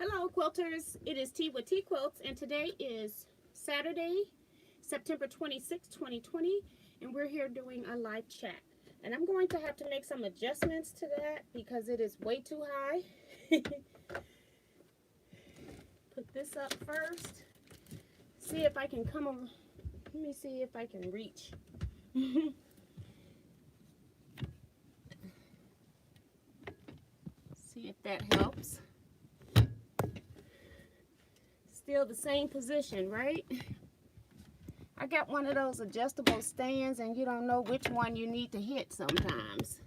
Hello quilters, it is T with Teaquilts, and today is Saturday, September 26, 2020, and we're here doing a live chat. And I'm going to have to make some adjustments to that because it is way too high. Put this up first. See if I can come over. Let me see if I can reach. See if that helps. Still the same position, right? I got one of those adjustable stands and you don't know which one you need to hit sometimes.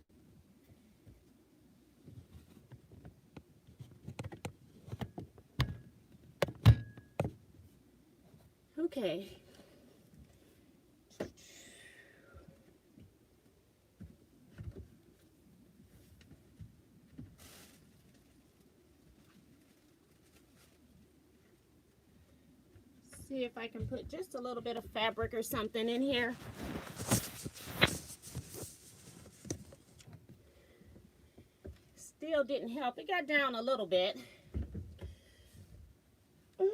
Okay. See if I can put just a little bit of fabric or something in here. Still didn't help. It got down a little bit. Ugh.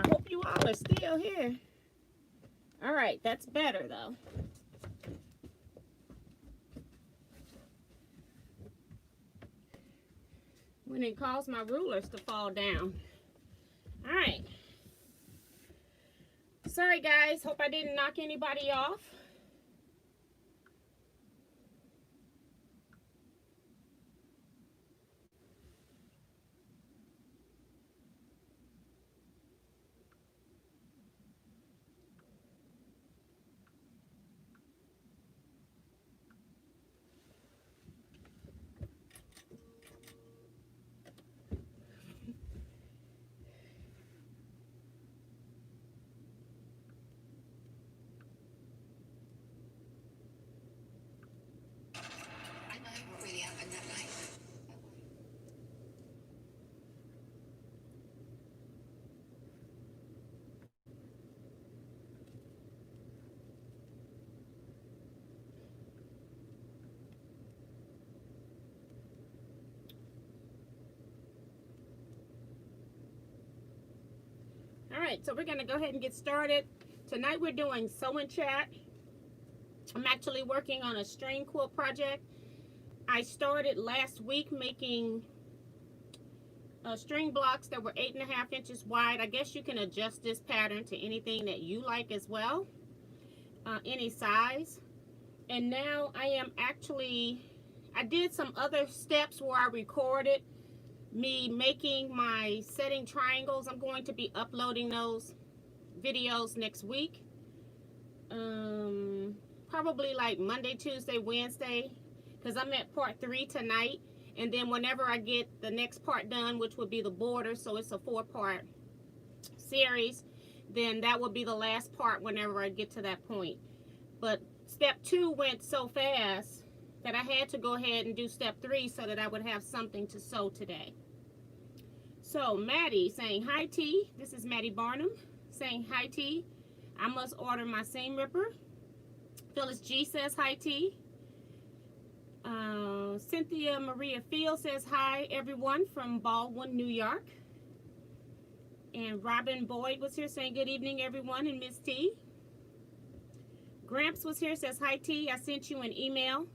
I hope you all are still here. All right, that's better though. When it caused my rulers to fall down. All right. Sorry guys, hope I didn't knock anybody off. All right, so we're gonna go ahead and get started. Tonight we're doing sew and chat. I'm actually working on a string quilt project. I started last week making string blocks that were 8.5 inches wide. I guess you can adjust this pattern to anything that you like as well, any size. And now I did some other steps where I recorded me making my setting triangles. I'm going to be uploading those videos next week, probably like Monday, Tuesday, Wednesday, because I'm at part 3 tonight, and then whenever I get the next part done, which would be the border, so it's a 4-part series, then that will be the last part whenever I get to that point. But step 2 went so fast that I had to go ahead and do step 3 so that I would have something to sew today. So Maddie saying hi T. This is Maddie Barnum saying hi T. I must order my seam ripper. Phyllis G says hi T. Cynthia Maria Field says hi everyone from Baldwin, New York. And Robin Boyd was here saying good evening everyone, and Miss T. Gramps was here, says hi T. I sent you an email.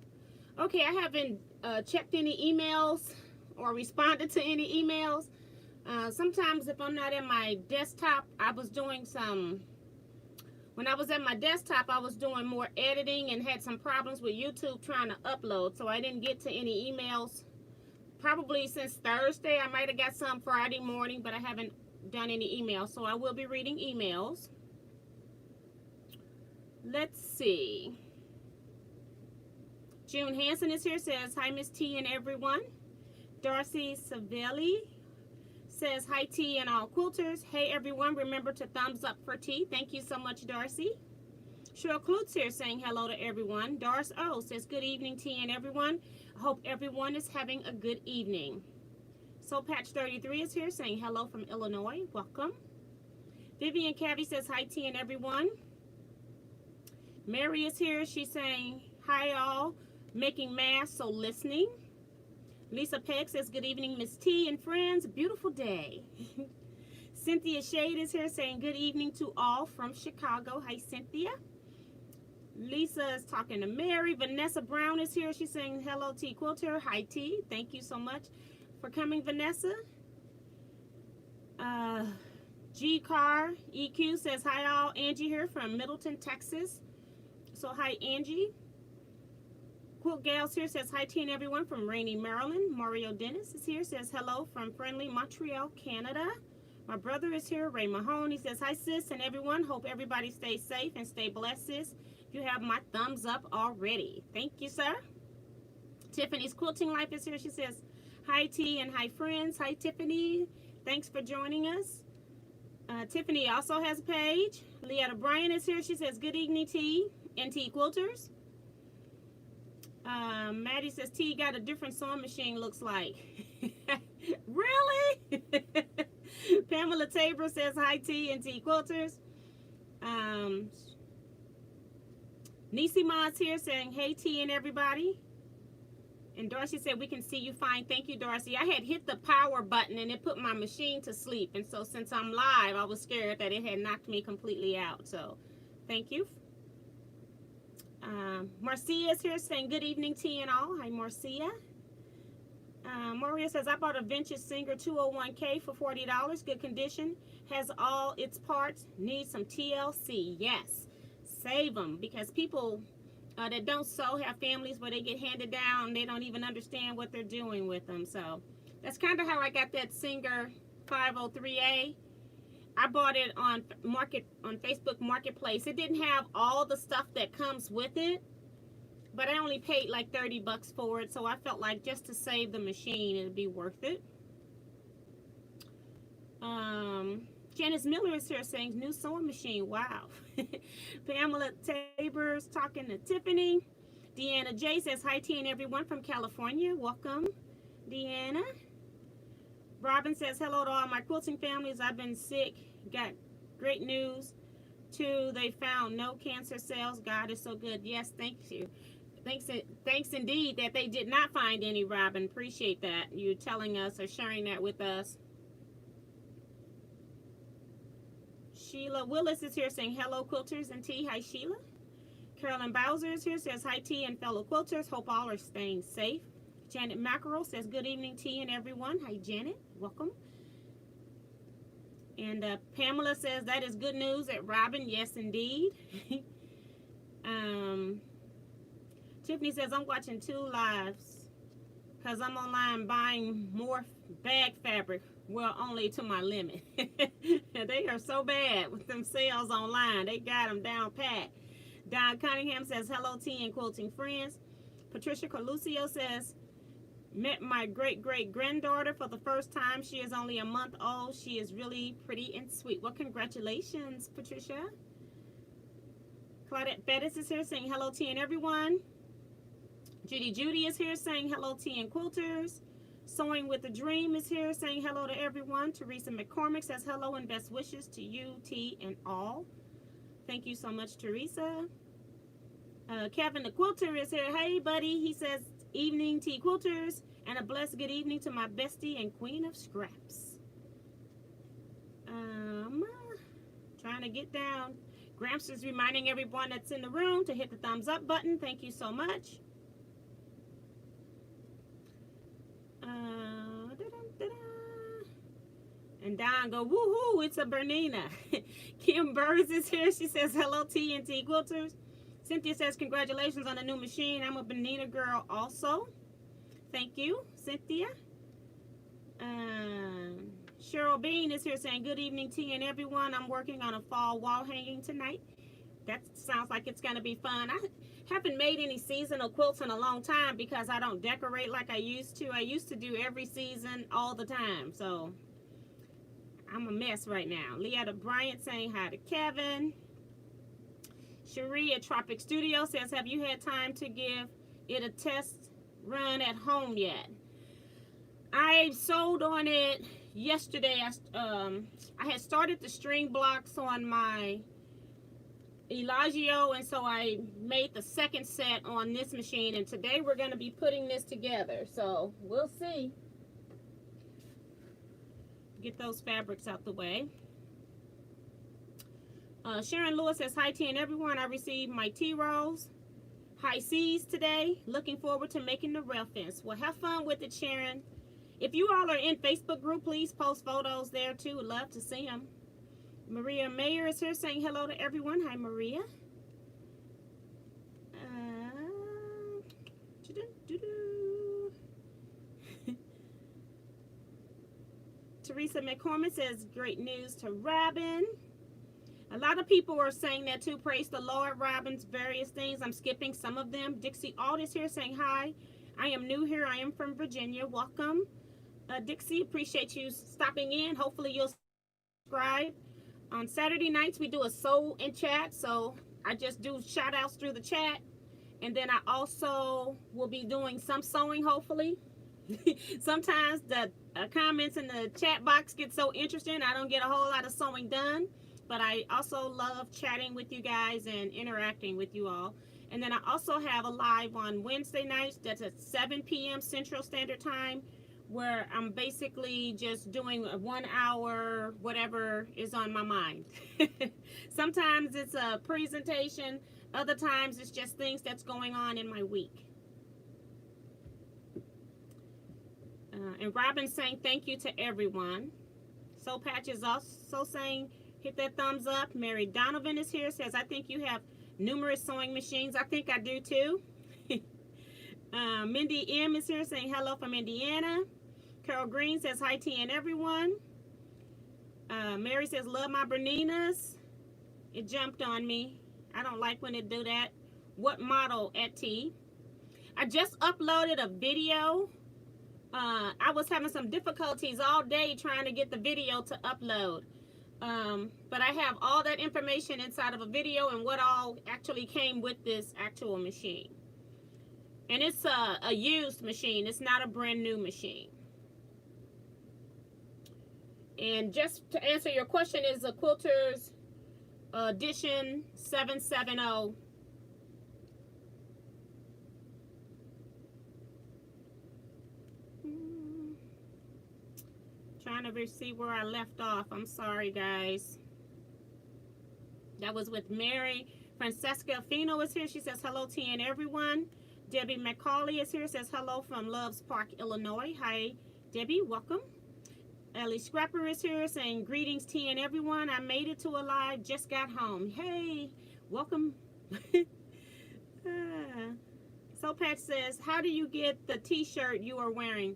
Okay, I haven't checked any emails or responded to any emails. Sometimes if I'm not at my desktop, when I was at my desktop, I was doing more editing and had some problems with YouTube trying to upload. So I didn't get to any emails probably since Thursday. I might have got some Friday morning, but I haven't done any emails. So I will be reading emails. Let's see. June Hansen is here, says hi Miss T and everyone. Darcy Savelli says hi T and all quilters. Hey everyone, remember to thumbs up for T. Thank you so much, Darcy. Cheryl Klutz here saying hello to everyone. Doris O says good evening T and everyone. I hope everyone is having a good evening. Soul Patch 33 is here saying hello from Illinois. Welcome. Vivian Cavey says hi T and everyone. Mary is here. She's saying hi all. Making masks, so listening. Lisa Pegg says good evening Miss T and friends. Beautiful day. Cynthia Shade is here saying good evening to all from Chicago. Hi Cynthia. Lisa is talking to Mary. Vanessa Brown is here. She's saying hello T Quilter. Hi T. Thank you so much for coming, Vanessa. G Car EQ says hi all. Angie here from Middleton, Texas. So hi Angie. Quilt Gals here says hi T and everyone from rainy Maryland. Mario Dennis is here, says hello from friendly Montreal, Canada. My brother is here, Ray Mahone. He says hi sis and everyone. Hope everybody stays safe and stay blessed, sis. You have my thumbs up already. Thank you, sir. Tiffany's Quilting Life is here. She says hi T and hi friends. Hi Tiffany. Thanks for joining us. Tiffany also has a page. Leetta Bryan is here. She says good evening T and T Quilters. Maddie says T got a different sewing machine looks like. Really? Pamela Tabor says hi T and T Quilters. Nisi Ma's here saying hey T and everybody. And Darcy said we can see you fine. Thank you, Darcy. I had hit the power button and it put my machine to sleep. And so since I'm live, I was scared that it had knocked me completely out. So thank you. Marcia is here saying good evening T and all. Hi Marcia. Maria says I bought a vintage Singer 201K for $40. Good condition. Has all its parts. Needs some TLC. Yes. Save them because people that don't sew have families where they get handed down. They don't even understand what they're doing with them. So that's kind of how I got that Singer 503A. I bought it on Facebook Marketplace. It didn't have all the stuff that comes with it, but I only paid like 30 bucks for it, so I felt like just to save the machine, it'd be worth it. Janice Miller is here saying new sewing machine. Wow. Pamela Tabor's talking to Tiffany. Deanna J says hi T and everyone from California. Welcome, Deanna. Robin says hello to all my quilting families. I've been sick. Got great news too. They found no cancer cells. God is so good. Yes, thank you. Thanks indeed that they did not find any, Robin. Appreciate that. You telling us or sharing that with us. Sheila Willis is here saying hello quilters and T. Hi Sheila. Carolyn Bowser is here, says hi T and fellow quilters. Hope all are staying safe. Janet Mackerel says good evening T and everyone. Hi Janet, welcome. And Pamela says that is good news at Robin. Yes indeed. Tiffany says I'm watching 2 lives because I'm online buying more bag fabric. Well, only to my limit. They are so bad with them sales online. They got them down pat. Don Cunningham says hello T and quilting friends. Patricia Coluccio says met my great-great-granddaughter for the first time. She is only a month old. She is really pretty and sweet. Well, congratulations, Patricia. Claudette Bettis is here saying hello T and everyone. Judy is here saying hello T and quilters. Sewing with a Dream is here saying hello to everyone. Teresa McCormick says hello and best wishes to you, T, and all. Thank you so much, Teresa. Kevin the Quilter is here. Hey, buddy. He says evening, T Quilters, and a blessed good evening to my bestie and queen of scraps. Trying to get down. Gramps is reminding everyone that's in the room to hit the thumbs up button. Thank you so much. And Don go, woohoo, it's a Bernina. Kim Burrs is here. She says hello T and T Quilters. Cynthia says congratulations on the new machine. I'm a Bernina girl also. Thank you, Cynthia. Cheryl Bean is here saying good evening T and everyone. I'm working on a fall wall hanging tonight. That sounds like it's going to be fun. I haven't made any seasonal quilts in a long time because I don't decorate like I used to. I used to do every season all the time. So I'm a mess right now. Leetta Bryant saying hi to Kevin. Cherie at Tropic Studio says, have you had time to give it a test run at home yet? I sold on it yesterday. I had started the string blocks on my Elagio, and so I made the second set on this machine, and today we're going to be putting this together, so we'll see. Get those fabrics out the way. Sharon Lewis says, hi T and everyone, I received my T-rolls. High C's today. Looking forward to making the reference. Well, have fun with it, Sharon. If you all are in Facebook group, please post photos there too. Would love to see them. Maria Mayer is here saying hello to everyone. Hi, Maria. Teresa McCormick says, great news to Robin. A lot of people are saying that too. Praise the Lord, Robin's various things. I'm skipping some of them. Dixie Aldis here saying hi. I am new here. I am from Virginia. Welcome. Dixie, appreciate you stopping in. Hopefully you'll subscribe. On Saturday nights, we do a sew and chat. So I just do shout outs through the chat. And then I also will be doing some sewing, hopefully. Sometimes the comments in the chat box get so interesting, I don't get a whole lot of sewing done. But I also love chatting with you guys and interacting with you all. And then I also have a live on Wednesday nights that's at 7 p.m. Central Standard Time, where I'm basically just doing a 1 hour, whatever is on my mind. Sometimes it's a presentation. Other times it's just things that's going on in my week. And Robin's saying thank you to everyone. Soul Patch is also saying, hit that thumbs up. Mary Donovan is here, says, I think you have numerous sewing machines. I think I do too. Mindy M is here saying hello from Indiana. Carol Green says hi T and everyone. Mary says love my Berninas. It jumped on me. I don't like when it do that. What model at T? I just uploaded a video. I was having some difficulties all day trying to get the video to upload. But I have all that information inside of a video and what all actually came with this actual machine. And it's a used machine. It's not a brand new machine. And just to answer your question, is a Quilters Edition 770. Trying to see where I left off. I'm sorry, guys. That was with Mary. Francesca Fino is here. She says hello T and everyone. Debbie McCauley is here. Says hello from Loves Park, Illinois. Hi, Debbie. Welcome. Ellie Scrapper is here saying greetings T and everyone. I made it to a live. Just got home. Hey, welcome. Soul Patch says, how do you get the t-shirt you are wearing?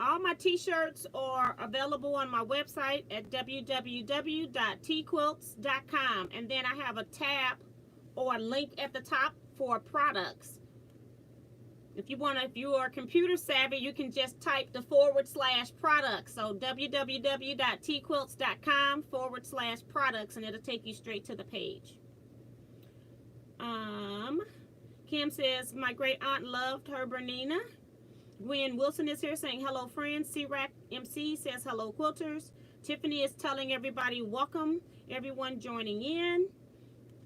All my t-shirts are available on my website at www.teaquilts.com, and then I have a tab or a link at the top for products. If you are computer savvy, you can just type the /products. So www.teaquilts.com/products, and it'll take you straight to the page. Kim says my great aunt loved her Bernina. Gwen Wilson is here saying hello friends. C-Rack MC says hello quilters. Tiffany is telling everybody welcome, everyone joining in.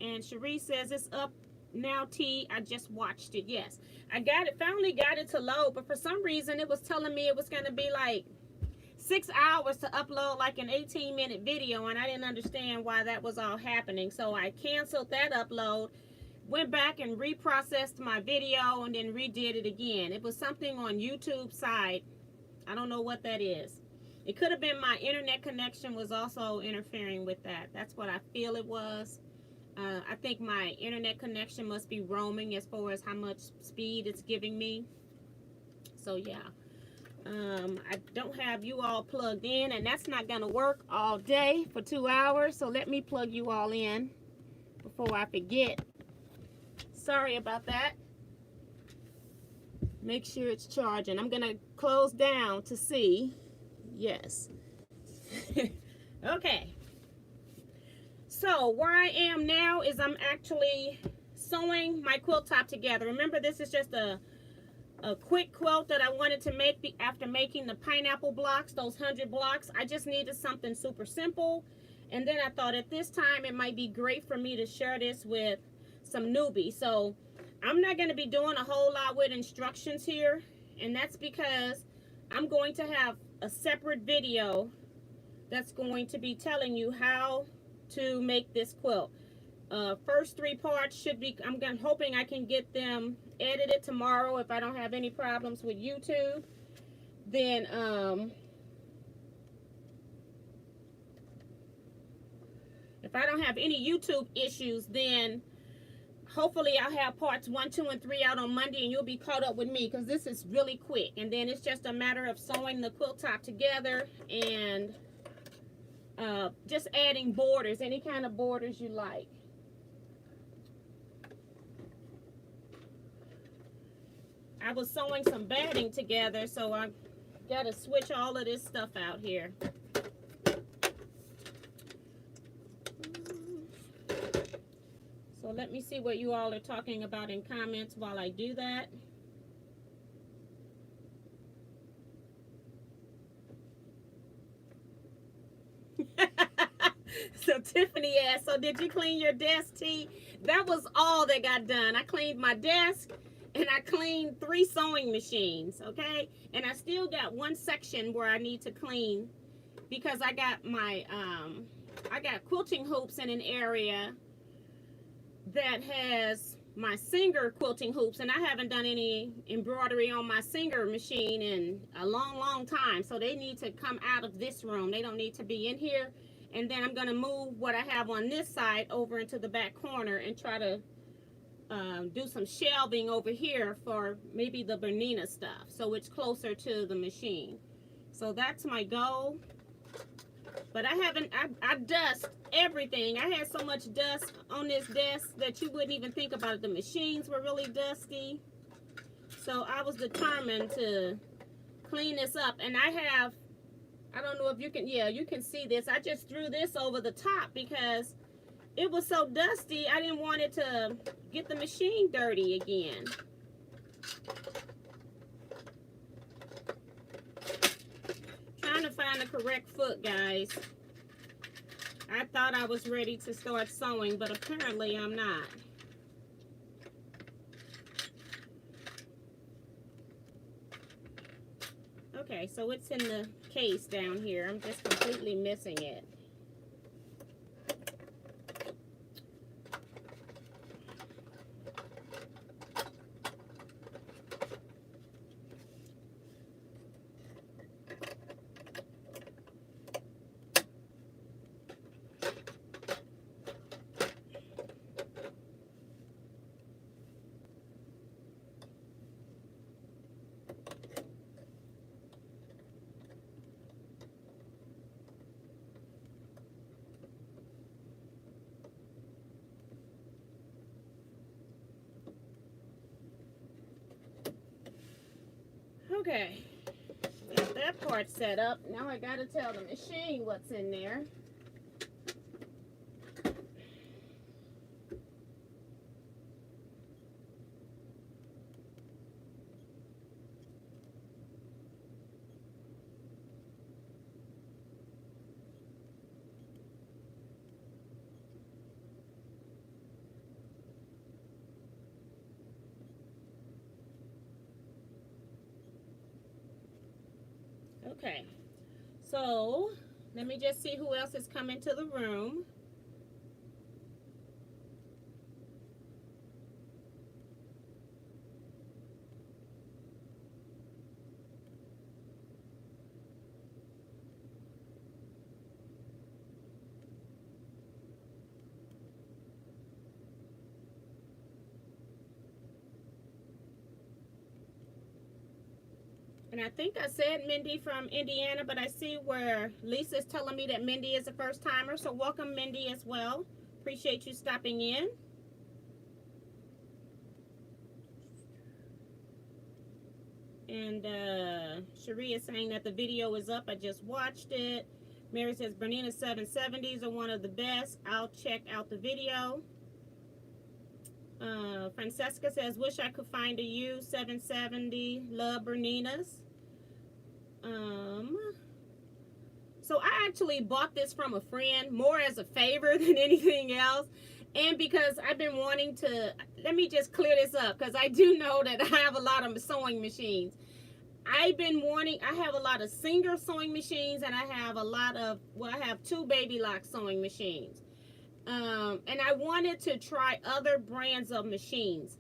And Cherie says it's up now T. I just watched it. Yes, I got it, finally got it to load, but for some reason it was telling me it was going to be like 6 hours to upload like an 18-minute video, and I didn't understand why that was all happening. So I canceled that upload, went back and reprocessed my video, and then redid it again. It was something on YouTube side. I don't know what that is. It could have been my internet connection was also interfering with that. That's what I feel it was. I think my internet connection must be roaming as far as how much speed it's giving me. So yeah, I don't have you all plugged in, and that's not gonna work all day for 2 hours. So let me plug you all in before I forget. Sorry about that. Make sure it's charging. I'm gonna close down to see. Yes. Okay. So where I am now is I'm actually sewing my quilt top together. Remember, this is just a quick quilt that I wanted to make after making the pineapple blocks, those 100 blocks. I just needed something super simple. And then I thought at this time it might be great for me to share this with some newbies. So I'm not going to be doing a whole lot with instructions here. And that's because I'm going to have a separate video that's going to be telling you how to make this quilt. First 3 parts should be, I'm hoping I can get them edited tomorrow if I don't have any problems with YouTube. Then if I don't have any YouTube issues, then hopefully I'll have parts 1, 2, and 3 out on Monday, and you'll be caught up with me, because this is really quick. And then it's just a matter of sewing the quilt top together and just adding borders, any kind of borders you like. I was sewing some batting together, so I got to switch all of this stuff out here. So let me see what you all are talking about in comments while I do that. So Tiffany asked, so did you clean your desk, T? That was all that got done. I cleaned my desk and I cleaned 3 sewing machines, okay? And I still got one section where I need to clean because I got my, I got quilting hoops in an area that has my Singer quilting hoops, and I haven't done any embroidery on my Singer machine in a long time, so they need to come out of this room. They don't need to be in here. And then I'm going to move what I have on this side over into the back corner and try to do some shelving over here for maybe the Bernina stuff, so it's closer to the machine. So that's my goal. But I haven't, I dust everything. I had so much dust on this desk that you wouldn't even think about it. The machines were really dusty. So I was determined to clean this up. And I have, I don't know if you can, yeah, you can see this. I just threw this over the top because it was so dusty. I didn't want it to get the machine dirty again. Trying to find the correct foot, guys. I thought I was ready to start sewing, but apparently I'm not. Okay, so it's in the case down here. I'm just completely missing it. Okay, got that part set up. Now I gotta tell the machine what's in there. Okay, so let me just see who else is coming to the room. And I think I said Mindy from Indiana, but I see where Lisa's telling me that Mindy is a first timer. So welcome, Mindy, as well. Appreciate you stopping in. And Cherie is saying that the video is up. I just watched it. Mary says, Bernina 770s are one of the best. I'll check out the video. Francesca says, wish I could find a used 770. Love Berninas. So I actually bought this from a friend more as a favor than anything else. And because I've been wanting to, let me just clear this up, because I do know that I have a lot of sewing machines. I have a lot of Singer sewing machines, and I have a lot of, well, I have 2 Baby Lock sewing machines. And I wanted to try other brands of machines.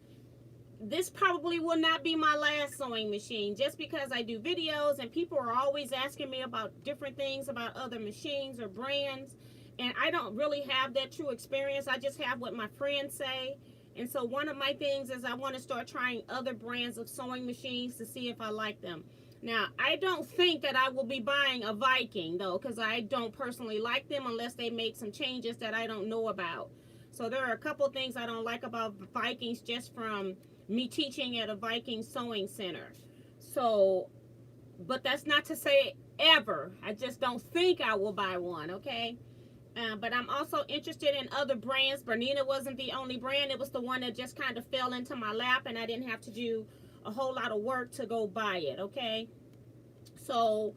This probably will not be my last sewing machine, just because I do videos and people are always asking me about different things about other machines or brands. And I don't really have that true experience. I just have what my friends say. And so one of my things is I want to start trying other brands of sewing machines to see if I like them. Now, I don't think that I will be buying a Viking, though, because I don't personally like them unless they make some changes that I don't know about. So there are a couple things I don't like about Vikings just from me teaching at a Viking sewing center. So, but that's not to say ever. I just don't think I will buy one, okay? But I'm also interested in other brands. Bernina wasn't the only brand. It was the one that just kind of fell into my lap, and I didn't have to do a whole lot of work to go buy it, okay? So,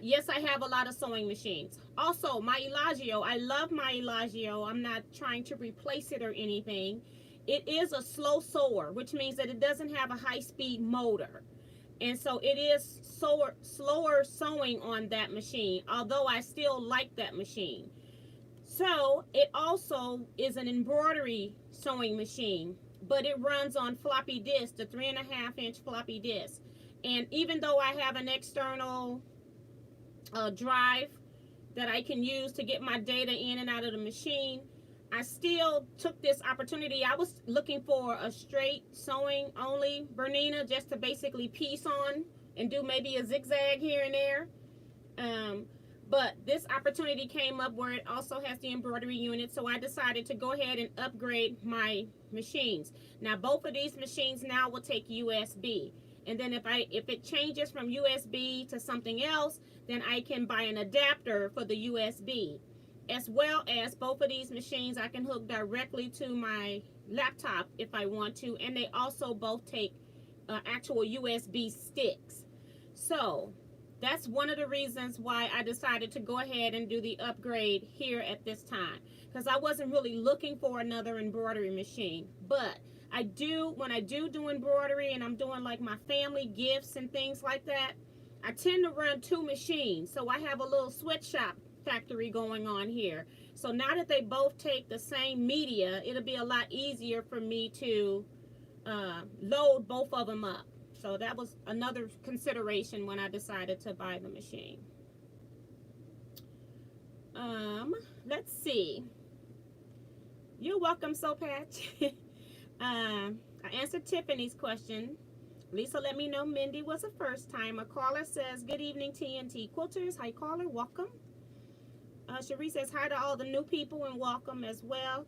yes, I have a lot of sewing machines. Also, my Elagio, I love my Elagio. I'm not trying to replace it or anything. It is a slow sewer, which means that it doesn't have a high-speed motor. And so it is slower sewing on that machine, although I still like that machine. So it also is an embroidery sewing machine, but it runs on floppy disk, the 3.5-inch floppy disk. And even though I have an external drive that I can use to get my data in and out of the machine, I still took this opportunity. I was looking for a straight sewing only Bernina, just to basically piece on and do maybe a zigzag here and there. But this opportunity came up where it also has the embroidery unit, so I decided to go ahead and upgrade my machines. Now both of these machines now will take USB, and then if it changes from USB to something else, then I can buy an adapter for the USB. As well as both of these machines I can hook directly to my laptop if I want to, and they also both take actual USB sticks. So that's one of the reasons why I decided to go ahead and do the upgrade here at this time, because I wasn't really looking for another embroidery machine. But I do, when I do embroidery and I'm doing like my family gifts and things like that, I tend to run 2 machines. So I have a little sweatshop factory going on here. So now that they both take the same media, it'll be a lot easier for me to load both of them up. So that was another consideration when I decided to buy the machine. Let's see. You're welcome, Soul Patch. I answered Tiffany's question. Lisa let me know Mindy was a first timer. Caller says, good evening, TNT Quilters. Hi, caller. Welcome. Cherie says, hi to all the new people and welcome as well.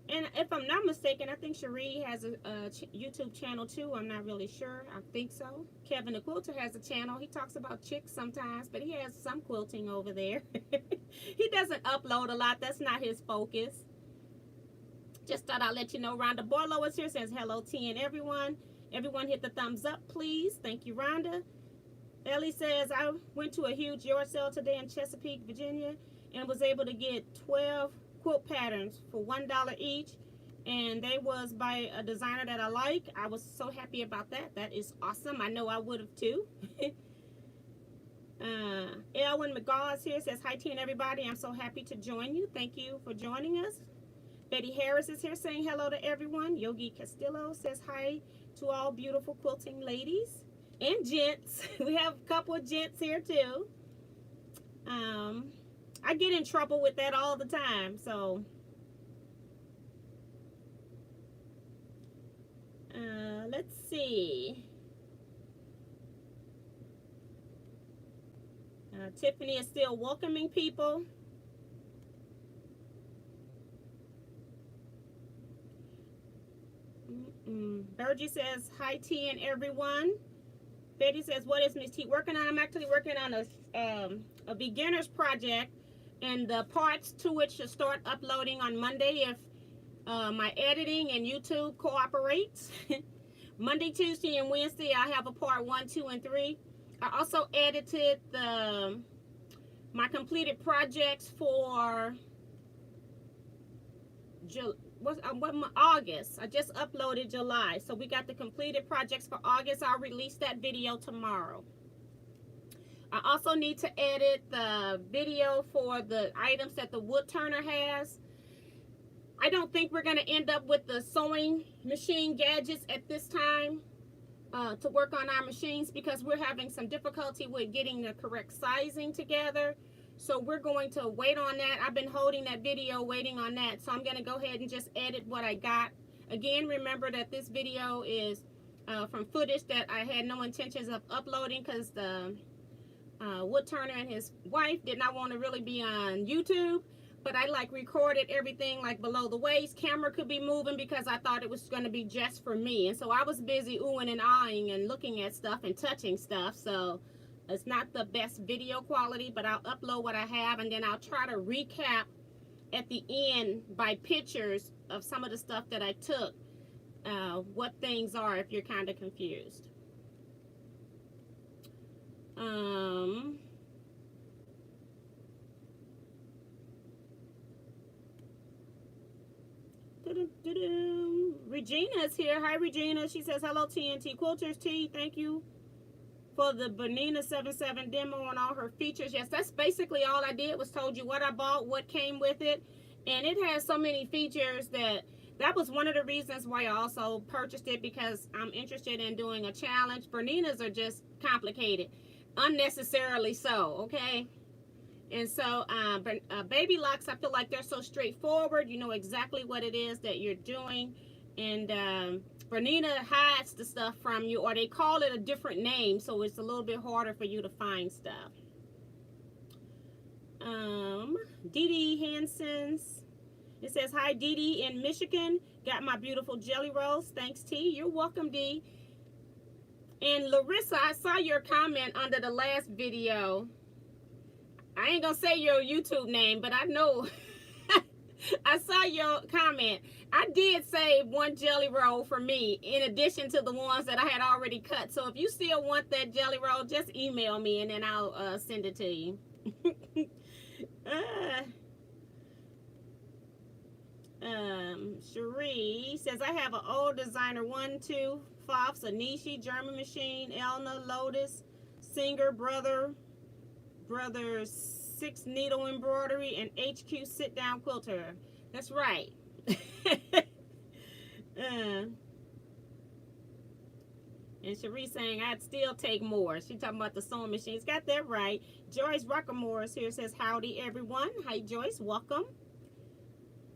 And if I'm not mistaken, I think Cherie has a YouTube channel too. I'm not really sure. I think so. Kevin the Quilter has a channel. He talks about chicks sometimes, but he has some quilting over there. He doesn't upload a lot. That's not his focus. Just thought I'd let you know. Rhonda Borlow is here. Says, hello, T and everyone. Everyone hit the thumbs up, please. Thank you, Rhonda. Ellie says, I went to a huge yard sale today in Chesapeake, Virginia, and was able to get 12 quilt patterns for $1 each, and they was by a designer that I like. I was so happy about that. That is awesome. I know I would have too. Elwin McGaw is here. Says, hi, T and everybody. I'm so happy to join you. Thank you for joining us. Betty Harris is here saying hello to everyone. Yogi Castillo says hi to all beautiful quilting ladies and gents. We have a couple of gents here too. I get in trouble with that all the time, so let's see. Tiffany is still welcoming people. Bergie says, hi, T and everyone. Betty says, what is Miss T working on? I'm actually working on a beginner's project And the parts to it should start uploading on Monday if my editing and YouTube cooperates. Monday, Tuesday, and Wednesday, I have a part 1, 2, and 3. I also edited my completed projects for August. I just uploaded July, so we got the completed projects for August. I'll release that video tomorrow. I also need to edit the video for the items that the wood turner has. I don't think we're going to end up with the sewing machine gadgets at this time to work on our machines, because we're having some difficulty with getting the correct sizing together. So we're going to wait on that. I've been holding that video waiting on that, so I'm going to go ahead and just edit what I got. Again, remember that this video is from footage that I had no intentions of uploading, because the wood turner and his wife did not want to really be on YouTube. But I like recorded everything like below the waist. Camera could be moving because I thought it was going to be just for me. And so I was busy oohing and ahhing and looking at stuff and touching stuff. So it's not the best video quality, but I'll upload what I have, and then I'll try to recap at the end by pictures of some of the stuff that I took, what things are, if you're kind of confused. Regina's here. Hi, Regina. She says, hello, TNT Quilters. T, thank you for the Bernina 77 demo on all her features. Yes, that's basically all I did, was told you what I bought, what came with it. And it has so many features that was one of the reasons why I also purchased it, because I'm interested in doing a challenge. Berninas are just complicated, unnecessarily so, okay? And so baby locks, I feel like they're so straightforward. You know exactly what it is that you're doing. And Bernina hides the stuff from you, or they call it a different name, so it's a little bit harder for you to find stuff. Dee Dee Hanson's, it says, hi, Dee Dee in Michigan. Got my beautiful jelly rolls. Thanks, T. You're welcome, Dee. And Larissa, I saw your comment under the last video. I ain't gonna say your YouTube name, but I know I saw your comment. I did save one jelly roll for me in addition to the ones that I had already cut. So if you still want that jelly roll, just email me and then I'll send it to you. Cherie says, I have an old designer 1-2 Fofs, a Nishi, German machine, Elna, Lotus, Singer, Brothers 6 needle embroidery, and HQ sit down quilter. That's right. And Cherie saying, I'd still take more. She talking about the sewing machines. Got that right. Joyce Rockamores here says, howdy everyone. Hi Joyce, welcome.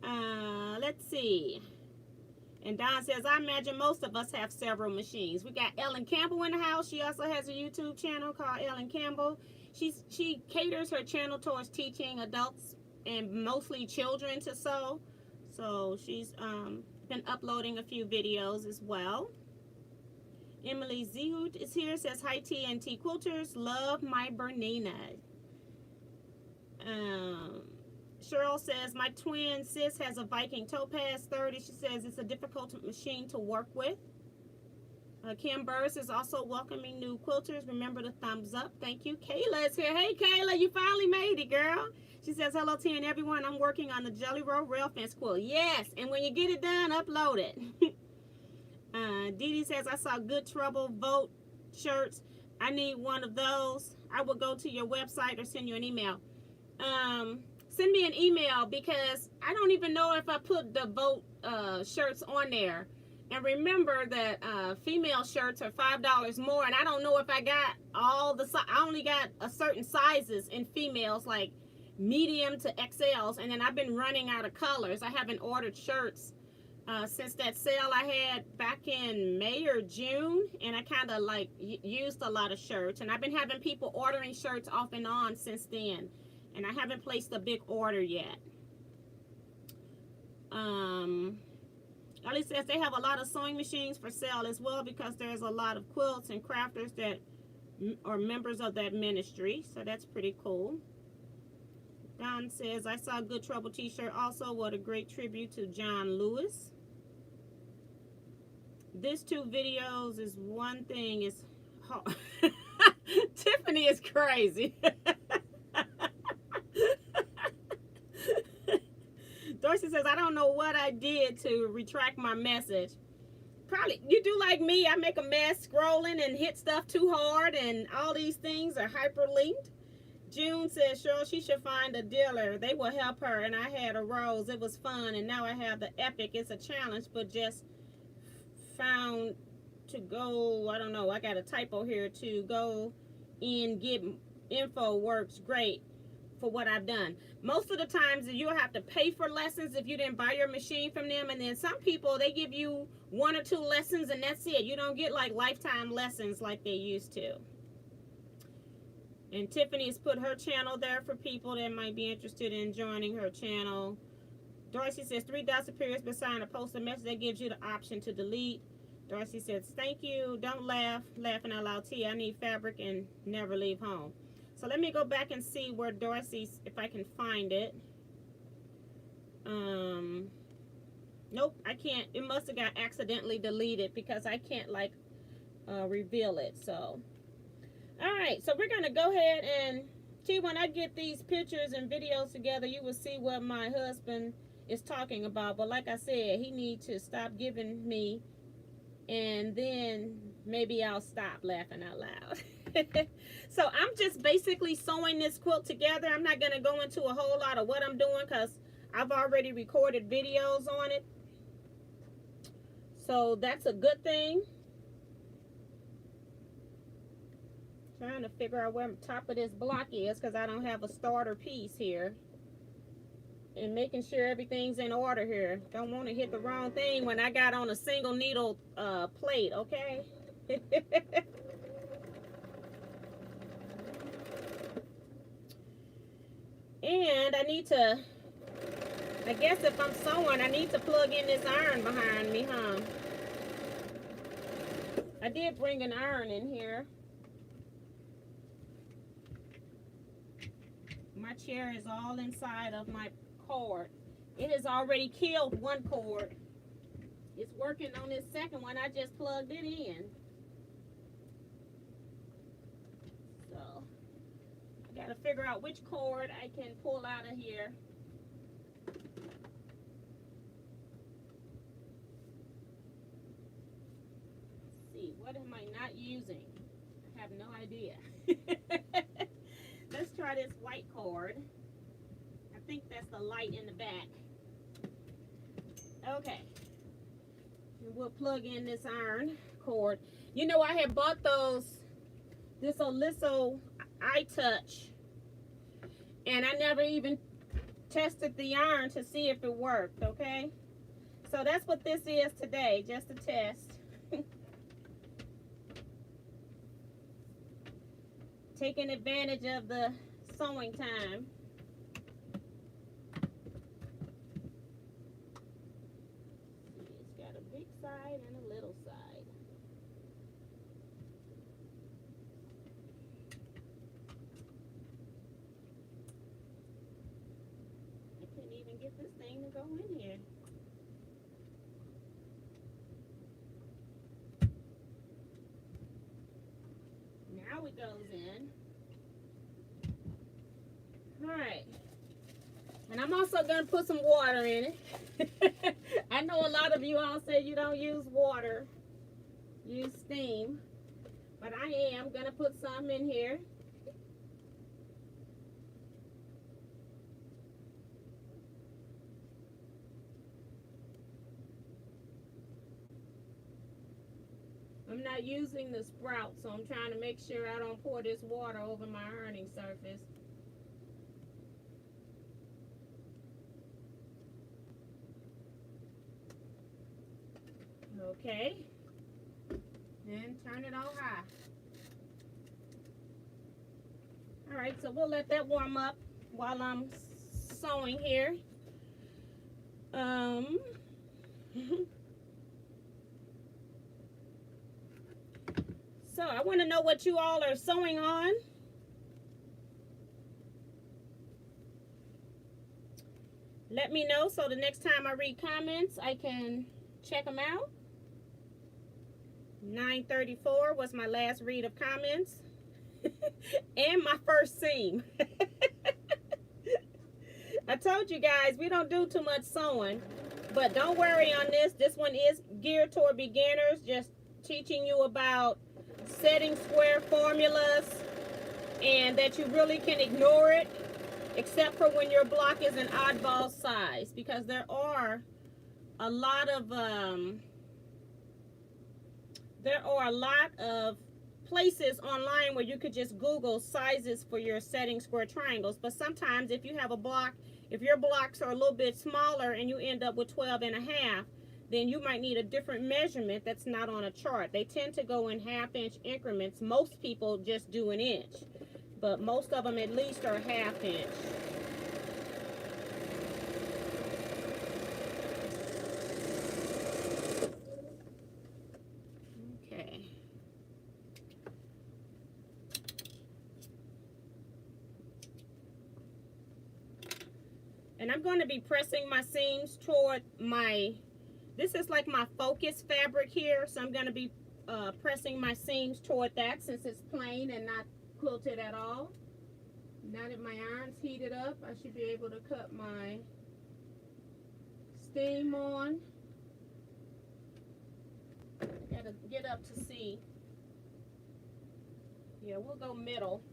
Let's see. And Don says, I imagine most of us have several machines. We got Ellen Campbell in the house. She also has a YouTube channel called Ellen Campbell. She caters her channel towards teaching adults and mostly children to sew. So she's been uploading a few videos as well. Emily Zehut is here, says, hi TNT Quilters, love my Bernina. Cheryl says, my twin sis has a Viking Topaz 30. She says it's a difficult machine to work with. Kim Burris is also welcoming new quilters. Remember the thumbs up. Thank you. Kayla is here. Hey, Kayla, you finally made it, girl. She says, hello, T and everyone. I'm working on the Jelly Roll Rail Fence quilt. Yes, and when you get it done, upload it. Dee Dee says, I saw Good Trouble Vote shirts. I need one of those. I will go to your website or send you an email. Send me an email, because I don't even know if I put the Vote shirts on there. And remember that female shirts are $5 more, and I don't know if I got all the, I only got a certain sizes in females, like medium to XLs, and then I've been running out of colors. I haven't ordered shirts since that sale I had back in May or June, and I kind of like used a lot of shirts, and I've been having people ordering shirts off and on since then, and I haven't placed a big order yet. Ellie says they have a lot of sewing machines for sale as well, because there's a lot of quilts and crafters that are members of that ministry, so that's pretty cool. Don says, I saw Good Trouble t-shirt also. What a great tribute to John Lewis. This 2 videos is one thing. Is Tiffany is crazy. Dorsey says, I don't know what I did to retract my message. Probably, you do like me. I make a mess scrolling and hit stuff too hard, and all these things are hyperlinked. June says, Cheryl, she should find a dealer. They will help her, and I had a rose. It was fun, and now I have the Epic. It's a challenge, but just found to go, I don't know, I got a typo here, to go in, get info works great for what I've done. Most of the times you'll have to pay for lessons if you didn't buy your machine from them, and then some people, they give you 1 or 2 lessons and that's it. You don't get like lifetime lessons like they used to. And Tiffany's put her channel there for people that might be interested in joining her channel. Darcy says 3 dots appears beside a posted message that gives you the option to delete. Darcy says, thank you. Don't laugh. Laughing out loud. T, I need fabric and never leave home. So let me go back and see where Darcy's, if I can find it. Nope, I can't. It must have got accidentally deleted because I can't like reveal it. So, all right. So we're going to go ahead and, T, when I get these pictures and videos together, you will see what my husband is talking about. But like I said, he needs to stop giving me, and then maybe I'll stop laughing out loud. So I'm just basically sewing this quilt together. I'm not going to go into a whole lot of what I'm doing because I've already recorded videos on it. So that's a good thing. Trying to figure out where the top of this block is because I don't have a starter piece here. And making sure everything's in order here. Don't want to hit the wrong thing when I got on a single needle plate, okay? And I need to, I guess if I'm sewing, I need to plug in this iron behind me, huh? I did bring an iron in here. My chair is all inside of my cord. It has already killed 1 cord. It's working on this second one. I just plugged it in. So I gotta figure out which cord I can pull out of here. Let's see, what am I not using? I have no idea. Let's try this white cord. I think that's the light in the back. Okay. And we'll plug in this iron cord. You know, I had bought this Oliso iTouch, and I never even tested the iron to see if it worked, okay? So that's what this is today, just a test. Taking advantage of the sewing time. It's got a big side and a little side. I couldn't even get this thing to go in here. Now it goes in. Alright. And I'm also going to put some water in it. I know a lot of you all say you don't use water. Use steam. But I am going to put some in here. I'm not using the sprout, so I'm trying to make sure I don't pour this water over my ironing surface. Okay. And turn it on high. Alright, so we'll let that warm up while I'm sewing here. So I want to know what you all are sewing on. let me know so the next time I read comments, I can check them out. 934 was my last read of comments. And my first seam. I told you guys, we don't do too much sewing. But don't worry on this. This one is geared toward beginners. Just teaching you about setting square formulas. And that you really can ignore it. Except for when your block is an oddball size. Because there are a lot of places online where you could just Google sizes for your setting square triangles. But sometimes if you have a block, if your blocks are a little bit smaller and you end up with 12.5, then you might need a different measurement that's not on a chart. They tend to go in half-inch increments. Most people just do an inch, but most of them at least are half-inch. And I'm going to be pressing my seams toward my, this is like my focus fabric here. So I'm going to be pressing my seams toward that since it's plain and not quilted at all. Now that my iron's heated up, I should be able to cut my steam on. Gotta get up to see. Yeah, we'll go middle.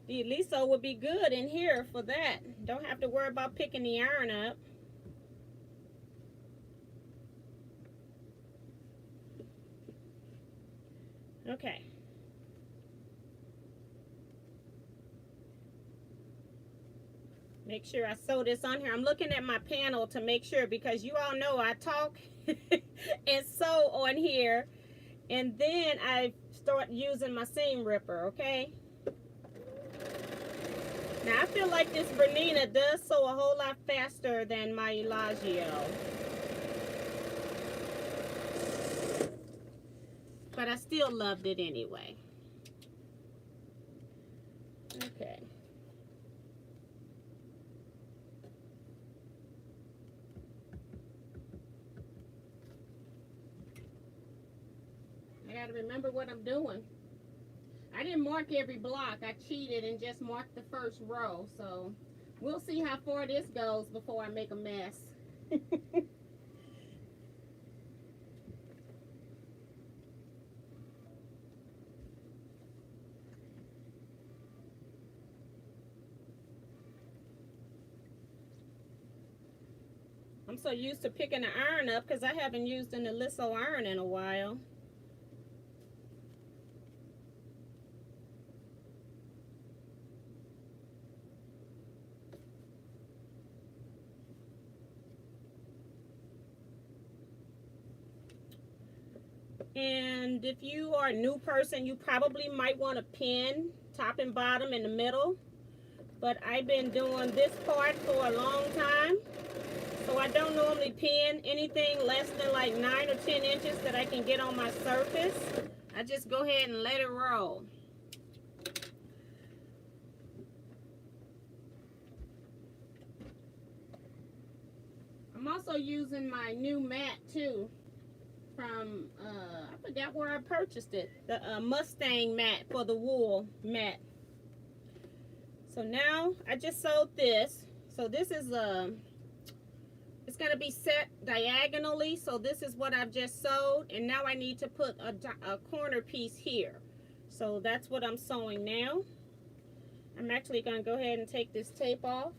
The Liso would be good in here for that. Don't have to worry about picking the iron up. Okay. Make sure I sew this on here. I'm looking at my panel to make sure because you all know I talk and sew on here. And then I start using my seam ripper, okay? Now I feel like this Bernina does sew a whole lot faster than my Elagio. But I still loved it anyway. Okay. I gotta remember what I'm doing. I didn't mark every block. I cheated and just marked the first row. So we'll see how far this goes before I make a mess. I'm so used to picking the iron up because I haven't used an Liso iron in a while. And if you are a new person, you probably might want to pin top and bottom in the middle. But I've been doing this part for a long time. So I don't normally pin anything less than like 9 or 10 inches that I can get on my surface. I just go ahead and let it roll. I'm also using my new mat too. From, I forgot where I purchased it. The Mustang mat for the wool mat. So now I just sewed this. So this is it's going to be set diagonally. So this is what I've just sewed. And now I need to put a corner piece here. So that's what I'm sewing now. I'm actually going to go ahead and take this tape off,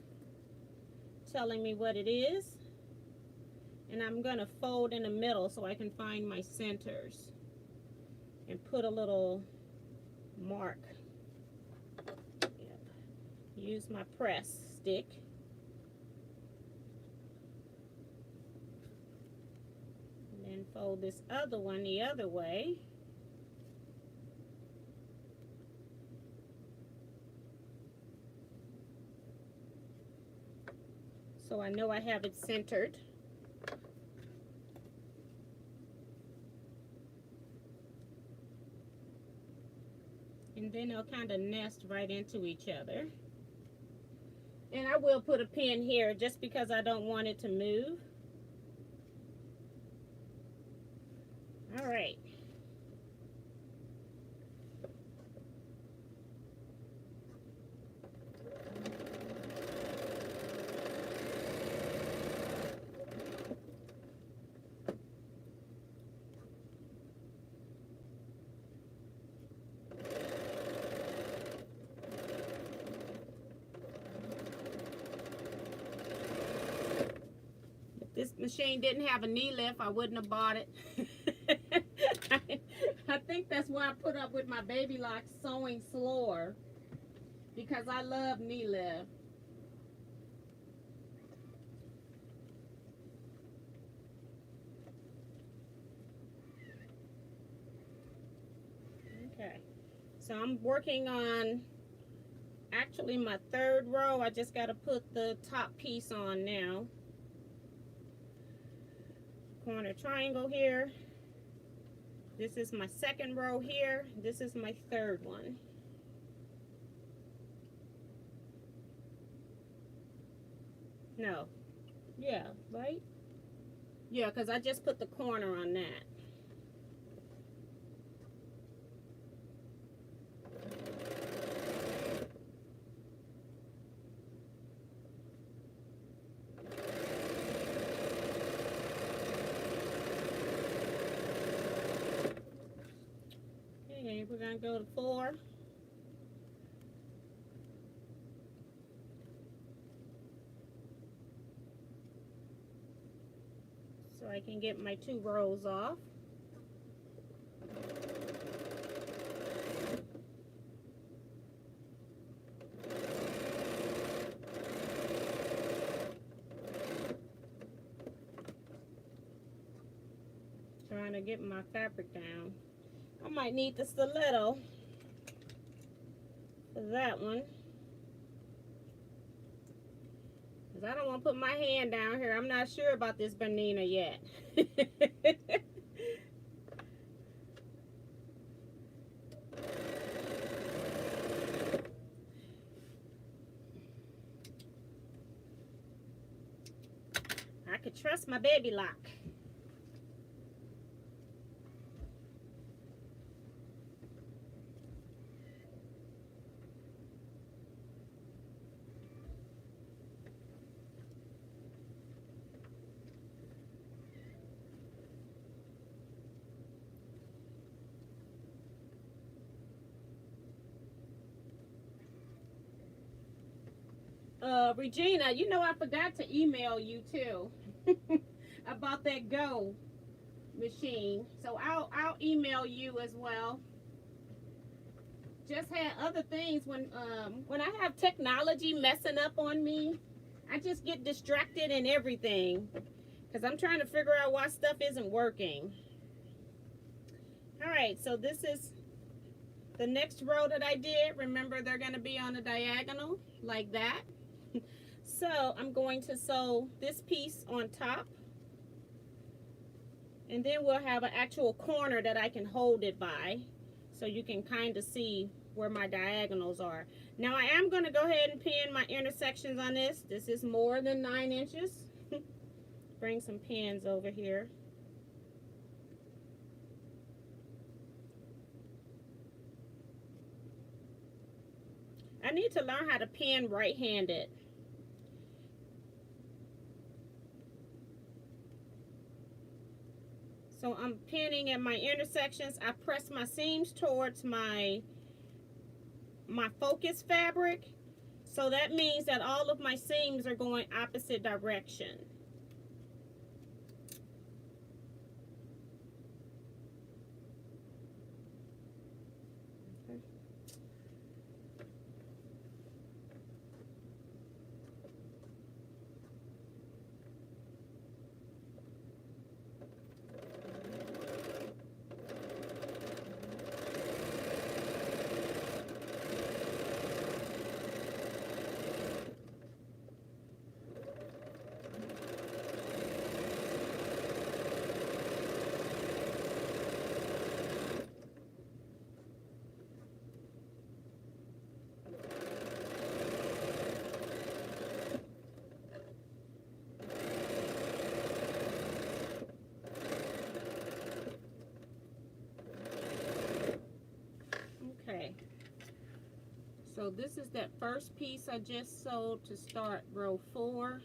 telling me what it is. And I'm going to fold in the middle so I can find my centers and put a little mark. Yep. Use my press stick. And then fold this other one the other way. so I know I have it centered. And then they'll kind of nest right into each other. And I will put a pin here just because I don't want it to move. All right. This machine didn't have a knee lift, I wouldn't have bought it. I think that's why I put up with my Baby Lock sewing slower, because I love knee lift. Okay, so I'm working on actually my 3rd row. I just got to put the top piece on now. Corner triangle here. This is my 2nd row here. This is my 3rd one. No. Yeah, right? Yeah, because I just put the corner on that. Okay, we're going to go to 4. So I can get my 2 rows off. Trying to get my fabric down. I might need the stiletto for that one, because I don't want to put my hand down here. I'm not sure about this Bernina yet. I could trust my Baby Lock. Regina, you know I forgot to email you too about that Go machine. So I'll email you as well. Just had other things when I have technology messing up on me, I just get distracted in everything because I'm trying to figure out why stuff isn't working. All right, so this is the next row that I did. Remember, they're going to be on a diagonal like that. So I'm going to sew this piece on top, and then we'll have an actual corner that I can hold it by, so you can kind of see where my diagonals are. Now I am going to go ahead and pin my intersections on this. This is more than 9 inches. Bring some pins over here. I need to learn how to pin right-handed. So I'm pinning at my intersections. I press my seams towards my focus fabric. So that means that all of my seams are going opposite direction. So this is that first piece I just sewed to start row 4.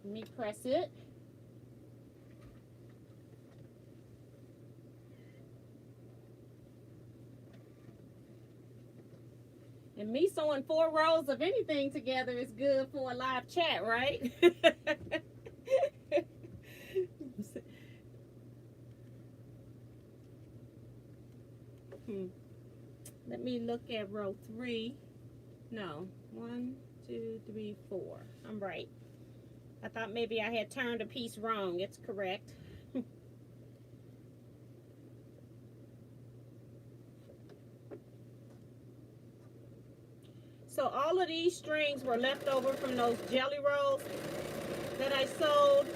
Let me press it. And me sewing 4 rows of anything together is good for a live chat, right? Let me look at row 3. No, 1, 2, 3, 4. I'm right. I thought maybe I had turned a piece wrong. It's correct. So all of these strings were left over from those jelly rolls that I sewed.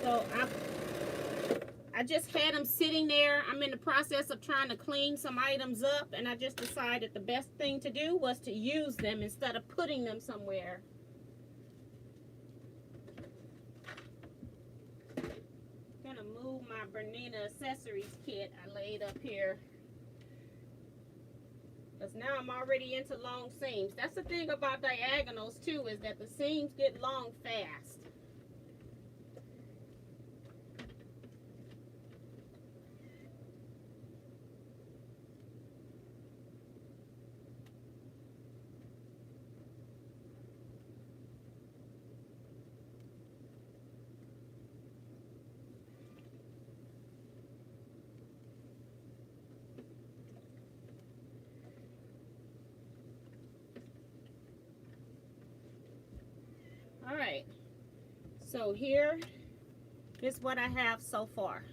So I just had them sitting there. I'm in the process of trying to clean some items up, and I just decided the best thing to do was to use them instead of putting them somewhere. I'm gonna move my Bernina accessories kit I laid up here. Because now I'm already into long seams. That's the thing about diagonals too, is that the seams get long fast. All right, so here is what I have so far,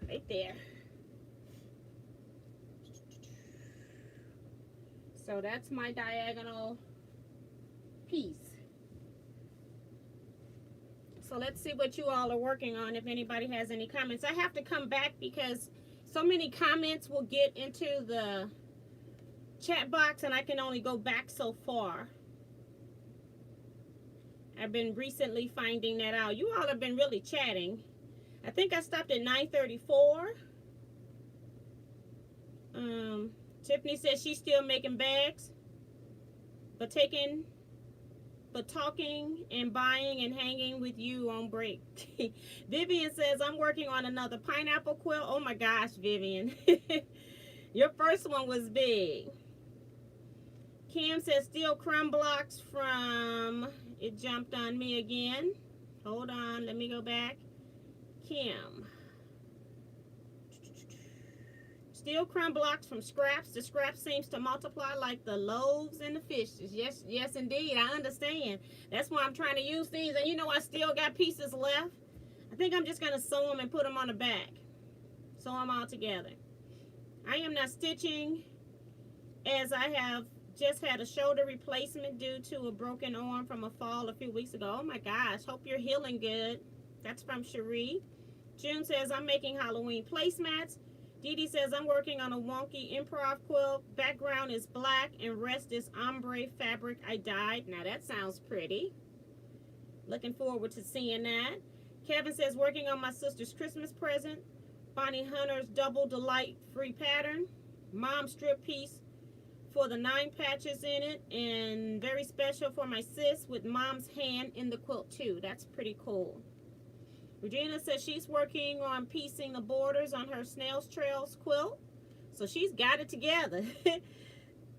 right there. So that's my diagonal piece. So let's see what you all are working on, if anybody has any comments. I have to come back because so many comments will get into the chat box and I can only go back so far. I've been recently finding that out. You all have been really chatting. I think I stopped at 9:34. Tiffany says she's still making bags, but talking and buying and hanging with you on break. Vivian says I'm working on another pineapple quilt. Oh my gosh, Vivian. Your first one was big. Kim says still crumb blocks from, it jumped on me again. Hold on, let me go back. Kim. Still crumb blocks from scraps. The scraps seems to multiply like the loaves and the fishes. Yes, yes indeed, I understand. That's why I'm trying to use these. And you know I still got pieces left. I think I'm just going to sew them and put them on the back. Sew them all together. I am not stitching, as I have just had a shoulder replacement due to a broken arm from a fall a few weeks ago. Oh my gosh, hope you're healing good. That's from Cherie. June says I'm making Halloween placemats. Dee Dee says I'm working on a wonky improv quilt. Background is black and rest is ombre fabric I dyed. Now that sounds pretty. Looking forward to seeing that. Kevin says working on my sister's Christmas present. Bonnie Hunter's double delight free pattern. Mom strip piece for the 9 patches in it, and very special for my sis with mom's hand in the quilt too. That's pretty cool. Regina says she's working on piecing the borders on her Snail's Trails quilt, so she's got it together.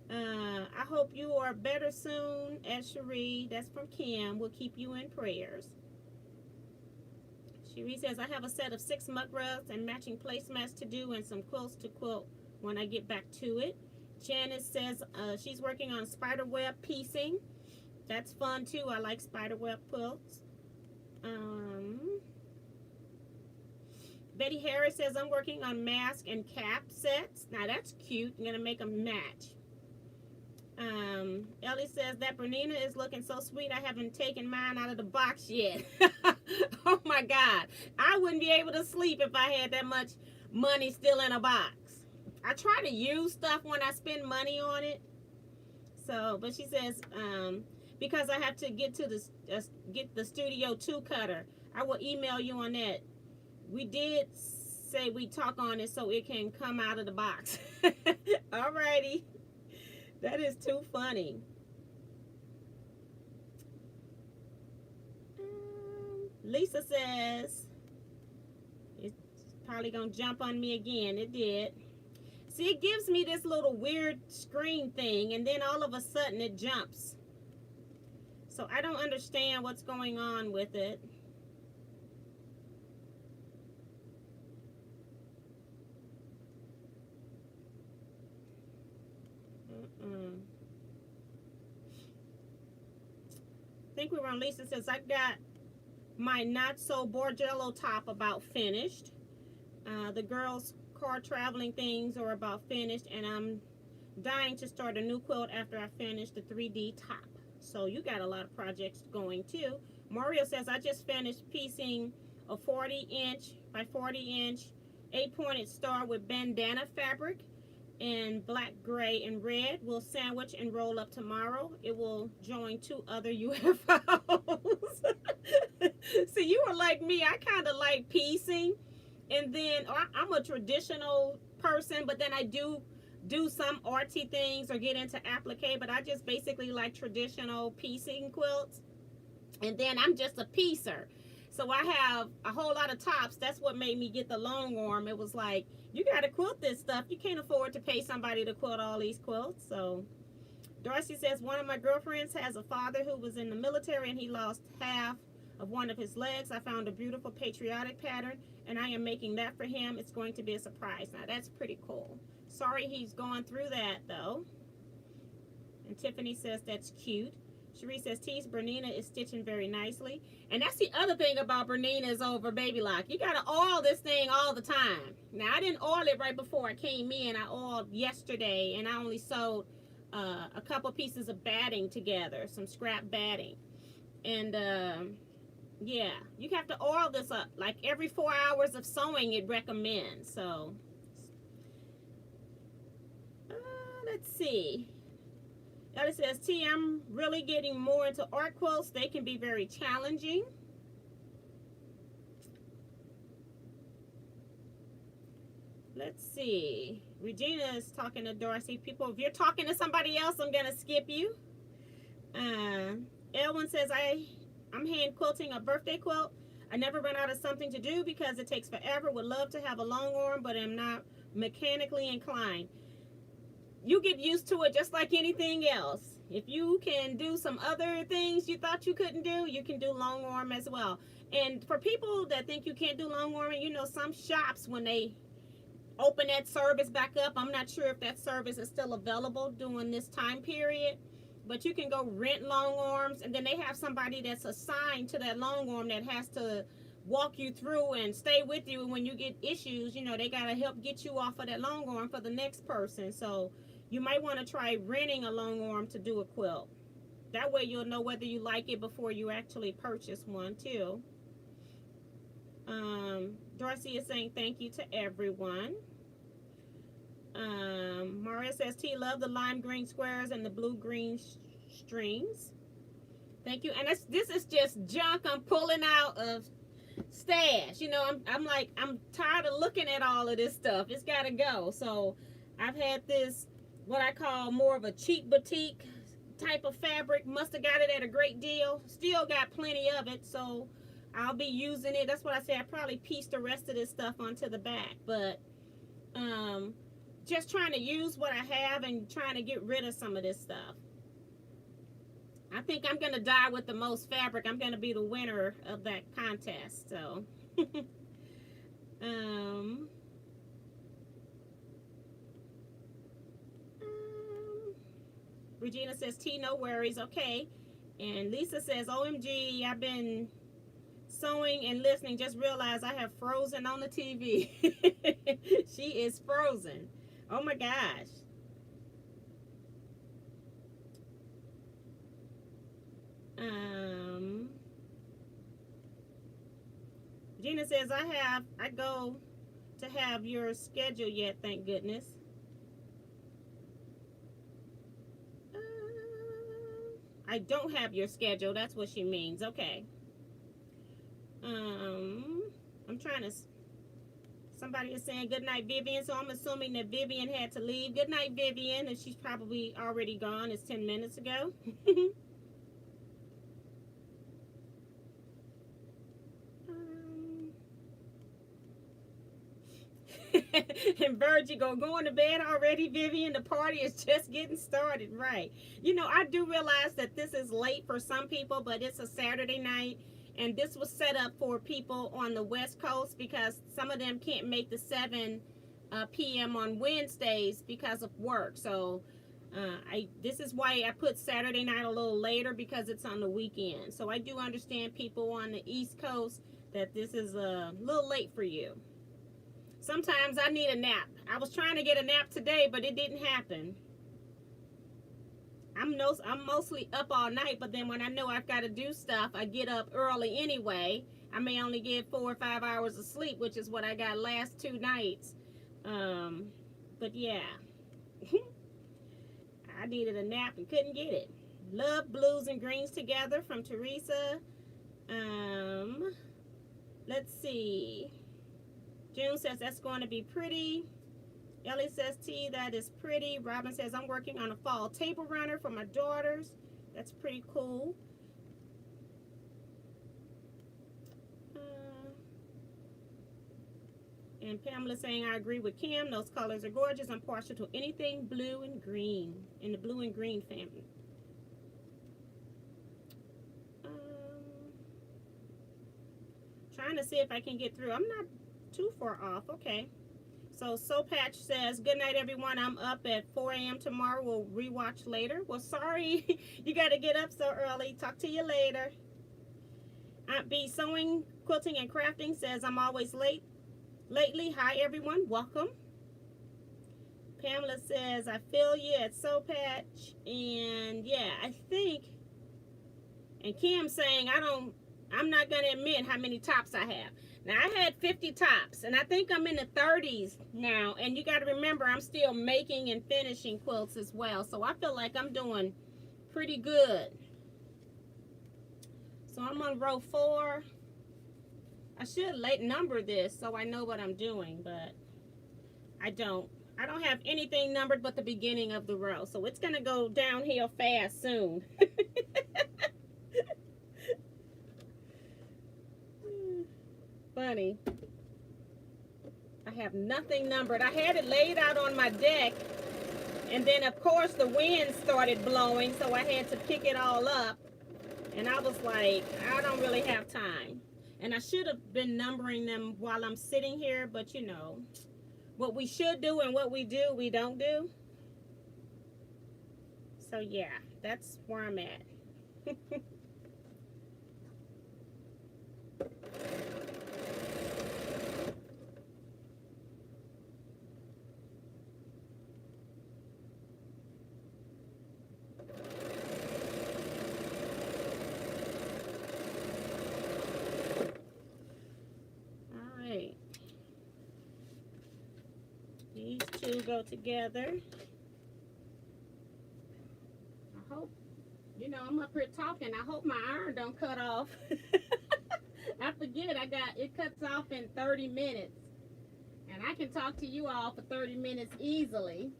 I hope you are better soon, as Cherie. That's from Kim. We'll keep you in prayers. Cherie says I have a set of 6 mug rugs and matching placemats to do and some quilts to quilt when I get back to it. Janice says she's working on spider web piecing. That's fun too. I like spider web quilts. Betty Harris says I'm working on mask and cap sets. Now that's cute. I'm gonna make them match. Ellie says that Bernina is looking so sweet. I haven't taken mine out of the box yet. Oh my God, I wouldn't be able to sleep if I had that much money still in a box. I try to use stuff when I spend money on it. So, but she says, because I have to get to get the Studio 2 cutter, I will email you on that. We did say we talk on it so it can come out of the box. Alrighty. That is too funny. Lisa says, it's probably going to jump on me again. It did. See, it gives me this little weird screen thing, and then all of a sudden it jumps. So I don't understand what's going on with it. I think we were on. Lisa says, I got my not so Borgello top about finished. The girls' car traveling things are about finished, and I'm dying to start a new quilt after I finish the 3D top. So you got a lot of projects going too. Mario says, I just finished piecing a 40-inch by 40-inch 8-pointed star with bandana fabric in black, gray, and red. We'll sandwich and roll up tomorrow. It will join 2 other UFOs. See, you were like me. I kind of like piecing, and then I'm a traditional person, but then I do some artsy things or get into applique, but I just basically like traditional piecing quilts. And then I'm just a piecer. So I have a whole lot of tops. That's what made me get the long arm. It was like, you got to quilt this stuff. You can't afford to pay somebody to quilt all these quilts. So Darcy says, one of my girlfriends has a father who was in the military and he lost half of one of his legs. I found a beautiful patriotic pattern and I am making that for him. It's going to be a surprise. Now that's pretty cool. Sorry he's going through that though. And Tiffany says that's cute. Cherie says, Tease, Bernina is stitching very nicely. And that's the other thing about Bernina's over Baby Lock. You got to oil this thing all the time. Now, I didn't oil it right before I came in. I oiled yesterday, and I only sewed a couple pieces of batting together, some scrap batting. And, yeah, you have to oil this up. Like every 4 hours of sewing, it recommends. So, let's see. Ellie says, T, I'm really getting more into art quilts. They can be very challenging. Let's see. Regina is talking to Darcy. People, if you're talking to somebody else, I'm going to skip you. Elwin says, I'm hand quilting a birthday quilt. I never run out of something to do because it takes forever. Would love to have a long arm, but am not mechanically inclined. You get used to it just like anything else. If you can do some other things you thought you couldn't do, you can do long arm as well. And for people that think you can't do long arm, you know, some shops, when they open that service back up, I'm not sure if that service is still available during this time period, but you can go rent long arms, and then they have somebody that's assigned to that long arm that has to walk you through and stay with you. And when you get issues, you know, they got to help get you off of that long arm for the next person. So you might want to try renting a long arm to do a quilt. That way you'll know whether you like it before you actually purchase one too. Darcy is saying thank you to everyone. Maria says, T, love the lime green squares and the blue green strings. Thank you. And this is just junk I'm pulling out of stash. You know, I'm like, I'm tired of looking at all of this stuff. It's got to go. So I've had this, what I call more of a cheap boutique type of fabric. Must have got it at a great deal. Still got plenty of it, so I'll be using it. That's what I said. I probably piece the rest of this stuff onto the back, but just trying to use what I have and trying to get rid of some of this stuff. I think I'm gonna die with the most fabric. I'm gonna be the winner of that contest. So Regina says, T, no worries, okay. And Lisa says, OMG, I've been sewing and listening, just realized I have Frozen on the TV. She is frozen. Oh my gosh. Gina says, I go to have your schedule yet, thank goodness. I don't have your schedule. That's what she means. Okay. I'm trying to Somebody is saying good night, Vivian. So I'm assuming that Vivian had to leave. Good night, Vivian. And she's probably already gone. It's 10 minutes ago. And Virgie going to bed already, Vivian. The party is just getting started, right? You know, I do realize that this is late for some people, but it's a Saturday night, and this was set up for people on the West Coast because some of them can't make the 7 p.m. on Wednesdays because of work. So this is why I put Saturday night a little later, because it's on the weekend. So I do understand people on the East Coast that this is a little late for you. Sometimes I need a nap. I was trying to get a nap today, but it didn't happen. I'm mostly up all night, but then when I know I've got to do stuff, I get up early anyway. I may only get 4 or 5 hours of sleep, which is what I got last 2 nights. But yeah, I needed a nap and couldn't get it. Love blues and greens together from Teresa. Let's see. June says that's going to be pretty. Ellie says, T, that is pretty. Robin says, I'm working on a fall table runner for my daughters. That's pretty cool. And Pamela saying, I agree with Kim. Those colors are gorgeous. I'm partial to anything blue and green, in the blue and green family. Trying to see if I can get through. I'm not too far off. Okay. So Patch says, good night, everyone. I'm up at 4 a.m. tomorrow. We'll rewatch later. Well, sorry. You got to get up so early. Talk to you later. Aunt B Sewing, Quilting, and Crafting says, I'm always late. Lately, hi, everyone. Welcome. Pamela says, I feel you at Soul Patch. And, yeah, I think. And Kim saying, I'm not going to admit how many tops I have. Now, I had 50 tops, and I think I'm in the 30s now. And you got to remember, I'm still making and finishing quilts as well. So I feel like I'm doing pretty good. So I'm on row 4. I should late number this so I know what I'm doing, but I don't. I don't have anything numbered but the beginning of the row. So it's going to go downhill fast soon. Funny. I have nothing numbered. I had it laid out on my deck, and then of course the wind started blowing, so I had to pick it all up, and I was like, I don't really have time. And I should have been numbering them while I'm sitting here, but you know, what we should do and what we do, we don't do. So yeah, that's where I'm at. These two go together. I hope, you know, I'm up here talking. I hope my iron don't cut off. I forget it cuts off in 30 minutes. And I can talk to you all for 30 minutes easily.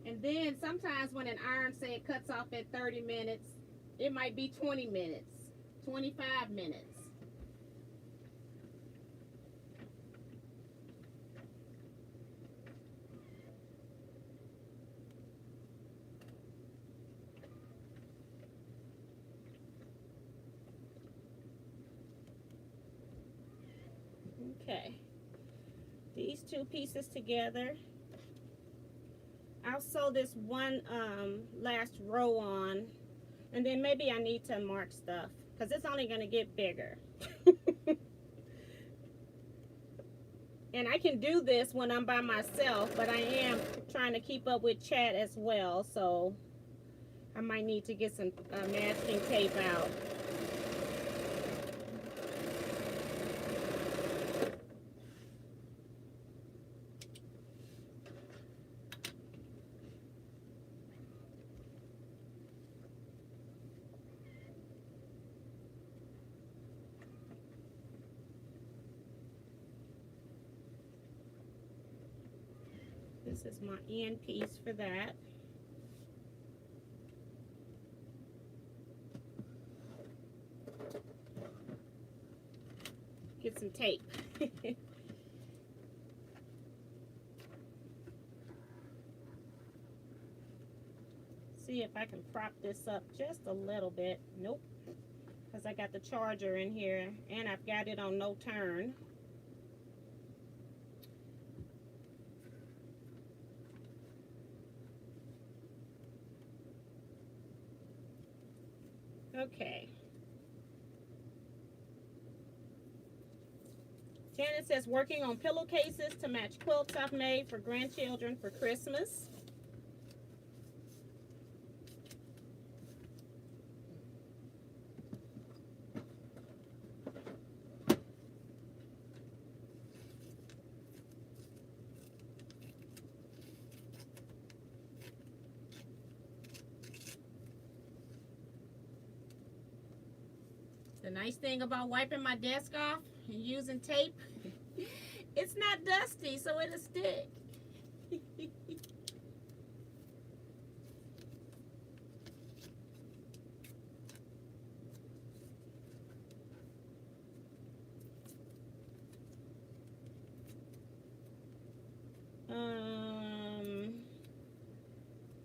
And then sometimes when an iron say it cuts off at 30 minutes, it might be 20 minutes, 25 minutes. Okay, these two pieces together. I'll sew this one last row on, and then maybe I need to mark stuff because it's only going to get bigger. And I can do this when I'm by myself, but I am trying to keep up with chat as well, so I might need to get some masking tape out. This is my end piece for that. Get some tape. See if I can prop this up just a little bit. Nope, because I got the charger in here and I've got it on no turn. Okay. Janet says, working on pillowcases to match quilts I've made for grandchildren for Christmas. The nice thing about wiping my desk off and using tape, it's not dusty, so it'll stick.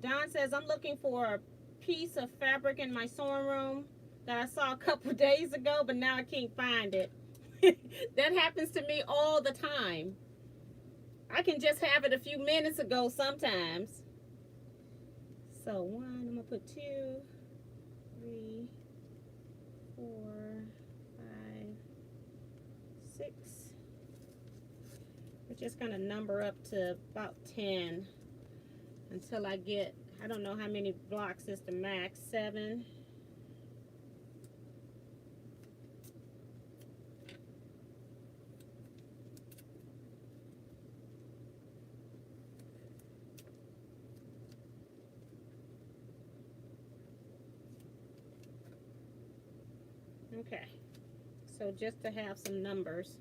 Don says, I'm looking for a piece of fabric in my sewing room that I saw a couple days ago, but now I can't find it. That happens to me all the time. I can just have it a few minutes ago sometimes. So 1, I'm gonna put 2, 3, 4, 5, 6. We're just gonna number up to about 10 until I get, I don't know how many blocks is the max, 7. Okay, so just to have some numbers.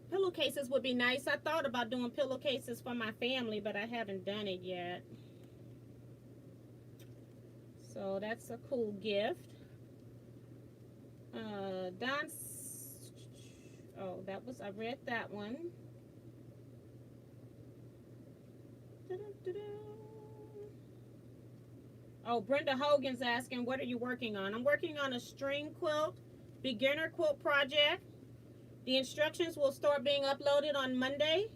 Pillowcases would be nice. I thought about doing pillowcases for my family, but I haven't done it yet. So that's a cool gift. Don's, oh, that was, I read that one. Oh, Brenda Hogan's asking, what are you working on? I'm working on a string quilt, beginner quilt project. The instructions will start being uploaded on Monday.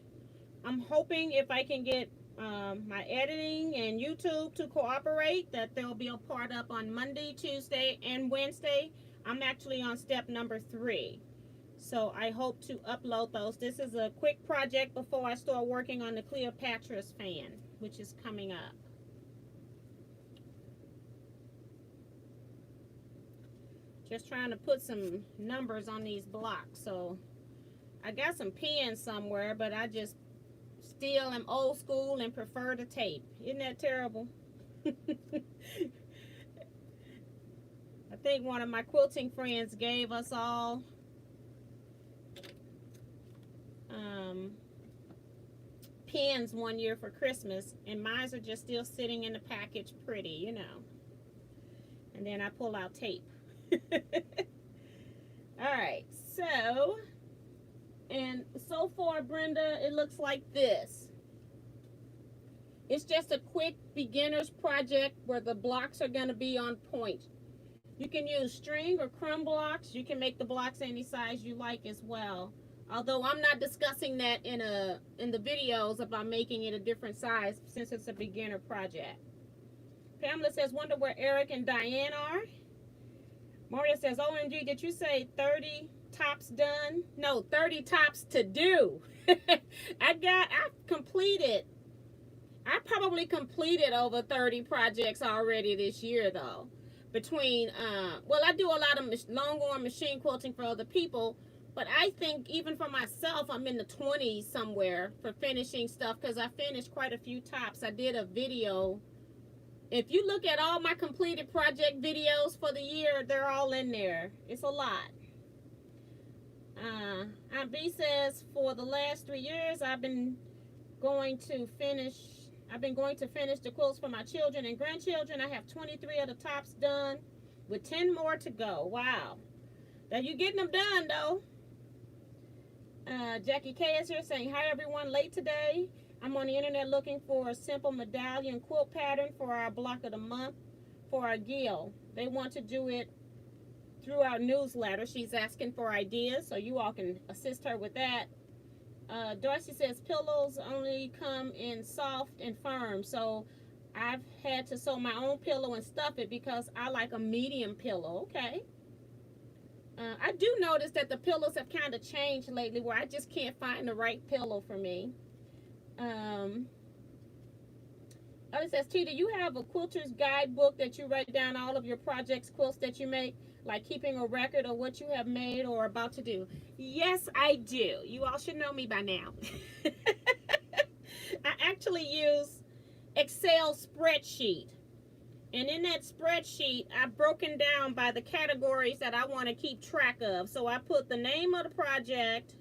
I'm hoping if I can get my editing and YouTube to cooperate, that there'll be a part up on Monday, Tuesday, and Wednesday. I'm actually on step number 3. So I hope to upload those. This is a quick project before I start working on the Cleopatra's fan, which is coming up. Just trying to put some numbers on these blocks. So I got some pens somewhere, but I just still am old school and prefer the tape. Isn't that terrible? I think one of my quilting friends gave us all pens one year for Christmas, and mine are just still sitting in the package pretty, you know. And then I pull out tape. Alright, so, and so far, Brenda, it looks like this. It's just a quick beginner's project where the blocks are going to be on point. You can use string or crumb blocks. You can make the blocks any size you like as well. Although I'm not discussing that in the videos about making it a different size since it's a beginner project. Pamela says, wonder where Eric and Diane are. Maria says, OMG, did you say 30 tops done? No, 30 tops to do. I probably completed over 30 projects already this year though. Between, well, I do a lot of long arm machine quilting for other people, but I think even for myself, I'm in the 20s somewhere for finishing stuff because I finished quite a few tops. I did a video. If you look at all my completed project videos for the year, they're all in there. It's a lot. Aunt B says, for the last 3 years, I've been going to finish the quilts for my children and grandchildren. I have 23 of the tops done with 10 more to go. Wow. Now you're getting them done, though. Jackie K is here saying, hi, everyone. Late today. I'm on the internet looking for a simple medallion quilt pattern for our block of the month for our Gil. They want to do it through our newsletter. She's asking for ideas, so you all can assist her with that. Darcy says pillows only come in soft and firm, so I've had to sew my own pillow and stuff it because I like a medium pillow. Okay. I do notice that the pillows have kind of changed lately where I just can't find the right pillow for me. It says, T, do you have a quilter's guidebook that you write down all of your projects, quilts that you make, like keeping a record of what you have made or about to do? Yes, I do. You all should know me by now. I actually use Excel spreadsheet. And in that spreadsheet, I've broken down by the categories that I want to keep track of. So I put the name of the project,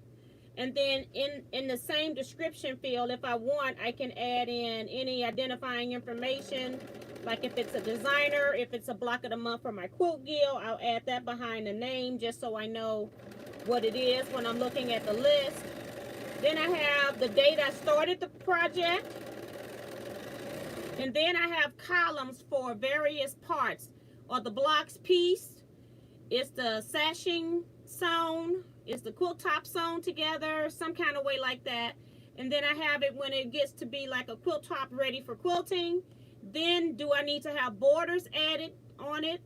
and then in the same description field, if I want, I can add in any identifying information. Like if it's a designer, if it's a block of the month for my quilt Gil, I'll add that behind the name just so I know what it is when I'm looking at the list. Then I have the date I started the project. And then I have columns for various parts. Or the blocks piece, it's the sashing sewn, it's the quilt top sewn together, some kind of way like that. And then I have it when it gets to be like a quilt top ready for quilting. Then do I need to have borders added on it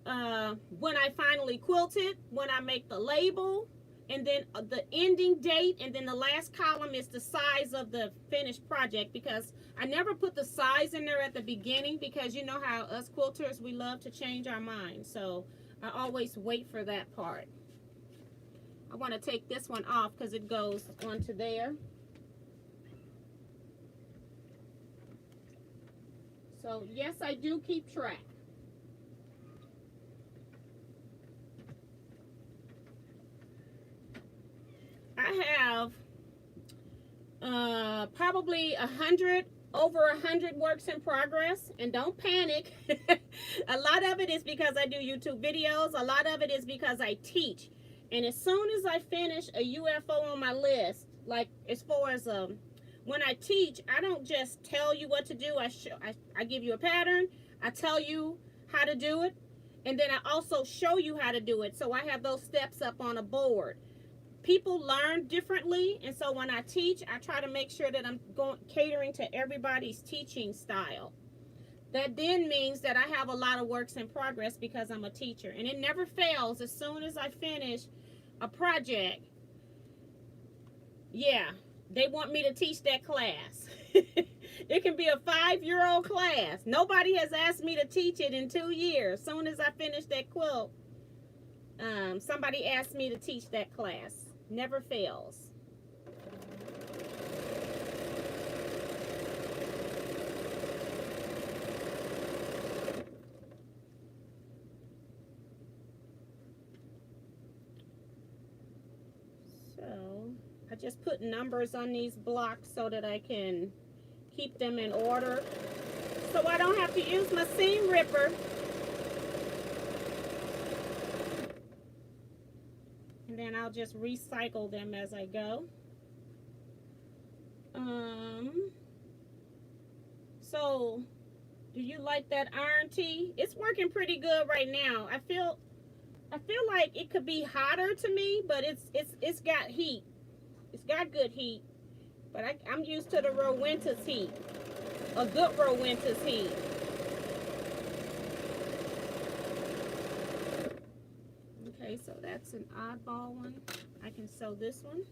when I finally quilt it, when I make the label, and then the ending date, and then the last column is the size of the finished project, because I never put the size in there at the beginning because you know how us quilters, we love to change our minds. So I always wait for that part. I want to take this one off because it goes onto there. So yes, I do keep track. I have probably over 100 works in progress, and don't panic. A lot of it is because I do YouTube videos. A lot of it is because I teach. And as soon as I finish a UFO on my list, like as far as when I teach, I don't just tell you what to do. I give you a pattern. I tell you how to do it, and then I also show you how to do it. So I have those steps up on a board. People learn differently, and so when I teach, I try to make sure that I'm catering to everybody's teaching style. That then means that I have a lot of works in progress because I'm a teacher, and it never fails. As soon as I finish a project, yeah, they want me to teach that class. It can be a 5-year-old class. Nobody has asked me to teach it in 2 years. As soon as I finish that quilt, somebody asked me to teach that class. Never fails. So I just put numbers on these blocks so that I can keep them in order, so I don't have to use my seam ripper. And then I'll just recycle them as I go. So do you like that iron tee? It's working pretty good right now. I feel like it could be hotter to me, but it's got heat. It's got good heat. But I'm used to the Rowenta's heat. A good Rowenta's heat. Okay, so that's an oddball one. I can sew this one.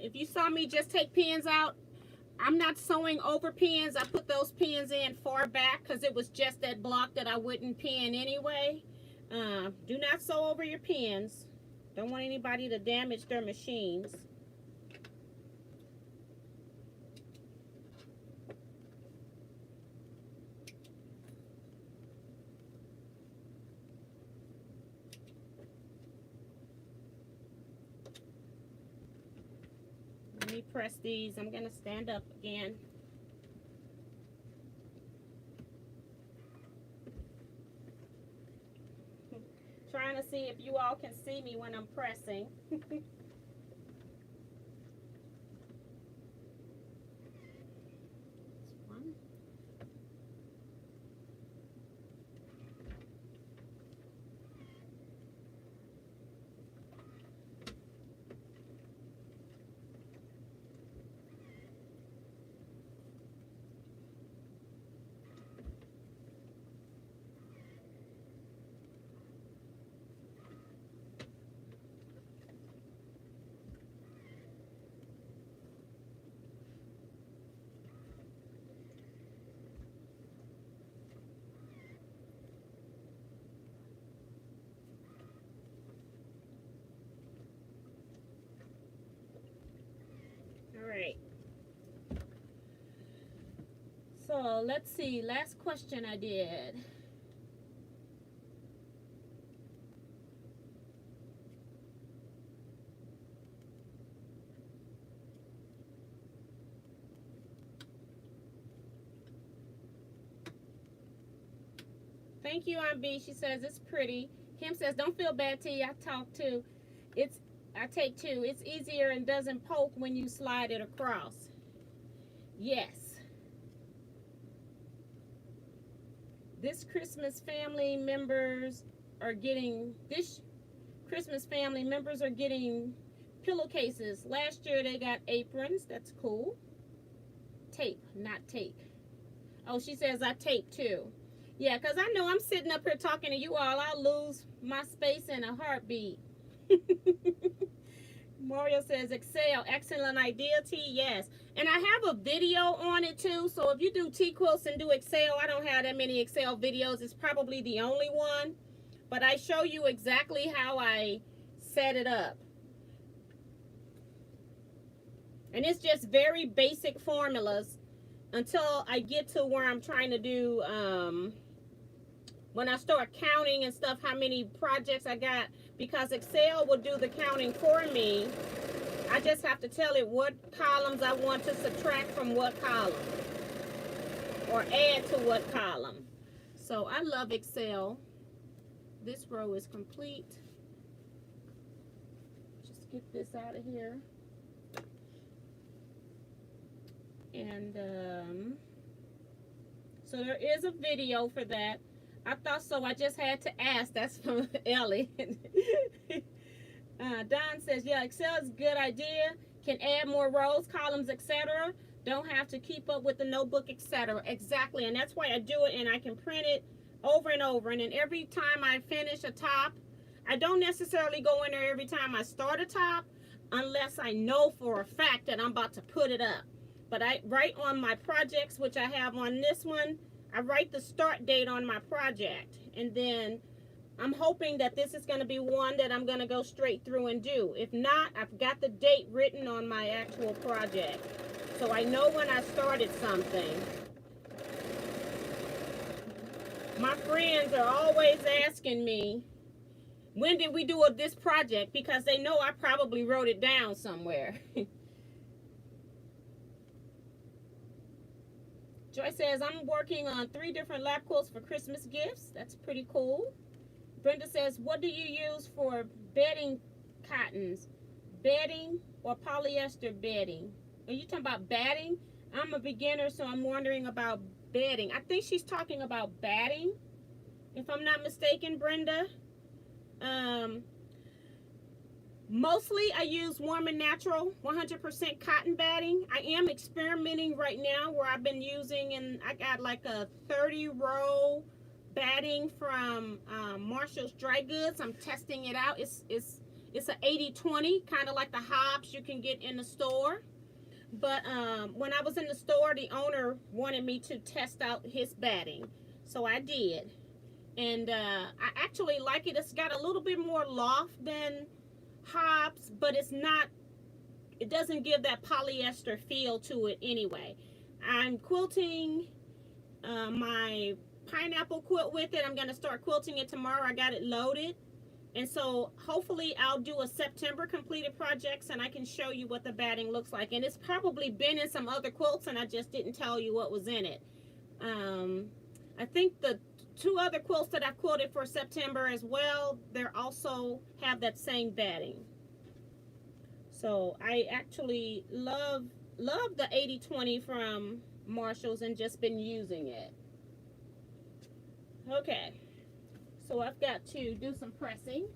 If you saw me just take pins out, I'm not sewing over pins. I put those pins in far back because it was just that block that I wouldn't pin anyway. Do not sew over your pins. Don't want anybody to damage their machines. Let me press these. I'm going to stand up again. Trying to see if you all can see me when I'm pressing. All right. So let's see. Last question I did. Thank you, Aunt B. She says it's pretty. Kim says, don't feel bad, T. I talk too. I take two. It's easier and doesn't poke when you slide it across. Yes. This Christmas family members are getting pillowcases. Last year they got aprons. That's cool. Tape, not take. Oh, she says I tape too. Yeah, because I know I'm sitting up here talking to you all. I'll lose my space in a heartbeat. Mario says, Excel, excellent idea, T. Yes. And I have a video on it too. So if you do Teaquilts and do Excel, I don't have that many Excel videos. It's probably the only one. But I show you exactly how I set it up. And it's just very basic formulas until I get to where I'm trying to do, when I start counting and stuff, how many projects I got, because Excel will do the counting for me. I just have to tell it what columns I want to subtract from what column or add to what column. So I love Excel. This row is complete. Just get this out of here. And so there is a video for that. I thought so. I just had to ask. That's from Ellie. Don says, yeah, Excel is a good idea. Can add more rows, columns, etc. Don't have to keep up with the notebook, etc. Exactly. And that's why I do it, and I can print it over and over. And then every time I finish a top, I don't necessarily go in there every time I start a top unless I know for a fact that I'm about to put it up. But I write on my projects, which I have on this one, I write the start date on my project. And then I'm hoping that this is going to be one that I'm going to go straight through and do. If not, I've got the date written on my actual project, so I know when I started something. My friends are always asking me, when did we do this project? Because they know I probably wrote it down somewhere. Joy says, I'm working on 3 different lap quilts for Christmas gifts. That's pretty cool. Brenda says, what do you use for bedding cottons? Bedding or polyester bedding? Are you talking about batting? I'm a beginner, so I'm wondering about bedding. I think she's talking about batting, if I'm not mistaken, Brenda. Mostly I use Warm and Natural 100% cotton batting. I am experimenting right now where I've been using, and I got like a 30-row batting from Marshall's Dry Goods. I'm testing it out. It's an 80-20, kind of like the Hobbs you can get in the store. But when I was in the store, the owner wanted me to test out his batting, so I did. And I actually like it. It's got a little bit more loft than Hobbs, but it's not, it doesn't give that polyester feel to it anyway. I'm quilting my pineapple quilt with it. I'm going to start quilting it tomorrow. I got it loaded. And so hopefully I'll do a September completed projects and I can show you what the batting looks like. And it's probably been in some other quilts and I just didn't tell you what was in it. I think the 2 other quilts that I quilted for September as well, they also have that same batting. So I actually love the 80/20 from Marshalls and just been using it. Okay, so I've got to do some pressing.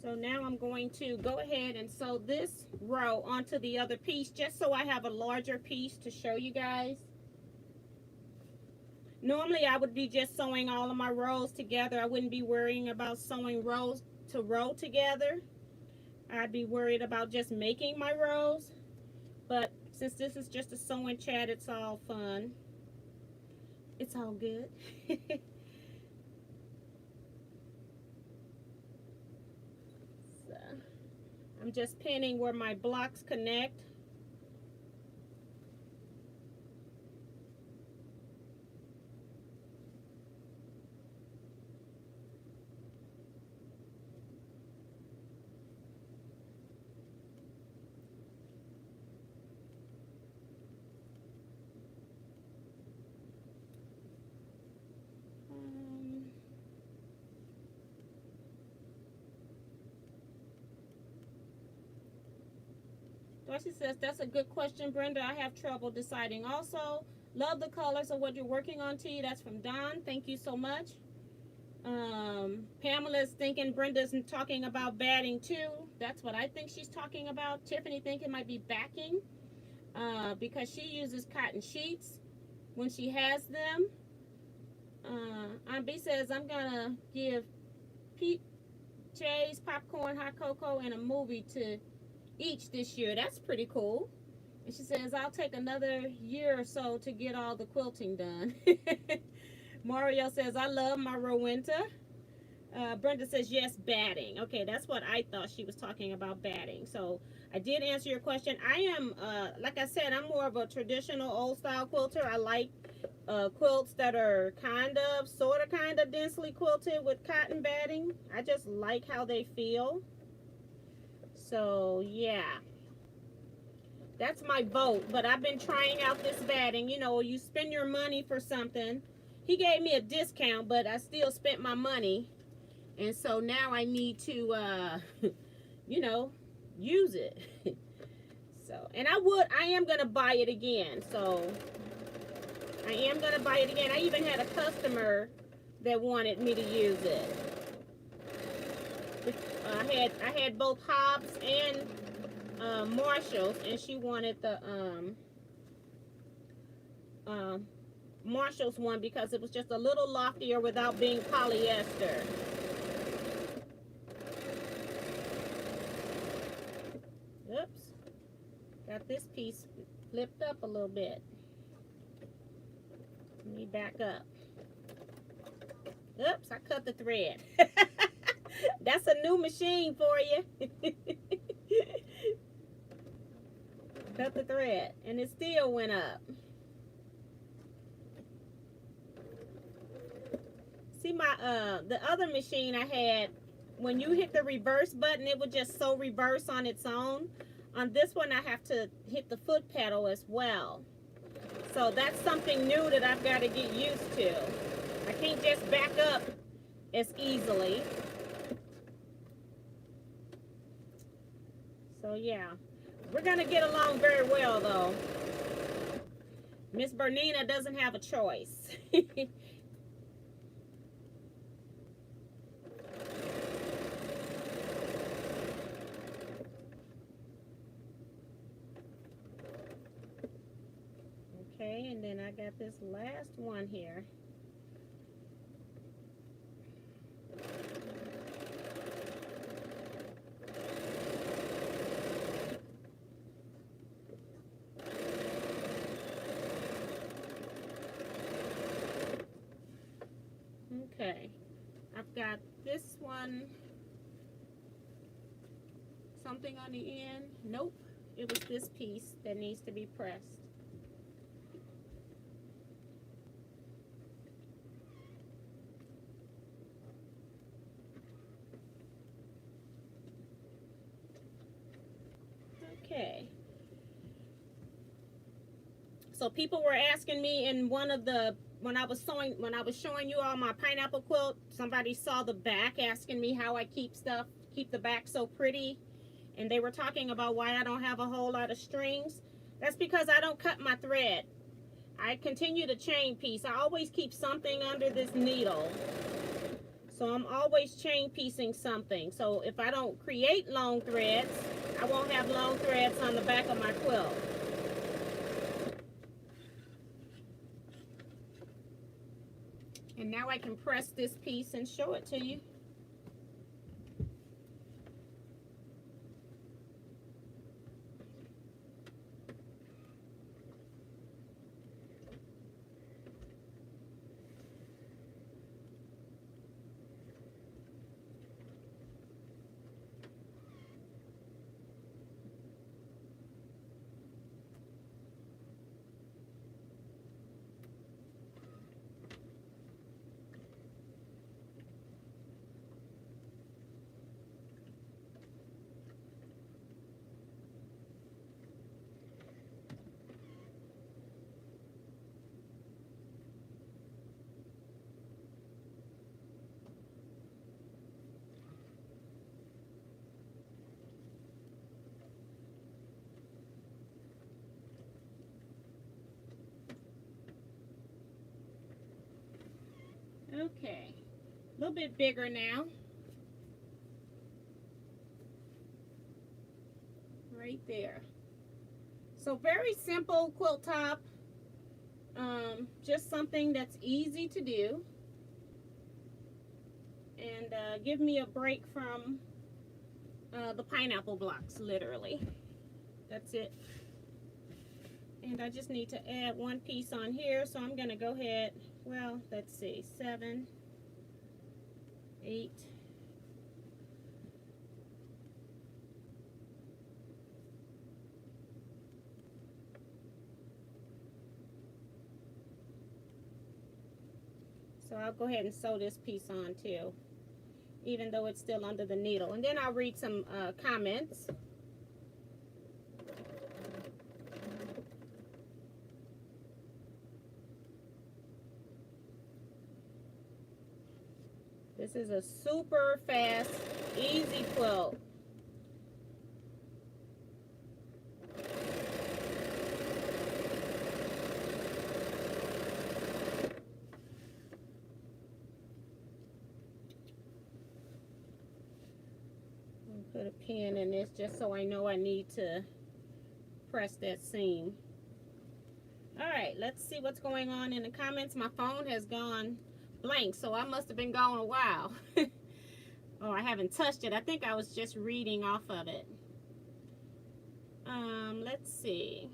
So now I'm going to go ahead and sew this row onto the other piece just so I have a larger piece to show you guys. Normally I would be just sewing all of my rows together. I wouldn't be worrying about sewing rows to row together. I'd be worried about just making my rows. But since this is just a sewing chat, it's all fun. It's all good. I'm just pinning where my blocks connect. Darcy says, that's a good question, Brenda. I have trouble deciding. Also, love the colors of what you're working on, T. That's from Don. Thank you so much. Pamela's thinking Brenda's talking about batting too. That's what I think she's talking about. Tiffany thinking it might be backing because she uses cotton sheets when she has them. Aunt B says, I'm going to give Pete J's popcorn, hot cocoa, and a movie to each this year. That's pretty cool. And she says, I'll take another year or so to get all the quilting done. Mario says, I love my Rowenta. Brenda says, yes, batting. Okay, that's what I thought she was talking about, batting. So I did answer your question. I am, like I said, I'm more of a traditional old style quilter. I like quilts that are sort of densely quilted with cotton batting. I just like how they feel. So yeah, that's my vote. But I've been trying out this batting. You know, you spend your money for something. He gave me a discount, but I still spent my money. And so now I need to, you know, use it. So, and I am going to buy it again. So I am going to buy it again. I even had a customer that wanted me to use it. I had both Hobbs and Marshalls, and she wanted the Marshalls one because it was just a little loftier without being polyester. Oops, got this piece flipped up a little bit. Let me back up. Oops, I cut the thread. That's a new machine for you. Cut the thread, and it still went up. See, my the other machine I had, when you hit the reverse button, it would just sew reverse on its own. On this one, I have to hit the foot pedal as well. So that's something new that I've got to get used to. I can't just back up as easily. So yeah, we're gonna get along very well though. Miss Bernina doesn't have a choice. Okay, and then I got this last one here. Okay, I've got this one, something on the end. Nope, it was this piece that needs to be pressed. Okay. So people were asking me in one of the, when I was showing you all my pineapple quilt, somebody saw the back asking me how I keep the back so pretty. And they were talking about why I don't have a whole lot of strings. That's because I don't cut my thread. I continue the chain piece. I always keep something under this needle. So I'm always chain piecing something. So if I don't create long threads, I won't have long threads on the back of my quilt. And now I can press this piece and show it to you. Okay, a little bit bigger now. Right there. So very simple quilt top. Just something that's easy to do. And give me a break from the pineapple blocks, literally. That's it. And I just need to add one piece on here, so I'm going to go ahead, well, let's see, 7, 8, so I'll go ahead and sew this piece on too, even though it's still under the needle. And then I'll read some comments. This is a super fast, easy quilt. I'll put a pin in this just so I know I need to press that seam. All right, let's see what's going on in the comments. My phone has gone blank, so I must have been gone a while. Oh, I haven't touched it. I think I was just reading off of it. Let's see.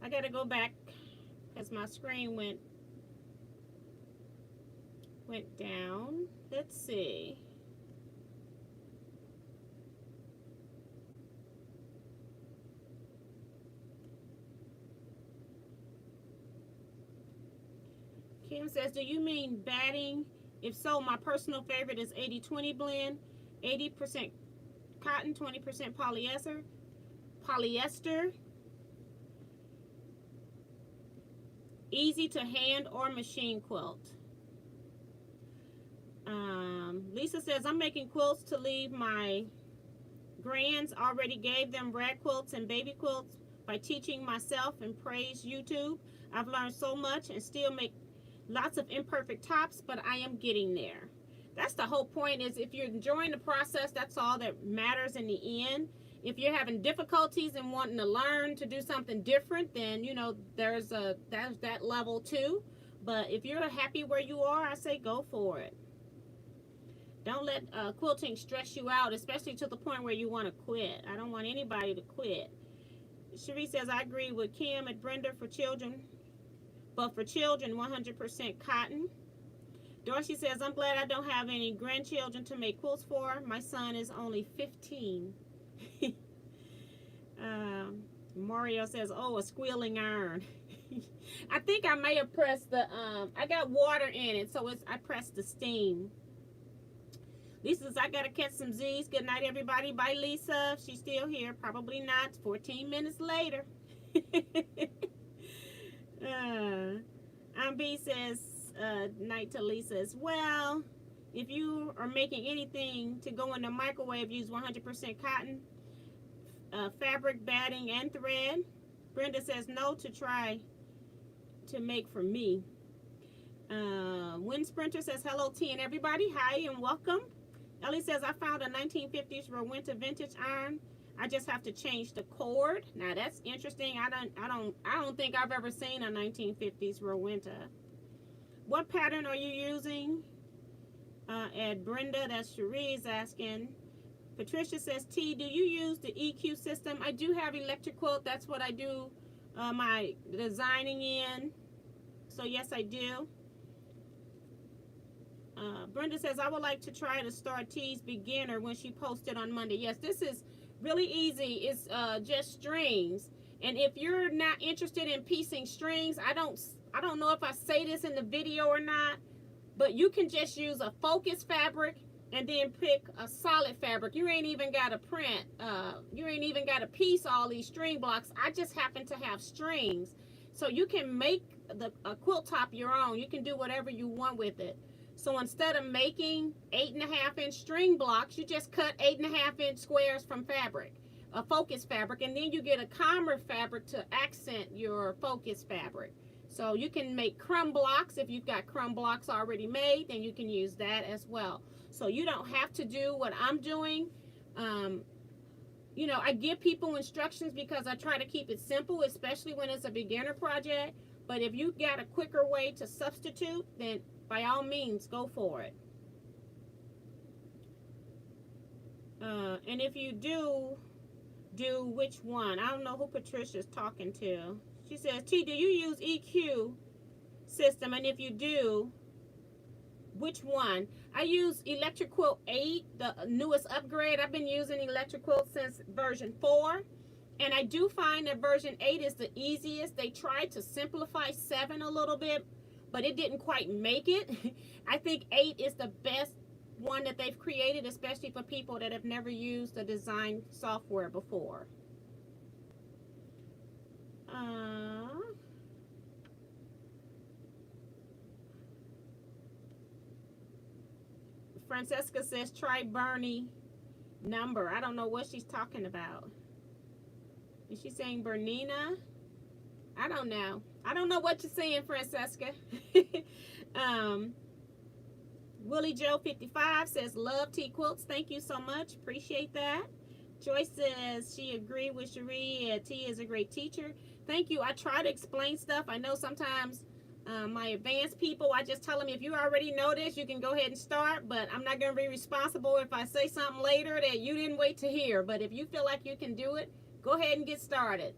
I gotta go back because my screen went down. Let's see. Kim says, do you mean batting? If so, my personal favorite is 80-20 blend. 80% cotton, 20% polyester. Easy to hand or machine quilt. Lisa says, I'm making quilts to leave my grands. Already gave them rag quilts and baby quilts by teaching myself and praise YouTube. I've learned so much and still make lots of imperfect tops, but I am getting there. That's the whole point, is if you're enjoying the process, that's all that matters in the end. If you're having difficulties and wanting to learn to do something different, then, you know, there's that level too. But if you're happy where you are, I say go for it. Don't let quilting stress you out, especially to the point where you want to quit. I don't want anybody to quit. Cherie says, I agree with Kim and Brenda for children, but for children, 100% cotton. Dorsey says, I'm glad I don't have any grandchildren to make quilts for. My son is only 15. Mario says, oh, a squealing iron. I think I may have pressed the, I got water in it, so I pressed the steam. Lisa says, I got to catch some Z's. Good night, everybody. Bye, Lisa. She's still here. Probably not. 14 minutes later. B says, night to Lisa as well. If you are making anything to go in the microwave, use 100% cotton, fabric, batting, and thread. Brenda says, no to try to make for me. Wind Sprinter says, hello, T and everybody. Hi and welcome. Ellie says, I found a 1950s Rowenta vintage iron. I just have to change the cord. Now that's interesting. I don't think I've ever seen a 1950s Rowenta. What pattern are you using? At Brenda, that's Cherie's asking. Patricia says, T, do you use the EQ system? I do have electric quilt. That's what I do my designing in. So yes, I do. Brenda says, I would like to try to start T's beginner when she posted on Monday. Yes, this is really easy. It's just strings. And if you're not interested in piecing strings, I don't know if I say this in the video or not, but you can just use a focus fabric and then pick a solid fabric. You ain't even got to print. You ain't even got to piece all these string blocks. I just happen to have strings. So you can make a quilt top your own. You can do whatever you want with it. So instead of making 8.5-inch string blocks, you just cut 8.5-inch squares from fabric, a focus fabric, and then you get a calmer fabric to accent your focus fabric. So you can make crumb blocks. If you've got crumb blocks already made, then you can use that as well. So you don't have to do what I'm doing. You know, I give people instructions because I try to keep it simple, especially when it's a beginner project. But if you've got a quicker way to substitute, then by all means, go for it. And if you do which one? I don't know who Patricia's talking to. She says, T, do you use EQ system? And if you do, which one? I use Electric Quilt 8, the newest upgrade. I've been using Electric Quilt since version 4. And I do find that version 8 is the easiest. They tried to simplify 7 a little bit, but it didn't quite make it. I think 8 is the best one that they've created, especially for people that have never used the design software before. Francesca says, try Bernie number. I don't know what she's talking about. Is she saying Bernina? I don't know. I don't know what you're saying, Francesca. Willie Joe 55 says, love Teaquilts. Thank you so much. Appreciate that. Joyce says she agreed with Cherie. T is a great teacher. Thank you. I try to explain stuff. I know sometimes my advanced people, I just tell them, if you already know this, you can go ahead and start, but I'm not going to be responsible if I say something later that you didn't wait to hear. But if you feel like you can do it, go ahead and get started.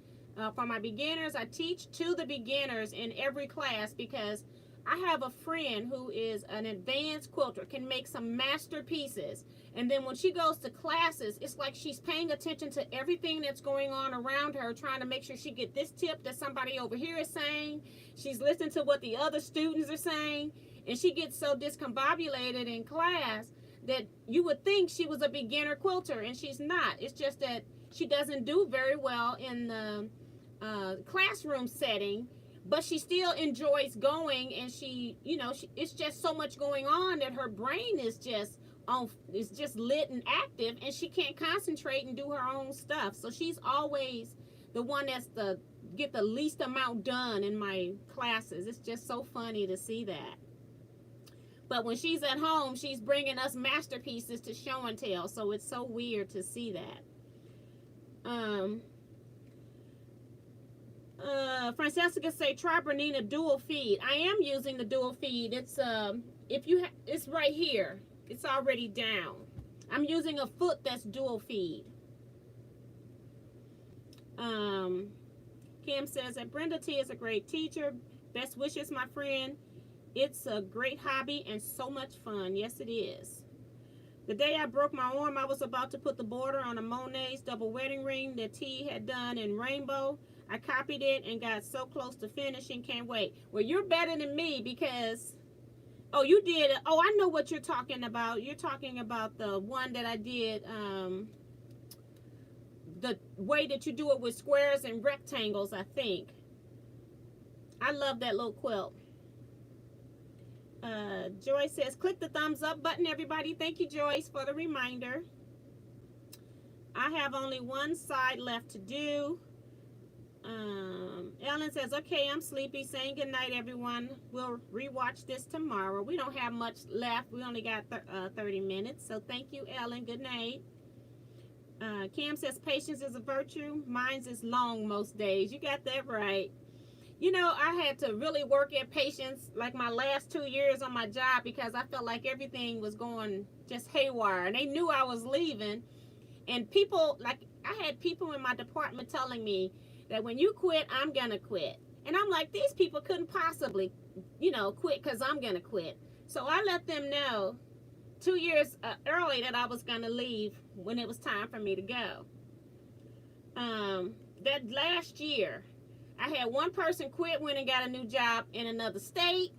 For my beginners, I teach to the beginners in every class because I have a friend who is an advanced quilter, can make some masterpieces. And then when she goes to classes, it's like she's paying attention to everything that's going on around her, trying to make sure she get this tip that somebody over here is saying. She's listening to what the other students are saying. And she gets so discombobulated in class that you would think she was a beginner quilter, and she's not. It's just that she doesn't do very well in the classroom setting, but she still enjoys going, and she, you know, it's just so much going on that her brain is just lit and active, and she can't concentrate and do her own stuff. So she's always the one that's get the least amount done in my classes. It's just so funny to see that. But when she's at home, she's bringing us masterpieces to show and tell. So it's so weird to see that. Francesca say try Bernina dual feed. I am using the dual feed. It's it's right here. It's already down. I'm using a foot that's dual feed. Kim says that Brenda T is a great teacher. Best wishes, my friend. It's a great hobby and so much fun. Yes, it is. The day I broke my arm, I was about to put the border on a Monet's double wedding ring that T had done in rainbow. I copied it and got so close to finishing. Can't wait. Well, you're better than me because... Oh, you did... Oh, I know what you're talking about. You're talking about the one that I did... the way that you do it with squares and rectangles, I think. I love that little quilt. Joyce says, click the thumbs up button, everybody. Thank you, Joyce, for the reminder. I have only one side left to do. Ellen says, okay, I'm sleepy. Saying good night, everyone. We'll rewatch this tomorrow. We don't have much left. We only got 30 minutes. So thank you, Ellen. Good night. Kim says, patience is a virtue. Mine's is long most days. You got that right. You know, I had to really work at patience like my last 2 years on my job because I felt like everything was going just haywire. And they knew I was leaving. And people, like, I had people in my department telling me that when you quit, I'm going to quit. And I'm like, these people couldn't possibly, you know, quit because I'm going to quit. So I let them know 2 years early that I was going to leave when it was time for me to go. That last year, I had one person quit, went and got a new job in another state.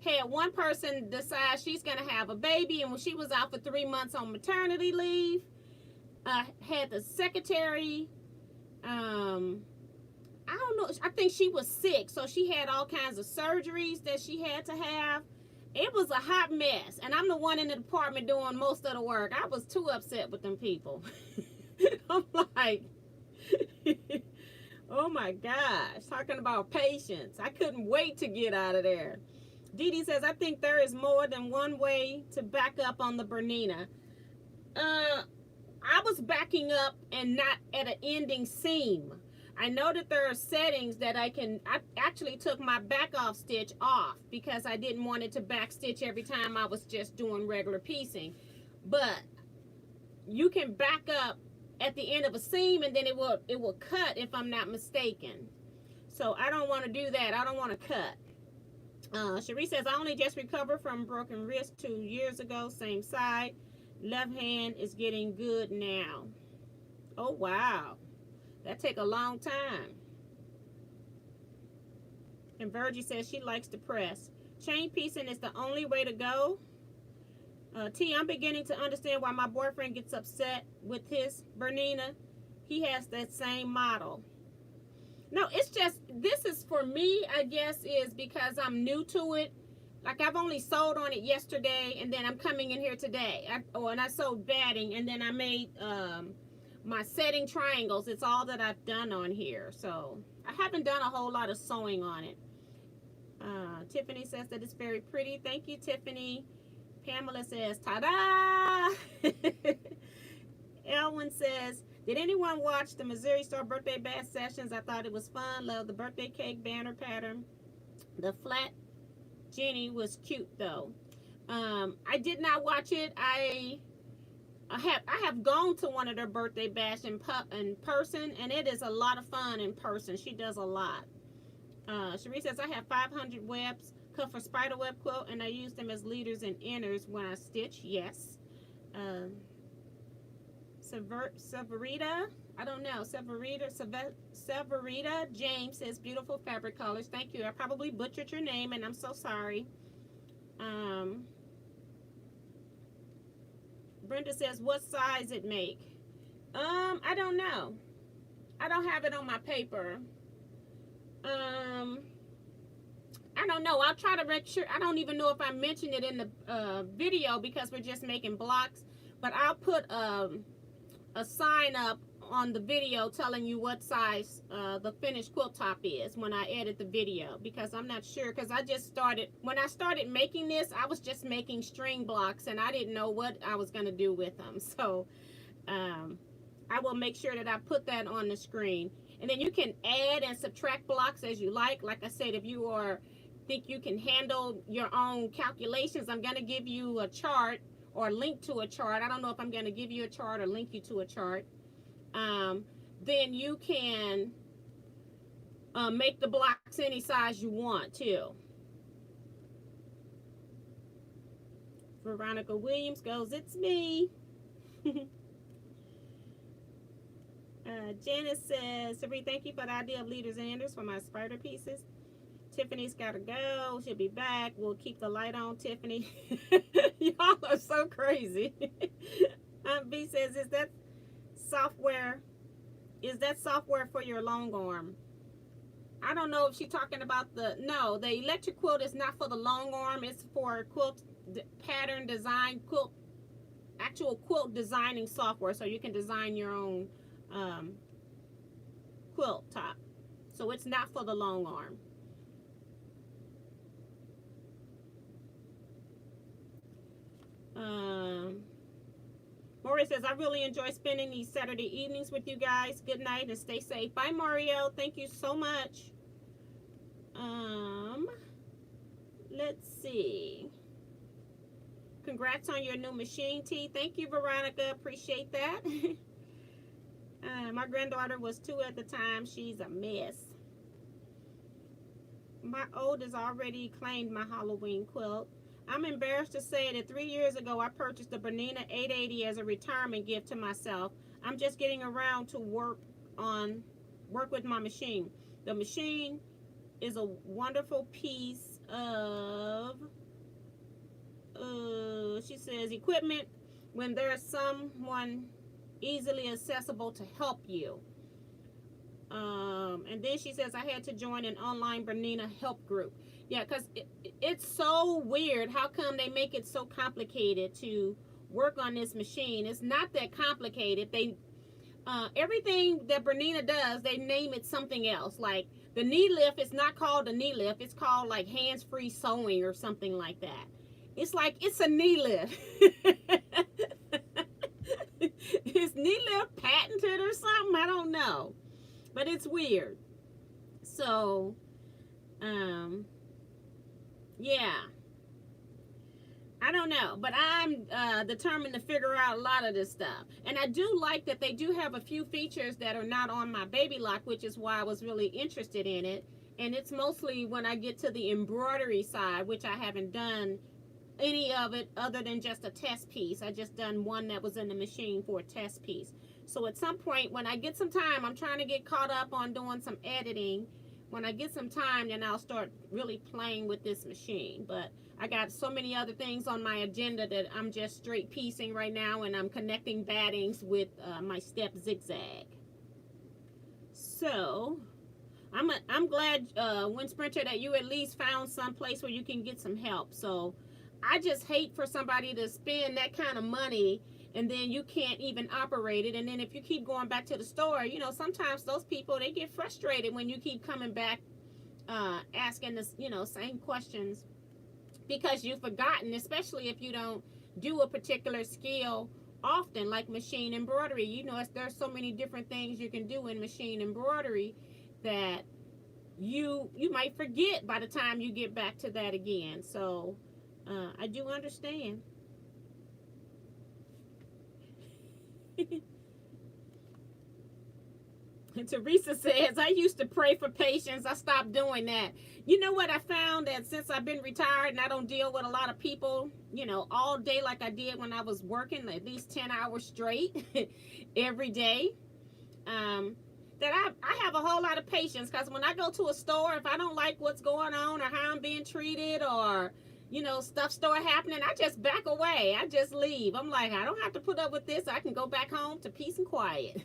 Had one person decide she's going to have a baby, and when she was out for 3 months on maternity leave, had the secretary, I don't know, I think she was sick, so she had all kinds of surgeries that she had to have. It was a hot mess, and I'm the one in the department doing most of the work. I was too upset with them people. I'm like... Oh my gosh, talking about patience. I couldn't wait to get out of there. Dee Dee says, I think there is more than one way to back up on the Bernina. I was backing up and not at an ending seam. I know that there are settings that I actually took my back off stitch off because I didn't want it to back stitch every time I was just doing regular piecing. But you can back up at the end of a seam and then it will cut if I'm not mistaken. So I don't want to do that. I don't want to cut. Cherie says, I only just recovered from broken wrist 2 years ago, same side. Left hand is getting good now. Oh wow, that take a long time. And Virgie says she likes to press. Chain piecing is the only way to go. T, I'm beginning to understand why my boyfriend gets upset with his Bernina. He has that same model. No, it's just, this is for me, I guess, is because I'm new to it. Like, I've only sewed on it yesterday, and then I'm coming in here today. And I sewed batting, and then I made my setting triangles. It's all that I've done on here. So, I haven't done a whole lot of sewing on it. Tiffany says that it's very pretty. Thank you, Tiffany. Pamela says, ta-da! Elwin says, did anyone watch the Missouri Star Birthday Bash sessions? I thought it was fun. Love the birthday cake banner pattern. The flat Jenny was cute, though. I did not watch it. I have gone to one of their birthday bash in person, and it is a lot of fun in person. She does a lot. Cherie says, I have 500 webs cut for spiderweb quilt, and I use them as leaders and inners when I stitch. Yes. Severita, I don't know. Severita James says beautiful fabric colors. Thank you. I probably butchered your name, and I'm so sorry. Brenda says, what size it make? I don't know. I don't have it on my paper. I don't know. I'll try to make sure. I don't even know if I mentioned it in the video because we're just making blocks. But I'll put a sign up on the video telling you what size the finished quilt top is when I edit the video, because I'm not sure, because I just started, when I started making this, I was just making string blocks and I didn't know what I was going to do with them. So I will make sure that I put that on the screen. And then you can add and subtract blocks as you like. Like I said, if you think you can handle your own calculations, I'm going to give you a chart or link to a chart. I don't know if I'm going to give you a chart or link you to a chart. Then you can make the blocks any size you want too. Veronica Williams goes, it's me. Janice says, Sabrina, thank you for the idea of leaders and enders for my spider pieces. Tiffany's got to go. She'll be back. We'll keep the light on, Tiffany. Y'all are so crazy. B says, is that software for your long arm? I don't know if she's talking about no, the electric quilt is not for the long arm. It's for quilt pattern design, actual quilt designing software, so you can design your own quilt top. So it's not for the long arm. Mario says, I really enjoy spending these Saturday evenings with you guys. Good night and stay safe. Bye, Mario. Thank you so much. Let's see. Congrats on your new machine, T. Thank you, Veronica. Appreciate that. My granddaughter was 2 at the time. She's a mess. My oldest already claimed my Halloween quilt. I'm embarrassed to say that 3 years ago, I purchased a Bernina 880 as a retirement gift to myself. I'm just getting around to work with my machine. The machine is a wonderful piece of, she says, equipment when there's someone easily accessible to help you. And then she says, I had to join an online Bernina help group. Yeah, because it's so weird. How come they make it so complicated to work on this machine? It's not that complicated. Everything that Bernina does, they name it something else. Like the knee lift is not called a knee lift. It's called like hands-free sewing or something like that. It's like, it's a knee lift. Is knee lift patented or something? I don't know. But it's weird. So, yeah. I don't know. But I'm determined to figure out a lot of this stuff. And I do like that they do have a few features that are not on my baby lock, which is why I was really interested in it. And it's mostly when I get to the embroidery side, which I haven't done any of it other than just a test piece. I just done one that was in the machine for a test piece. So at some point when I get some time, I'm trying to get caught up on doing some editing. When I get some time, then I'll start really playing with this machine. But I got so many other things on my agenda that I'm just straight piecing right now, and I'm connecting battings with my step zigzag. So I'm glad, Wind Sprinter, that you at least found some place where you can get some help. So I just hate for somebody to spend that kind of money and then you can't even operate it. And then if you keep going back to the store, you know, sometimes those people, they get frustrated when you keep coming back asking this, you know, same questions because you've forgotten, especially if you don't do a particular skill often, like machine embroidery. You know, there's so many different things you can do in machine embroidery that you might forget by the time you get back to that again. So I do understand. And Teresa says, I used to pray for patience. I stopped doing that. You know what I found? That since I've been retired and I don't deal with a lot of people, you know, all day like I did when I was working, at least 10 hours straight every day, that I have a whole lot of patience. Because when I go to a store, if I don't like what's going on or how I'm being treated or, you know, stuff start happening, I just back away. I just leave. I'm like, I don't have to put up with this. I can go back home to peace and quiet.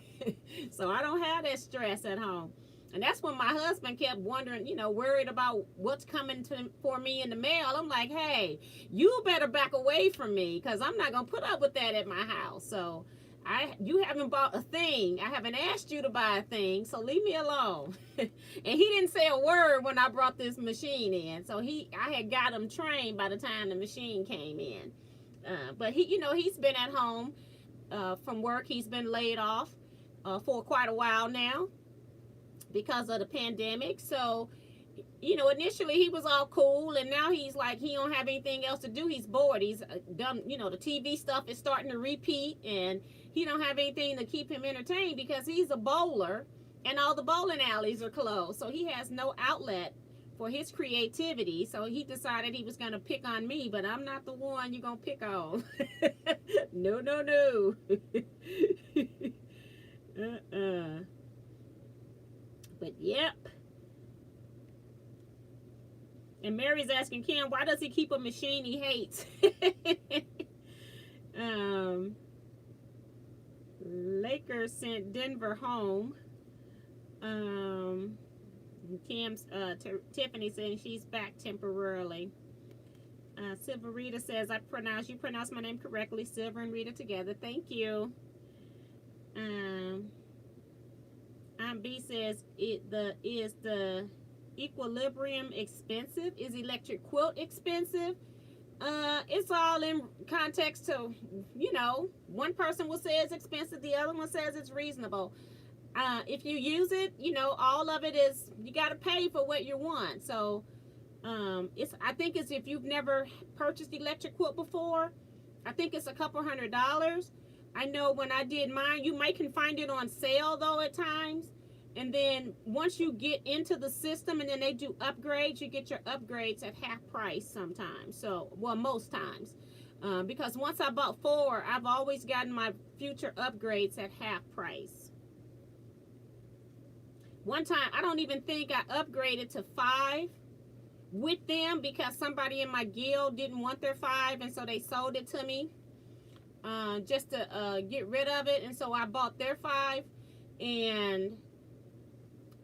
So I don't have that stress at home. And that's when my husband kept wondering, you know, worried about what's coming for me in the mail. I'm like, hey, you better back away from me because I'm not going to put up with that at my house. So You haven't bought a thing. I haven't asked you to buy a thing, so leave me alone. And he didn't say a word when I brought this machine in. So I had got him trained by the time the machine came in. But he's been at home from work. He's been laid off for quite a while now because of the pandemic. So, initially he was all cool, and now he's like, he don't have anything else to do. He's bored. He's done, the TV stuff is starting to repeat, and he don't have anything to keep him entertained because he's a bowler, and all the bowling alleys are closed. So he has no outlet for his creativity. So he decided he was going to pick on me, but I'm not the one you're going to pick on. No, no, no. But yep. And Mary's asking Kim, why does he keep a machine he hates? Lakers sent Denver home. Kim's Tiffany saying she's back temporarily. Silver Rita says you pronounce my name correctly. Silver and Rita together. Thank you. Aunt B says is the equilibrium expensive? Is electric quilt expensive? It's all in context to, one person will say it's expensive, the other one says it's reasonable. If you use it, all of it is, you got to pay for what you want. So I think it's, if you've never purchased electric quilt before, I think it's a couple $100. I know when I did mine, you can find it on sale though at times. And then once you get into the system and then they do upgrades, you get your upgrades at half price sometimes. So, well, most times. Because once I bought 4, I've always gotten my future upgrades at half price. One time, I don't even think I upgraded to 5 with them because somebody in my guild didn't want their 5, and so they sold it to me just to get rid of it. And so I bought their 5, and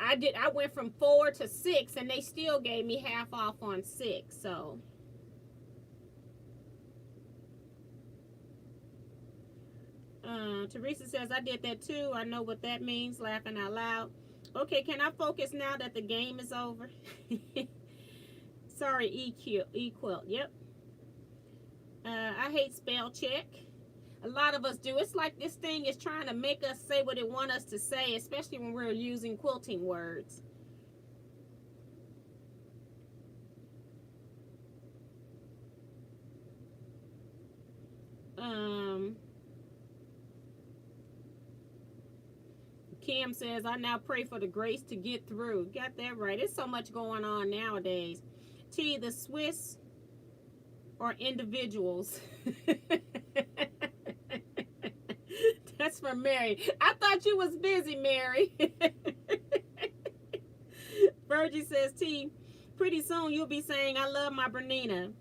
I went from 4 to 6, and they still gave me half off on 6. So Teresa says, I did that too. I know what that means, laughing out loud. Okay, can I focus now that the game is over? Sorry, E-Quilt. Yep. I hate spell check. A lot of us do. It's like this thing is trying to make us say what it wants us to say, especially when we're using quilting words. Kim says, I now pray for the grace to get through. Got that right. There's so much going on nowadays. T, the Swiss are individuals. That's from Mary. I thought you was busy, Mary. Virgie says, T, pretty soon you'll be saying, I love my Bernina.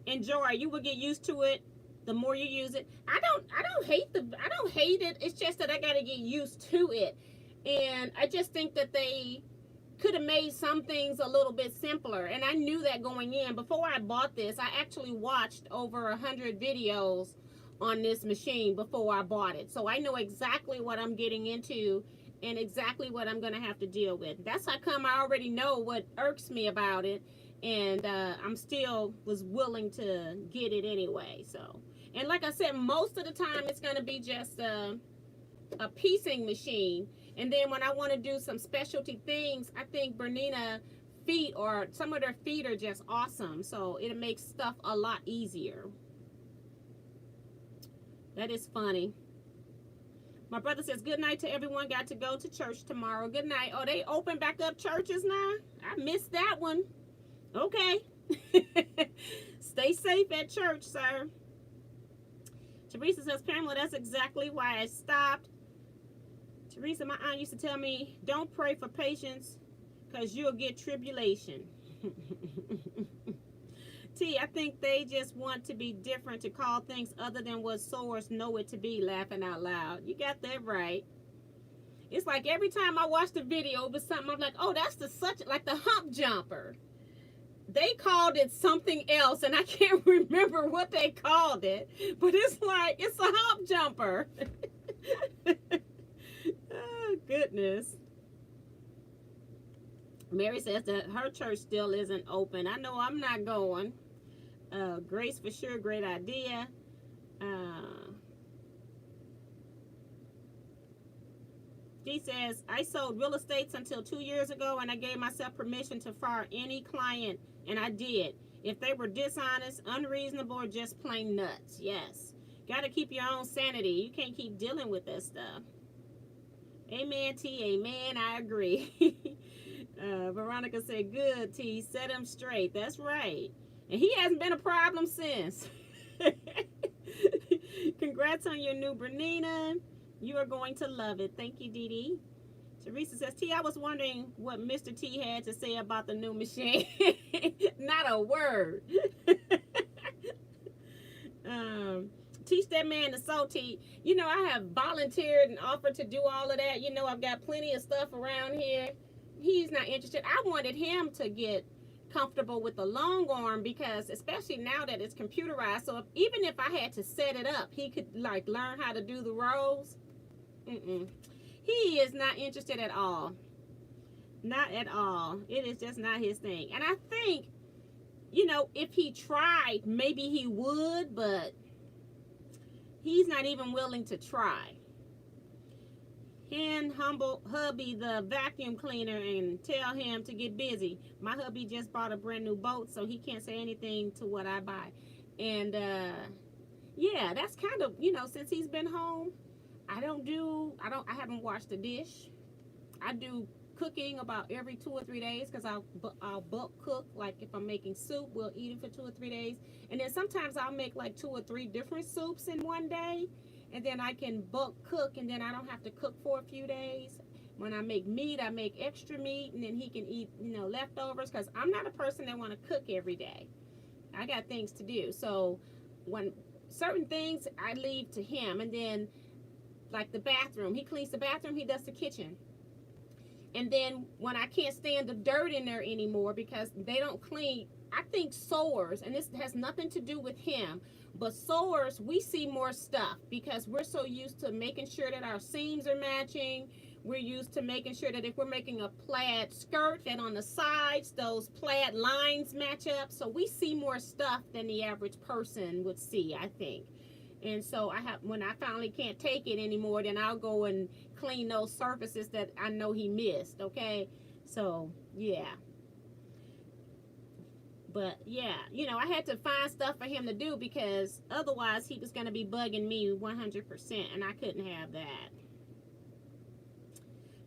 Enjoy. You will get used to it the more you use it. I don't hate it. It's just that I got to get used to it. And I just think that they could have made some things a little bit simpler. And I knew that going in. Before I bought this, I actually watched over 100 videos on this machine before I bought it. So I know exactly what I'm getting into and exactly what I'm going to have to deal with. That's how come I already know what irks me about it. And I'm still was willing to get it anyway. So, and like I said, most of the time it's going to be just a piecing machine. And then when I want to do some specialty things, I think Bernina feet, or some of their feet, are just awesome. So it makes stuff a lot easier. That is funny. My brother says, good night to everyone. Got to go to church tomorrow. Good night. Oh, they open back up churches now? I missed that one. Okay. Stay safe at church, sir. Teresa says, Pamela, that's exactly why I stopped. Teresa, my aunt used to tell me, don't pray for patience because you'll get tribulation. T, I think they just want to be different, to call things other than what sowers know it to be, laughing out loud. You got that right. It's like every time I watch the video, it was something, I'm like, oh, that's like the hump jumper. They called it something else, and I can't remember what they called it, but it's like, it's a hump jumper. Oh, goodness. Mary says that her church still isn't open. I know I'm not going. Grace, for sure, great idea. She says, I sold real estates until 2 years ago, and I gave myself permission to fire any client, and I did. If they were dishonest, unreasonable, or just plain nuts. Yes. Got to keep your own sanity. You can't keep dealing with that stuff. Amen, T. Amen. I agree. Veronica said, good, T. Set him straight. That's right. And he hasn't been a problem since. Congrats on your new Bernina. You are going to love it. Thank you, Dee Dee. Teresa says, T, I was wondering what Mr. T had to say about the new machine. Not a word. Teach that man to sew, T. You know, I have volunteered and offered to do all of that. You know, I've got plenty of stuff around here. He's not interested. I wanted him to get comfortable with the long arm, because especially now that it's computerized, so even if I had to set it up, he could like learn how to do the rows. He is not interested at all. Not at all. It is just not his thing. And I think, you know, if he tried, maybe he would, but he's not even willing to try. Hand humble hubby the vacuum cleaner and tell him to get busy. My hubby just bought a brand new boat, so he can't say anything to what I buy. And yeah, that's kind of, you know, since he's been home, I haven't washed a dish. I do cooking about every 2 or 3 days, because I'll bulk cook. Like if I'm making soup, we'll eat it for 2 or 3 days. And then sometimes I'll make like 2 or 3 different soups in one day. And then I can bulk cook, and then I don't have to cook for a few days. When I make meat, I make extra meat, and then he can eat, you know, leftovers, because I'm not a person that want to cook every day. I got things to do. So when certain things I leave to him, and then like the bathroom, he cleans the bathroom, he does the kitchen. And then when I can't stand the dirt in there anymore because they don't clean, I think sewers, and this has nothing to do with him, but sewers, we see more stuff because we're so used to making sure that our seams are matching. We're used to making sure that if we're making a plaid skirt, that on the sides, those plaid lines match up. So we see more stuff than the average person would see, I think. And so when I finally can't take it anymore, then I'll go and clean those surfaces that I know he missed, okay? So, yeah. But, yeah, you know, I had to find stuff for him to do because otherwise he was going to be bugging me 100%, and I couldn't have that.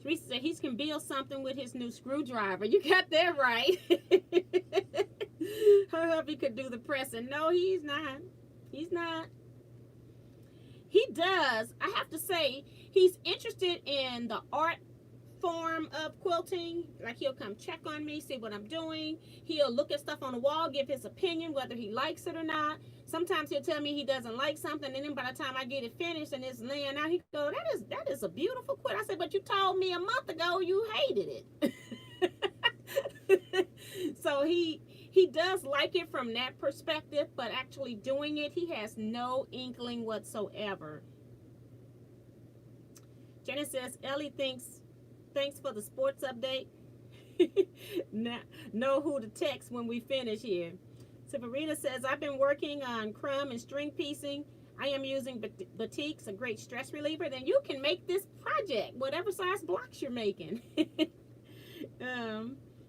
Teresa said he can build something with his new screwdriver. You got that right. Her hubby could do the pressing. No, he's not. He's not. He does. I have to say, he's interested in the art form of quilting. Like, he'll come check on me, see what I'm doing. He'll look at stuff on the wall, give his opinion, whether he likes it or not. Sometimes he'll tell me he doesn't like something, and then by the time I get it finished and it's laying out, he go, that is a beautiful quilt. I said, but you told me a month ago you hated it. So he does like it from that perspective, but actually doing it, he has no inkling whatsoever. Jenny says, Ellie thanks for the sports update. Now, know who to text when we finish here. Severina says, I've been working on crumb and string piecing. I am using batiks, a great stress reliever. Then you can make this project, whatever size blocks you're making.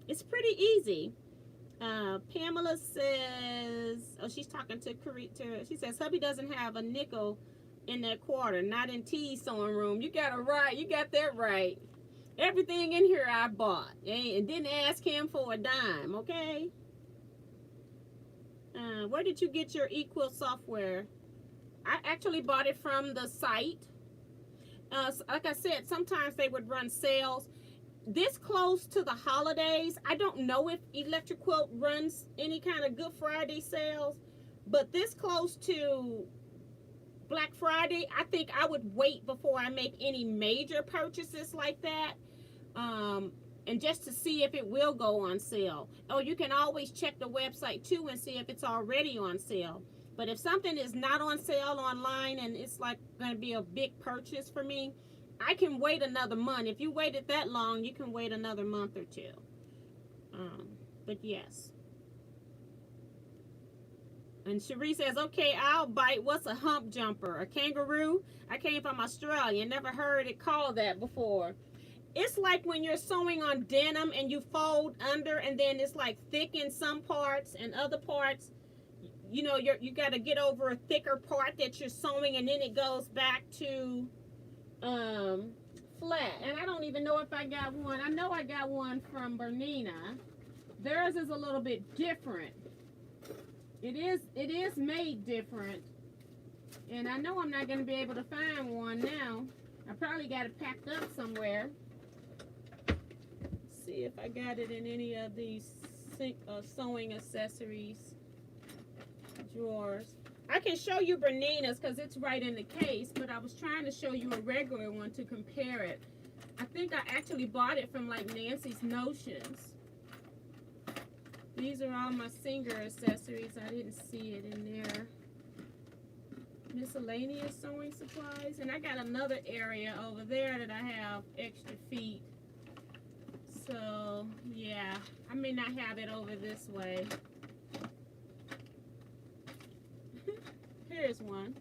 It's pretty easy. Pamela says, oh, she's talking to she says, hubby doesn't have a nickel in that quarter, not in T's sewing room. You got it right. You got that right. Everything in here I bought and didn't ask him for a dime, okay? Where did you get your eQuilt software? I actually bought it from the site. Like I said, sometimes they would run sales. This close to the holidays, I don't know if Electric Quilt runs any kind of Good Friday sales, but this close to Black Friday, I think I would wait before I make any major purchases like that. And just to see if it will go on sale. Oh, you can always check the website too and see if it's already on sale. But if something is not on sale online and it's like going to be a big purchase for me, I can wait another month. If you waited that long, you can wait another month or two. But yes. And Cherie says, okay, I'll bite. What's a hump jumper? A kangaroo? I came from Australia. Never heard it called that before. It's like when you're sewing on denim and you fold under and then it's like thick in some parts and other parts. You know, you got to get over a thicker part that you're sewing and then it goes back to flat. And I don't even know if I got one. I know I got one from Bernina. Theirs is a little bit different. It is made different. And I know I'm not going to be able to find one now. I probably got it packed up somewhere. Let's see if I got it in any of these sewing accessories drawers. I can show you Bernina's because it's right in the case, but I was trying to show you a regular one to compare it. I think I actually bought it from like Nancy's Notions. These are all my Singer accessories. I didn't see it in there. Miscellaneous sewing supplies. And I got another area over there that I have extra feet. So, yeah. I may not have it over this way. Here's one.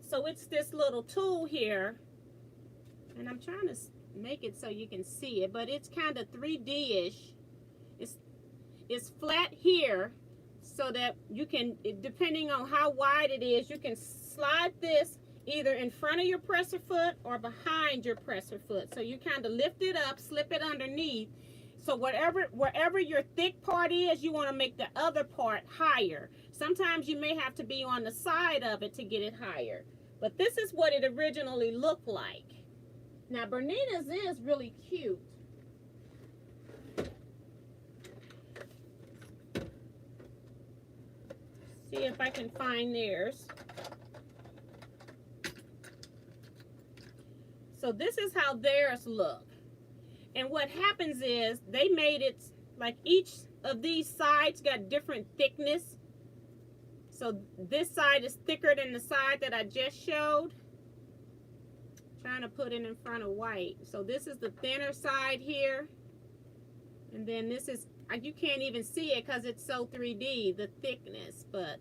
So it's this little tool here. And I'm trying to make it so you can see it, but it's kind of 3D-ish. It's flat here so that you can, depending on how wide it is, you can slide this either in front of your presser foot or behind your presser foot. So you kind of lift it up, slip it underneath. So wherever your thick part is, you want to make the other part higher. Sometimes you may have to be on the side of it to get it higher. But this is what it originally looked like. Now, Bernina's is really cute. See if I can find theirs. So this is how theirs look. And what happens is they made it like each of these sides got different thickness. So this side is thicker than the side that I just showed. Trying to put it in front of white. So this is the thinner side here. And then this is, you can't even see it because it's so 3D, the thickness. But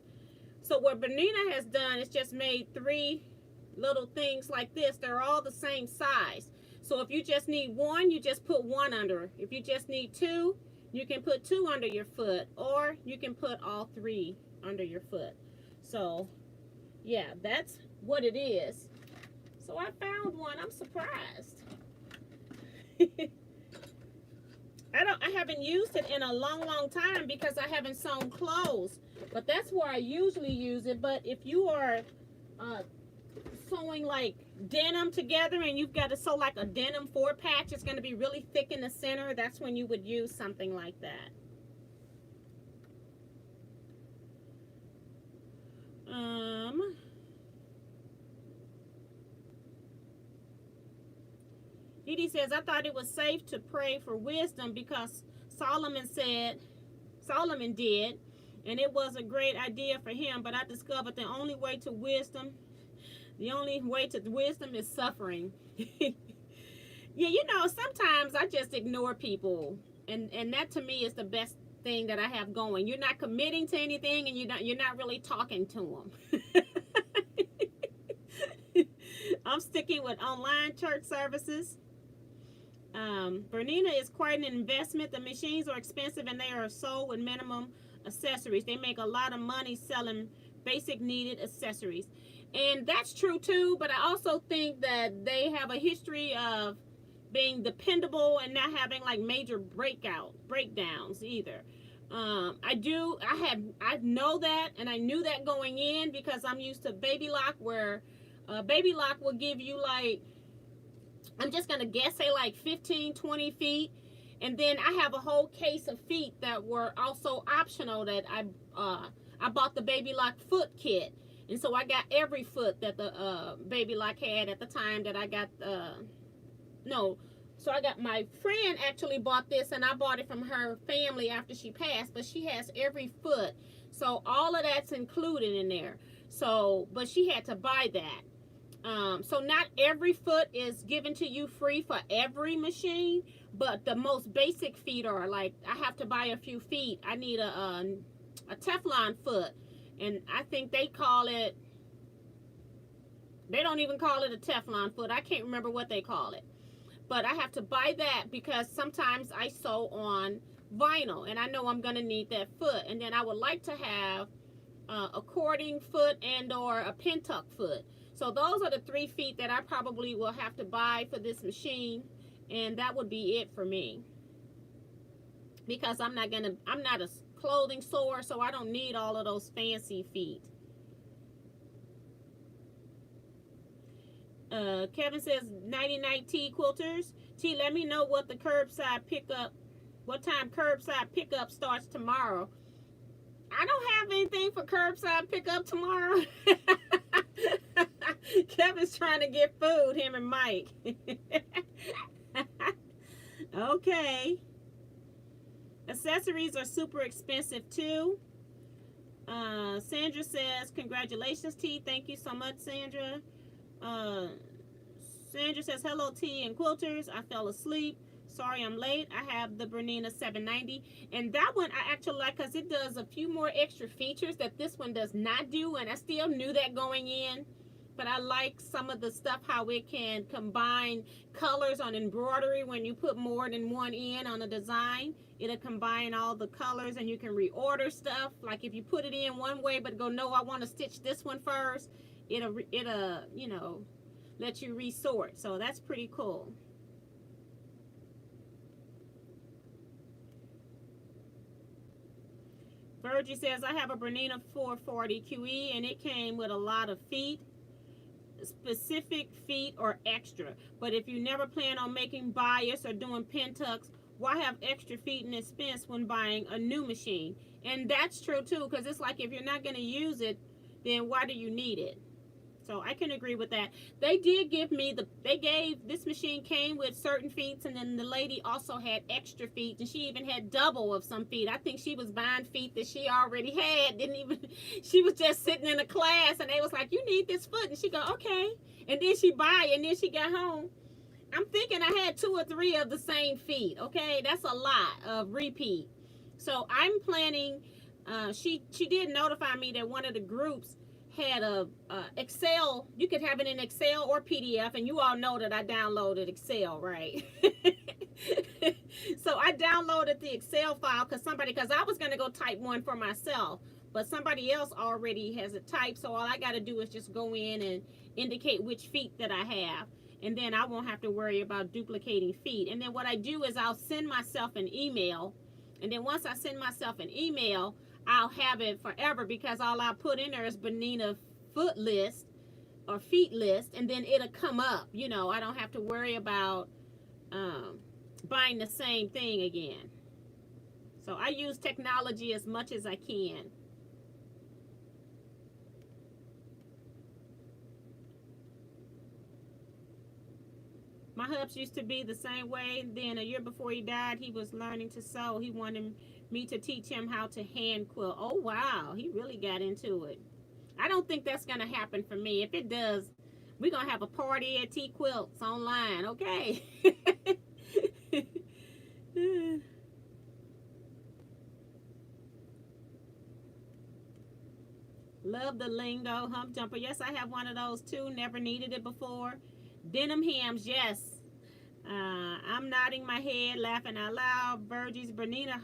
so what Bernina has done is just made 3 little things like this. They're all the same size. So if you just need one, you just put one under. If you just need 2, you can put 2 under your foot, or you can put all 3 under your foot. So yeah, that's what it is. So I found one. I'm surprised. I haven't used it in a long time because I haven't sewn clothes. But that's where I usually use it. But if you are sewing like denim together and you've got to sew like a denim 4-patch, it's going to be really thick in the center. That's when you would use something like that. Edie says, I thought it was safe to pray for wisdom because Solomon did, and it was a great idea for him, but I discovered the only way to wisdom is suffering. Yeah, you know, sometimes I just ignore people, and that to me is the best thing that I have going. You're not committing to anything, and you're not really talking to them. I'm sticking with online church services. Bernina is quite an investment. The machines are expensive and they are sold with minimum accessories. They make a lot of money selling basic needed accessories. And that's true too, but I also think that they have a history of being dependable and not having like major breakdowns either. I know that, and I knew that going in because I'm used to Baby Lock, where Baby Lock will give you like, I'm just gonna guess, say like 15-20 feet, and then I have a whole case of feet that were also optional that I bought the Baby Lock foot kit, and so I got every foot that the Baby Lock had at the time that I got So I got, my friend actually bought this, and I bought it from her family after she passed, but she has every foot. So all of that's included in there. So, but she had to buy that. So not every foot is given to you free for every machine, but the most basic feet are, like, I have to buy a few feet. I need a Teflon foot, and I think they call it, they don't even call it a Teflon foot. I can't remember what they call it. But I have to buy that because sometimes I sew on vinyl, and I know I'm going to need that foot. And then I would like to have a cording foot and or a pentuck foot. So those are the 3 feet that I probably will have to buy for this machine, and that would be it for me. Because I'm not a clothing sewer, so I don't need all of those fancy feet. Kevin says, nighty night T quilters. T, let me know what the curbside pickup, what time curbside pickup starts tomorrow. I don't have anything for curbside pickup tomorrow. Kevin's trying to get food, him and Mike. Okay. Accessories are super expensive too. Sandra says, congratulations, T. Thank you so much, Sandra. Sandra says, hello, T and quilters. I fell asleep. Sorry I'm late. I have the Bernina 790. And that one I actually like because it does a few more extra features that this one does not do. And I still knew that going in. But I like some of the stuff, how it can combine colors on embroidery. When you put more than one in on a design, it'll combine all the colors and you can reorder stuff. Like if you put it in one way but go, no, I want to stitch this one first, it'll you know, let you resort. So that's pretty cool. Virgie says, I have a Bernina 440 QE and it came with a lot of feet, specific feet or extra. But if you never plan on making bias or doing pin tucks, why have extra feet and expense when buying a new machine? And that's true too, because it's like if you're not going to use it, then why do you need it? So I can agree with that. They did give me this machine came with certain feet, and then the lady also had extra feet, and she even had double of some feet. I think she was buying feet that she already had. She was just sitting in a class, and they was like, you need this foot, and she go, okay. And then she buy it, and then she got home. I'm thinking I had 2 or 3 of the same feet. Okay, that's a lot of repeat. So I'm planning, she did notify me that one of the groups had a Excel. You could have it in Excel or PDF, and you all know that I downloaded Excel, right? So I downloaded the Excel file because I was going to go type one for myself, but somebody else already has it typed, so all I got to do is just go in and indicate which feet that I have, and then I won't have to worry about duplicating feet. And then what I do is I'll send myself an email, and then once I send myself an email, I'll have it forever, because all I put in there is Bernina foot list or feet list, and then it'll come up. You know, I don't have to worry about buying the same thing again. So I use technology as much as I can. My hubs used to be the same way. Then a year before he died, he was learning to sew. He wanted me to teach him how to hand quilt. Oh, wow. He really got into it. I don't think that's going to happen for me. If it does, we're going to have a party at Teaquilts online, okay? Love the lingo. Hump jumper. Yes, I have one of those too. Never needed it before. Denim hems, yes. I'm nodding my head, laughing out loud. Virgie's Bernina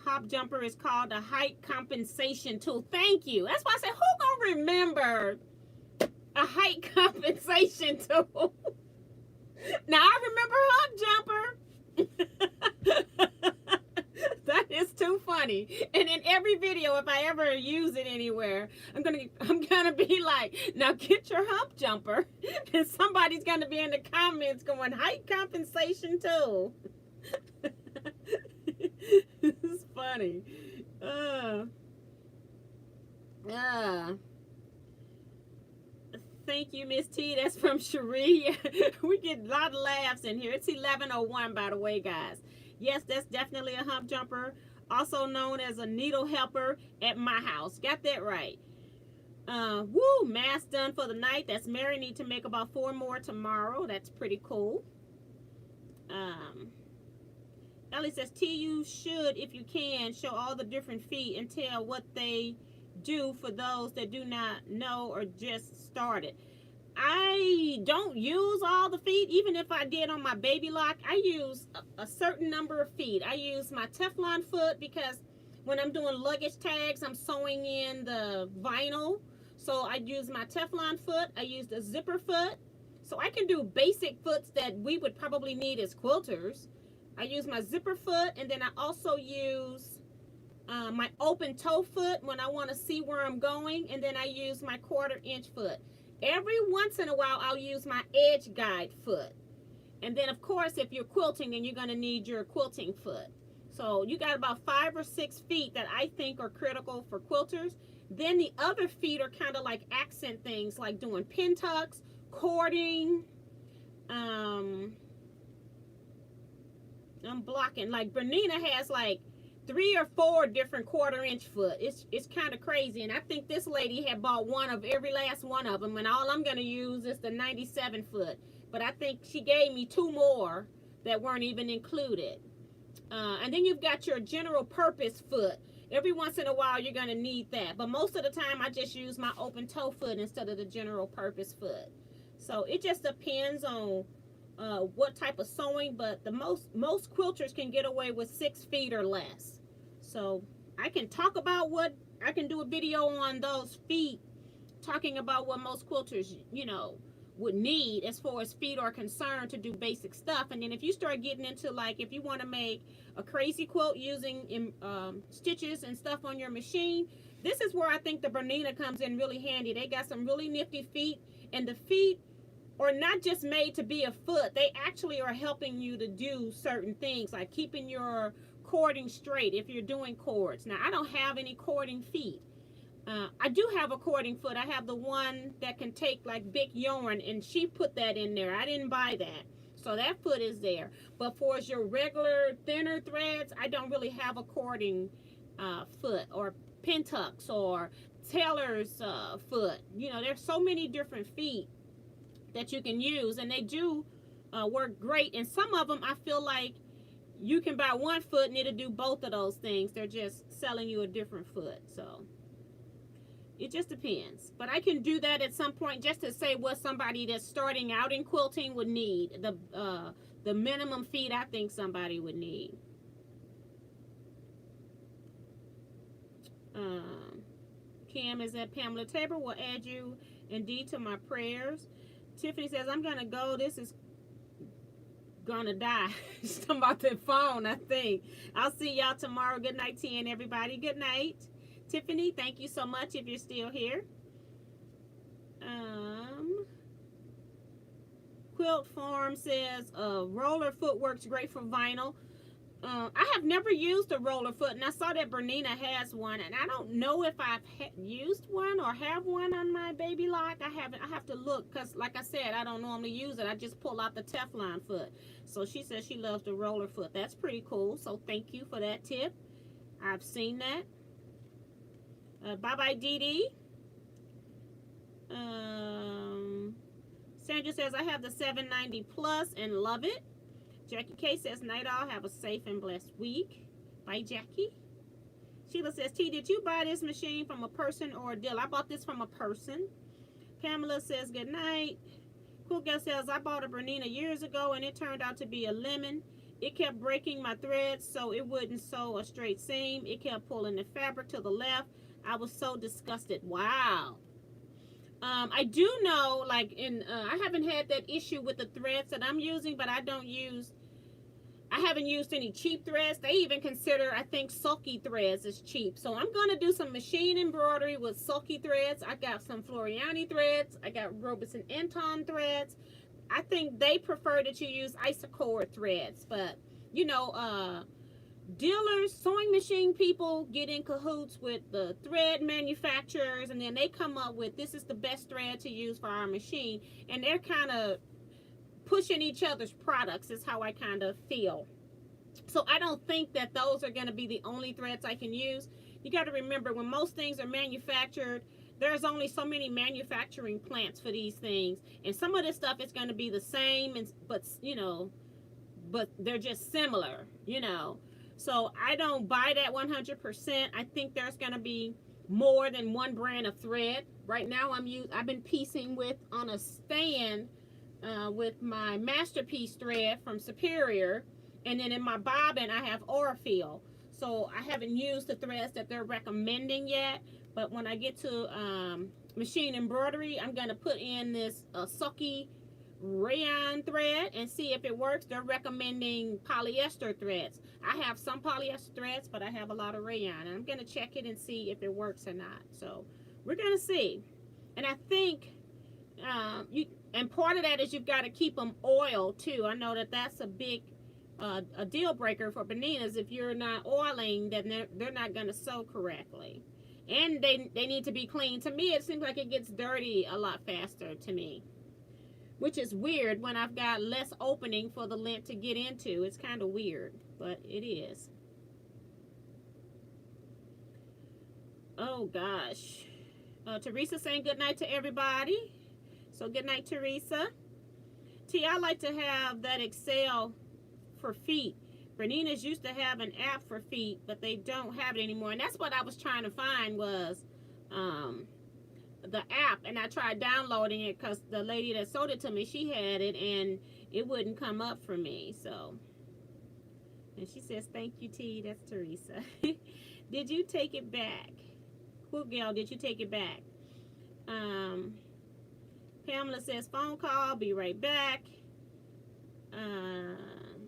hop jumper is called a height compensation tool. Thank you. That's why I said, who gonna remember a height compensation tool? Now I remember hop jumper. That is too funny. And in every video, if I ever use it anywhere, I'm gonna be like, now get your hump jumper. And somebody's gonna be in the comments going, height compensation tool. It's funny. thank you, Miss T. That's from Cherie. We get a lot of laughs in here. It's 11:01, by the way, guys. Yes, that's definitely a hump jumper, also known as a needle helper at my house. Got that right. Woo, mask done for the night. That's Mary. Need to make about 4 more tomorrow. That's pretty cool. Ellie says, T, you should, if you can, show all the different feet and tell what they do for those that do not know or just started. I don't use all the feet. Even if I did on my baby lock, I use a certain number of feet. I use my Teflon foot because when I'm doing luggage tags, I'm sewing in the vinyl. So I use my Teflon foot. I use the zipper foot. So I can do basic foots that we would probably need as quilters. I use my zipper foot, and then I also use my open toe foot when I want to see where I'm going, and then I use my 1/4 inch foot. Every once in a while, I'll use my edge guide foot. And then, of course, if you're quilting, then you're going to need your quilting foot. So you got about 5 or 6 feet that I think are critical for quilters. Then the other feet are kind of like accent things, like doing pin tucks, cording. I'm blocking. Like Bernina has like 3 or 4 different 1/4 inch foot. It's kind of crazy. And I think this lady had bought one of every last one of them. And all I'm going to use is the 97 foot. But I think she gave me 2 more that weren't even included. And then you've got your general purpose foot. Every once in a while, you're going to need that. But most of the time, I just use my open toe foot instead of the general purpose foot. So it just depends on what type of sewing, but the most quilters can get away with 6 feet or less. So I can talk about I can do a video on those feet, talking about what most quilters, would need as far as feet are concerned to do basic stuff. And then if you start getting into, like, if you want to make a crazy quilt using stitches and stuff on your machine, this is where I think the Bernina comes in really handy. They got some really nifty feet, and the feet are not just made to be a foot. They actually are helping you to do certain things, like keeping your cording straight if you're doing cords. Now, I don't have any cording feet. I do have a cording foot. I have the one that can take like big yarn, and she put that in there. I didn't buy that. So that foot is there. But for your regular thinner threads, I don't really have a cording foot, or pin tucks, or tailor's foot. There's so many different feet that you can use, and they do work great. And some of them, I feel like you can buy one foot and it'll do both of those things. They're just selling you a different foot. So it just depends. But I can do that at some point, just to say what somebody that's starting out in quilting would need. The minimum feet I think somebody would need. Kim is at Pamela Tabor. Will add you indeed to my prayers. Tiffany says, I'm going to go. This is going to die. She's talking about the phone, I think. I'll see y'all tomorrow. Good night, T, and everybody. Good night. Tiffany, thank you so much if you're still here. Quilt Farm says, roller foot works great for vinyl. I have never used a roller foot, and I saw that Bernina has one, and I don't know if I've used one or have one on my baby lock. I have to look, because like I said, I don't normally use it. I just pull out the Teflon foot. So she says she loves the roller foot. That's pretty cool. So thank you for that tip. I've seen that. Bye-bye, Dee Dee. Sandra says, I have the 790 Plus and love it. Jackie K says, night all, have a safe and blessed week. Bye, Jackie. Sheila says, T, did you buy this machine from a person or a deal? I bought this from a person. Pamela says, good night. Cool Girl says, I bought a Bernina years ago, and it turned out to be a lemon. It kept breaking my threads so it wouldn't sew a straight seam. It kept pulling the fabric to the left. I was so disgusted. Wow. I do know, like, I haven't had that issue with the threads that I'm using, but I haven't used any cheap threads. They even consider, I think, sulky threads as cheap. So I'm going to do some machine embroidery with sulky threads. I got some Floriani threads. I got Robeson Anton threads. I think they prefer that you use Isocord threads. But, dealers, sewing machine people get in cahoots with the thread manufacturers, and then they come up with, this is the best thread to use for our machine, and they're kind of pushing each other's products is how I kind of feel. So I don't think that those are going to be the only threads I can use. You got to remember, when most things are manufactured, there's only so many manufacturing plants for these things, and some of this stuff is going to be the same, and but you know, but they're just similar, you know. So I don't buy that 100%. I think there's going to be more than one brand of thread. Right now I've been piecing with on a stand with my masterpiece thread from Superior, and then in my bobbin I have Orfeel. So I haven't used the threads that they're recommending yet, but when I get to machine embroidery, I'm going to put in this Suki rayon thread and see if it works. They're recommending polyester threads. I have some polyester threads, but I have a lot of rayon, and I'm going to check it and see if it works or not. So we're going to see. And I think and part of that is you've got to keep them oiled too. I know that that's a big a deal breaker for Boninas. If you're not oiling, then they're not going to sew correctly, and they need to be clean. To me, it seems like it gets dirty a lot faster to me, which is weird when I've got less opening for the lint to get into. It's kind of weird, but it is. Oh gosh. Teresa saying good night to everybody. So good night, Teresa. T, I like to have that Excel for feet. Bernina's used to have an app for feet, but they don't have it anymore. And that's what I was trying to find, was the app, and I tried downloading it because the lady that sold it to me, she had it, and it wouldn't come up for me. So, and she says, thank you, T. That's Teresa. Did you take it back? Cool girl, did you take it back? Pamela says, phone call, be right back.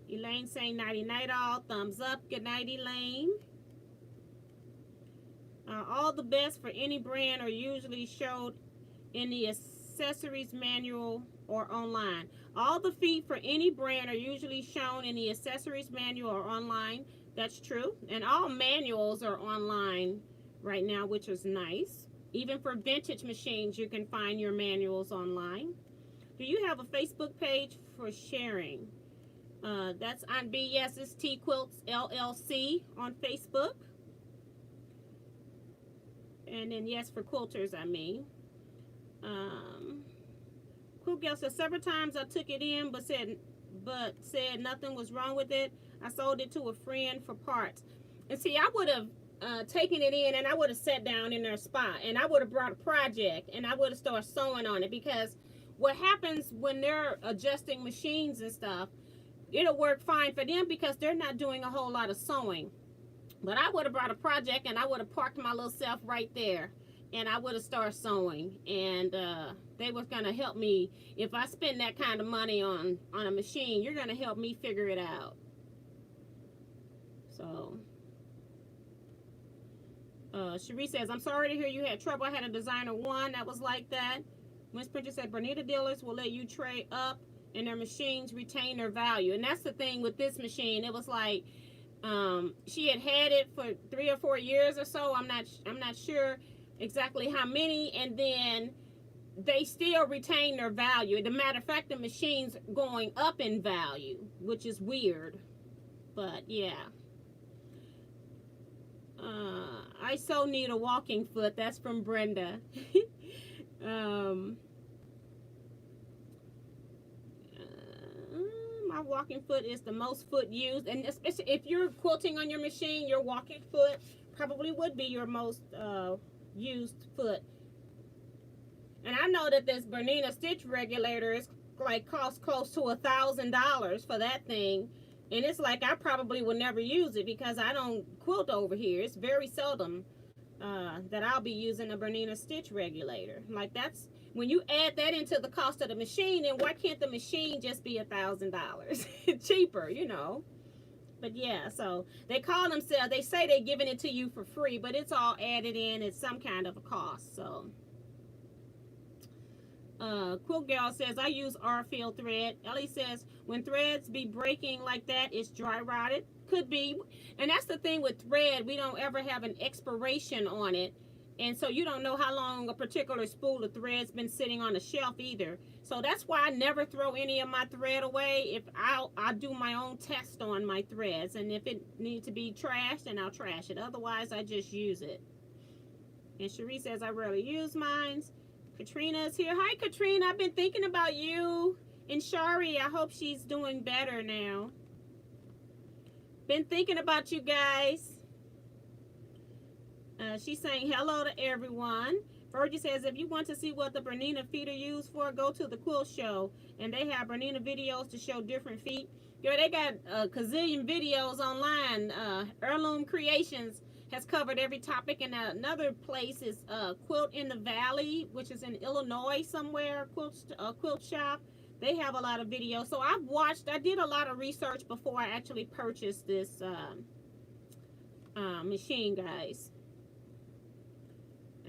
Elaine saying nighty night all, thumbs up. Good night, Elaine. All the best for any brand are usually showed in the accessories manual or online. All the feet for any brand are usually shown in the accessories manual or online. That's true. And all manuals are online right now, which is nice. Even for vintage machines, you can find your manuals online. Do you have a Facebook page for sharing? That's on B. Yes, it's Teaquilts LLC on Facebook. And then yes, for quilters, I mean. Cool girl says, several times I took it in, but said nothing was wrong with it. I sold it to a friend for parts. And see, I would have taken it in, and I would have sat down in their spot, and I would have brought a project, and I would have started sewing on it, because what happens when they're adjusting machines and stuff, it'll work fine for them because they're not doing a whole lot of sewing. But I would have brought a project, and I would have parked my little self right there, and I would have started sewing, and they was going to help me. If I spend that kind of money on a machine, you're going to help me figure it out. So Cherie says, I'm sorry to hear you had trouble. I had a designer one that was like that. Miss Printer said, Bernita dealers will let you trade up and their machines retain their value. And that's the thing with this machine. It was like, she had it for 3 or 4 years or so. I'm not sure exactly how many, and then they still retain their value. As a matter of fact, the machine's going up in value, which is weird. But yeah. I so need a walking foot. That's from Brenda. My walking foot is the most foot used, and especially if you're quilting on your machine, your walking foot probably would be your most used foot. And I know that this Bernina stitch regulator is like costs close to $1,000 for that thing, and it's like I probably will never use it because I don't quilt over here. It's very seldom that I'll be using a Bernina stitch regulator. Like, that's when you add that into the cost of the machine, then why can't the machine just be $1,000 cheaper, you know? But yeah, so they call themselves, they say they're giving it to you for free, but it's all added in at some kind of a cost. So Quilt Girl says, I use Orfeel thread. Ellie says, when threads be breaking like that, it's dry rotted. could be. And that's the thing with thread, we don't ever have an expiration on it. And so you don't know how long a particular spool of thread's been sitting on the shelf either. So that's why I never throw any of my thread away. If I'll do my own test on my threads, and if it needs to be trashed, then I'll trash it. Otherwise, I just use it. And Cherie says I rarely use mine. Katrina's here. Hi, Katrina. I've been thinking about you. And Shari, I hope she's doing better now. Been thinking about you guys. She's saying hello to everyone. Virgie says, if you want to see what the Bernina feet are used for, go to the quilt show. And they have Bernina videos to show different feet. Yo, they got a gazillion videos online. Heirloom Creations has covered every topic. And another place is Quilt in the Valley, which is in Illinois somewhere, quilt shop. They have a lot of videos. So I did a lot of research before I actually purchased this machine, guys.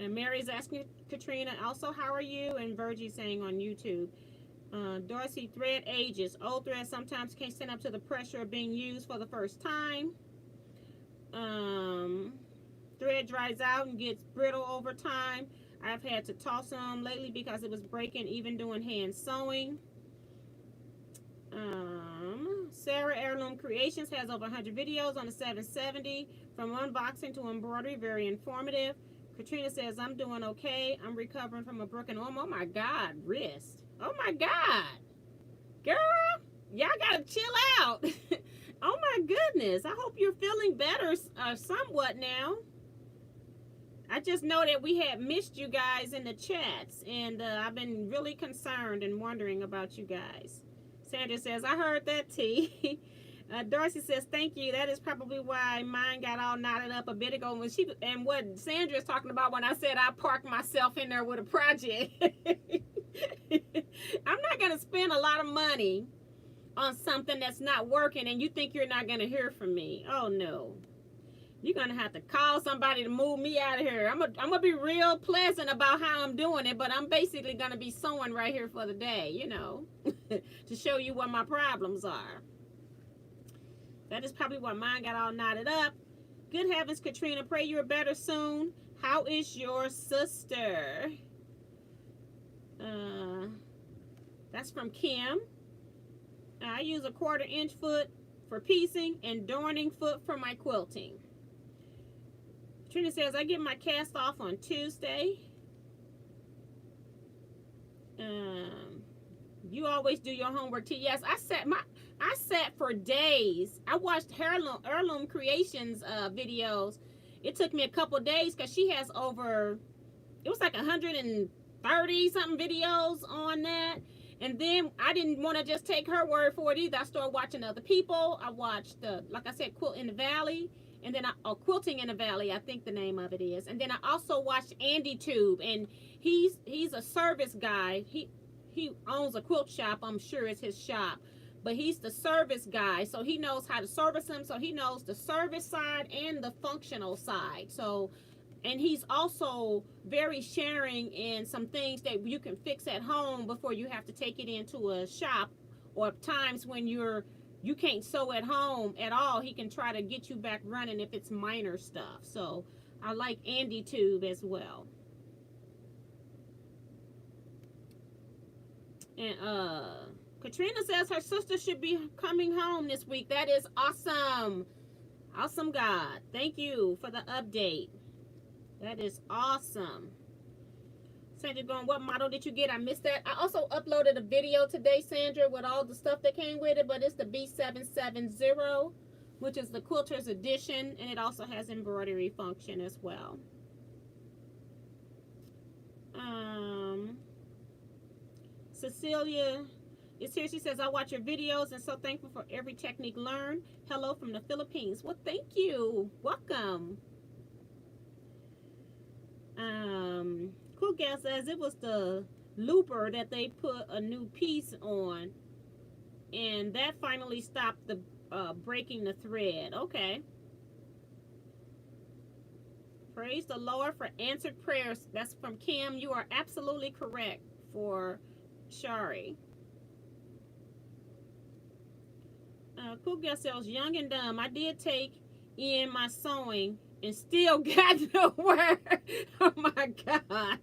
And Mary's asking Katrina, also, how are you? And Virgie saying on YouTube. Darcy, thread ages. Old thread sometimes can't stand up to the pressure of being used for the first time. Thread dries out and gets brittle over time. I've had to toss them lately because it was breaking, even doing hand sewing. Sarah Heirloom Creations has over 100 videos on the 770, from unboxing to embroidery. Very informative. Katrina says, I'm doing okay. I'm recovering from a broken arm. Oh my God, wrist. Oh my God. Girl, y'all gotta chill out. Oh my goodness. I hope you're feeling better somewhat now. I just know that we had missed you guys in the chats, and I've been really concerned and wondering about you guys. Sandra says, I heard that, T. Darcy says, thank you. That is probably why mine got all knotted up a bit ago. And what Sandra is talking about when I said I parked myself in there with a project. I'm not going to spend a lot of money on something that's not working and you think you're not going to hear from me. Oh, no. You're going to have to call somebody to move me out of here. I'm going to be real pleasant about how I'm doing it, but I'm basically going to be sewing right here for the day, you know, to show you what my problems are. That is probably why mine got all knotted up. Good heavens, Katrina, pray you're better soon. How is your sister? That's from Kim. I use a 1/4 inch foot for piecing and darning foot for my quilting. Katrina says, I get my cast off on Tuesday. You always do your homework, T. Yes, I sat for days. I watched Heirloom Creations videos. It took me a couple days because she has over, it was like 130 something videos on that. And then I didn't want to just take her word for it either. I started watching other people. I watched, like I said, Quilt in the Valley. And then Quilting in the Valley, I think the name of it is. And then I also watched Andy Tube. And he's a service guy. He owns a quilt shop. I'm sure it's his shop. But he's the service guy, so he knows how to service them. So he knows the service side and the functional side. So, and he's also very sharing in some things that you can fix at home before you have to take it into a shop, or times when you can't sew at home at all. He can try to get you back running if it's minor stuff. So I like Andy Tube as well. And Katrina says her sister should be coming home this week. That is awesome. Awesome, God. Thank you for the update. That is awesome. Sandra going, what model did you get? I missed that. I also uploaded a video today, Sandra, with all the stuff that came with it, but it's the B770, which is the Quilter's Edition, and it also has embroidery function as well. Cecilia is here. She says, I watch your videos and so thankful for every technique learned. Hello from the Philippines. Well, thank you. Welcome. Cool Gal says it was the looper that they put a new piece on, and that finally stopped the breaking the thread. Okay. Praise the Lord for answered prayers. That's from Kim. You are absolutely correct for Shari. Cool Girl says, young and dumb. I did take in my sewing and still got nowhere. Oh my God.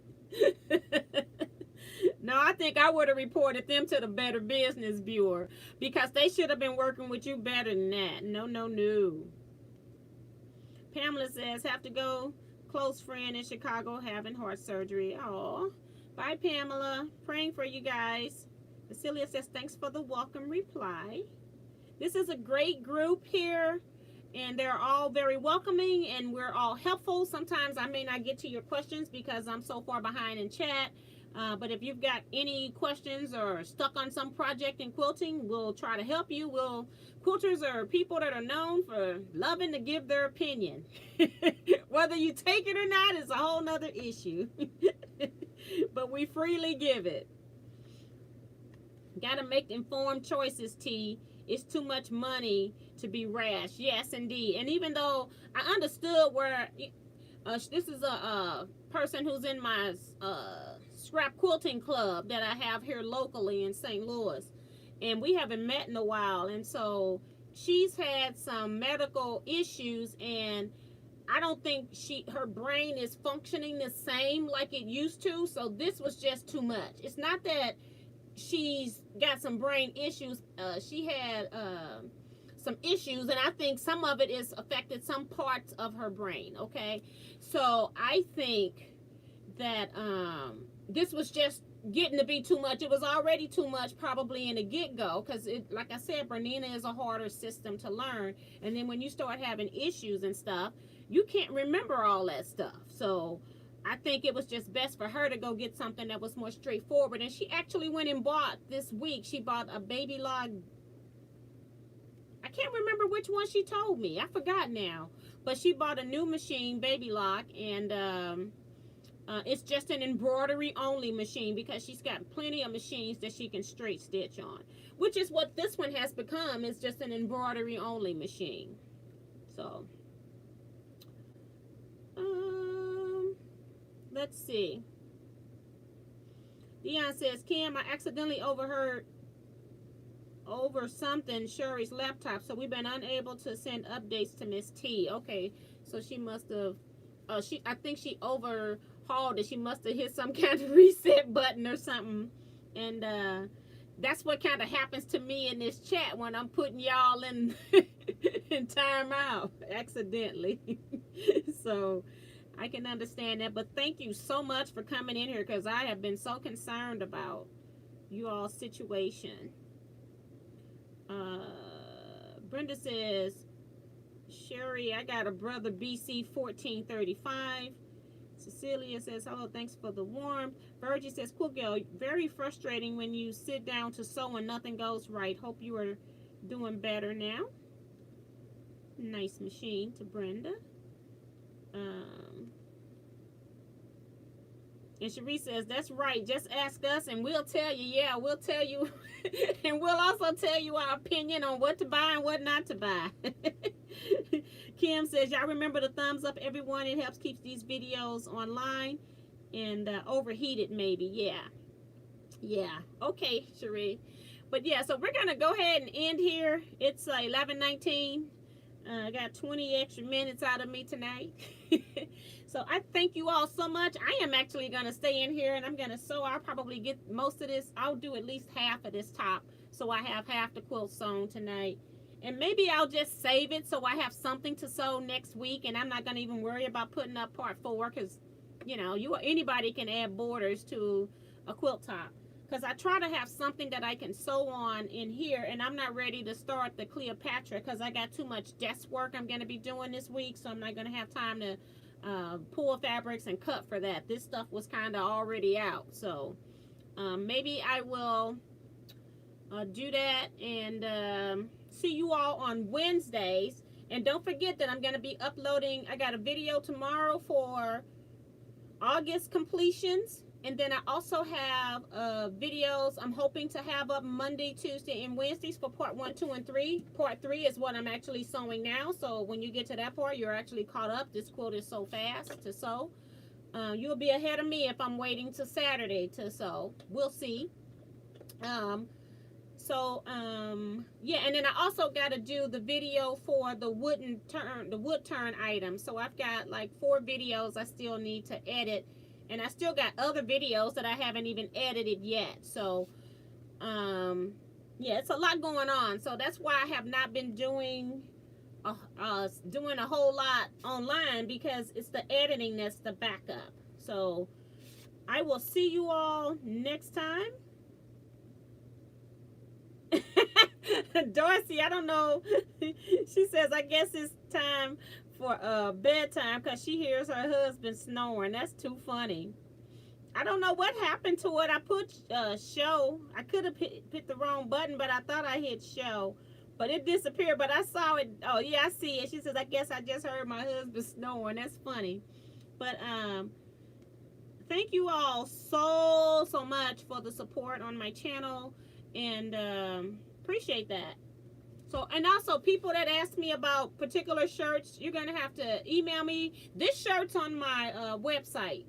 No, I think I would have reported them to the Better Business Bureau because they should have been working with you better than that. No, no, no. Pamela says, have to go. Close friend in Chicago having heart surgery. Oh, bye, Pamela. Praying for you guys. Cecilia says, thanks for the welcome reply. This is a great group here, and they're all very welcoming, and we're all helpful. Sometimes I may not get to your questions because I'm so far behind in chat. But if you've got any questions or stuck on some project in quilting, we'll try to help you. Quilters are people that are known for loving to give their opinion. Whether you take it or not is a whole nother issue. But we freely give it. Got to make informed choices, T. It's too much money to be rash. Yes, indeed. And even though I understood where this is a person who's in my scrap quilting club that I have here locally in St. Louis, and we haven't met in a while, and so she's had some medical issues, and I don't think her brain is functioning the same like it used to. So this was just too much. It's not that she's got some brain issues. She had some issues, and I think some of it is affected some parts of her brain. Okay, so I think that this was just getting to be too much. It was already too much probably in the get-go, because like I said, Bernina is a harder system to learn, and then when you start having issues and stuff, you can't remember all that stuff. So I think it was just best for her to go get something that was more straightforward. And she actually went and bought this week, she bought a baby log. I can't remember which one she told me, I forgot now, but she bought a new machine, baby lock, and it's just an embroidery only machine because she's got plenty of machines that she can straight stitch on, which is what this one has become. It's just an embroidery only machine. So let's see. Dion says, Kim, I accidentally overheard over something Sherry's laptop, so we've been unable to send updates to Miss T. Okay, so she must have I think she overhauled it. She must have hit some kind of reset button or something, and that's what kind of happens to me in this chat when I'm putting y'all in in timeout accidentally. So I can understand that, but thank you so much for coming in here, because I have been so concerned about you all's situation. Brenda says, Sherry, I got a brother, BC 1435. Cecilia says, hello, thanks for the warmth. Virgie says, cool girl, very frustrating when you sit down to sew and nothing goes right. Hope you are doing better now. Nice machine to Brenda. And Cherie says, that's right, just ask us and we'll tell you. Yeah, we'll tell you. And we'll also tell you our opinion on what to buy and what not to buy. Kim says, y'all remember the thumbs up, everyone. It helps keep these videos online and overheated maybe. Yeah. Okay, Cherie. But yeah, so we're going to go ahead and end here. It's 11:19. I got 20 extra minutes out of me tonight. So I thank you all so much. I am actually going to stay in here and I'm going to sew. I'll probably get most of this. I'll do at least half of this top, so I have half the quilt sewn tonight. And maybe I'll just save it so I have something to sew next week, and I'm not going to even worry about putting up part 4, because, you know, anybody can add borders to a quilt top. Because I try to have something that I can sew on in here, and I'm not ready to start the Cleopatra because I got too much desk work I'm going to be doing this week, so I'm not going to have time to pull fabrics and cut for that. This stuff was kind of already out, so maybe I will do that, and see you all on Wednesdays. And don't forget that I'm going to be uploading, I got a video tomorrow for August completions. And then I also have videos I'm hoping to have up Monday, Tuesday, and Wednesdays for part 1, 2, and 3. Part 3 is what I'm actually sewing now. So when you get to that part, you're actually caught up. This quilt is so fast to sew. You'll be ahead of me if I'm waiting till Saturday to sew. We'll see. So, yeah, and then I also got to do the video for the wood turn item. So I've got like 4 videos I still need to edit, and I still got other videos that I haven't even edited yet. So, yeah, it's a lot going on. So that's why I have not been doing a whole lot online, because it's the editing that's the backup. So I will see you all next time. Dorsey, I don't know. She says, I guess it's time for bedtime because she hears her husband snoring. That's too funny. I don't know what happened to it. I put show. I could have hit the wrong button, but I thought I hit show. But it disappeared. But I saw it. Oh, yeah, I see it. She says, I guess I just heard my husband snoring. That's funny. But thank you all so much for the support on my channel. And appreciate that. So, and also people that ask me about particular shirts, you're going to have to email me. This shirt's on my website.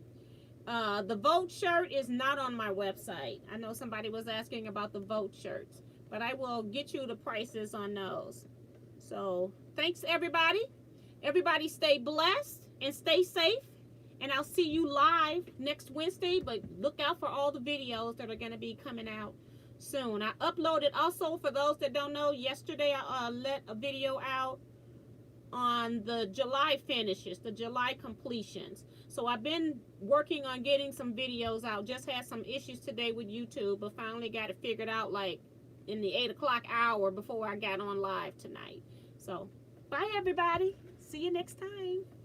The Vote shirt is not on my website. I know somebody was asking about the Vote shirts, but I will get you the prices on those. So, thanks everybody. Everybody stay blessed and stay safe. And I'll see you live next Wednesday, but look out for all the videos that are going to be coming out soon. I uploaded also, for those that don't know, yesterday I let a video out on the July finishes, the July completions. So I've been working on getting some videos out. Just had some issues today with YouTube, but finally got it figured out like in the 8 o'clock hour before I got on live tonight. So bye everybody. See you next time.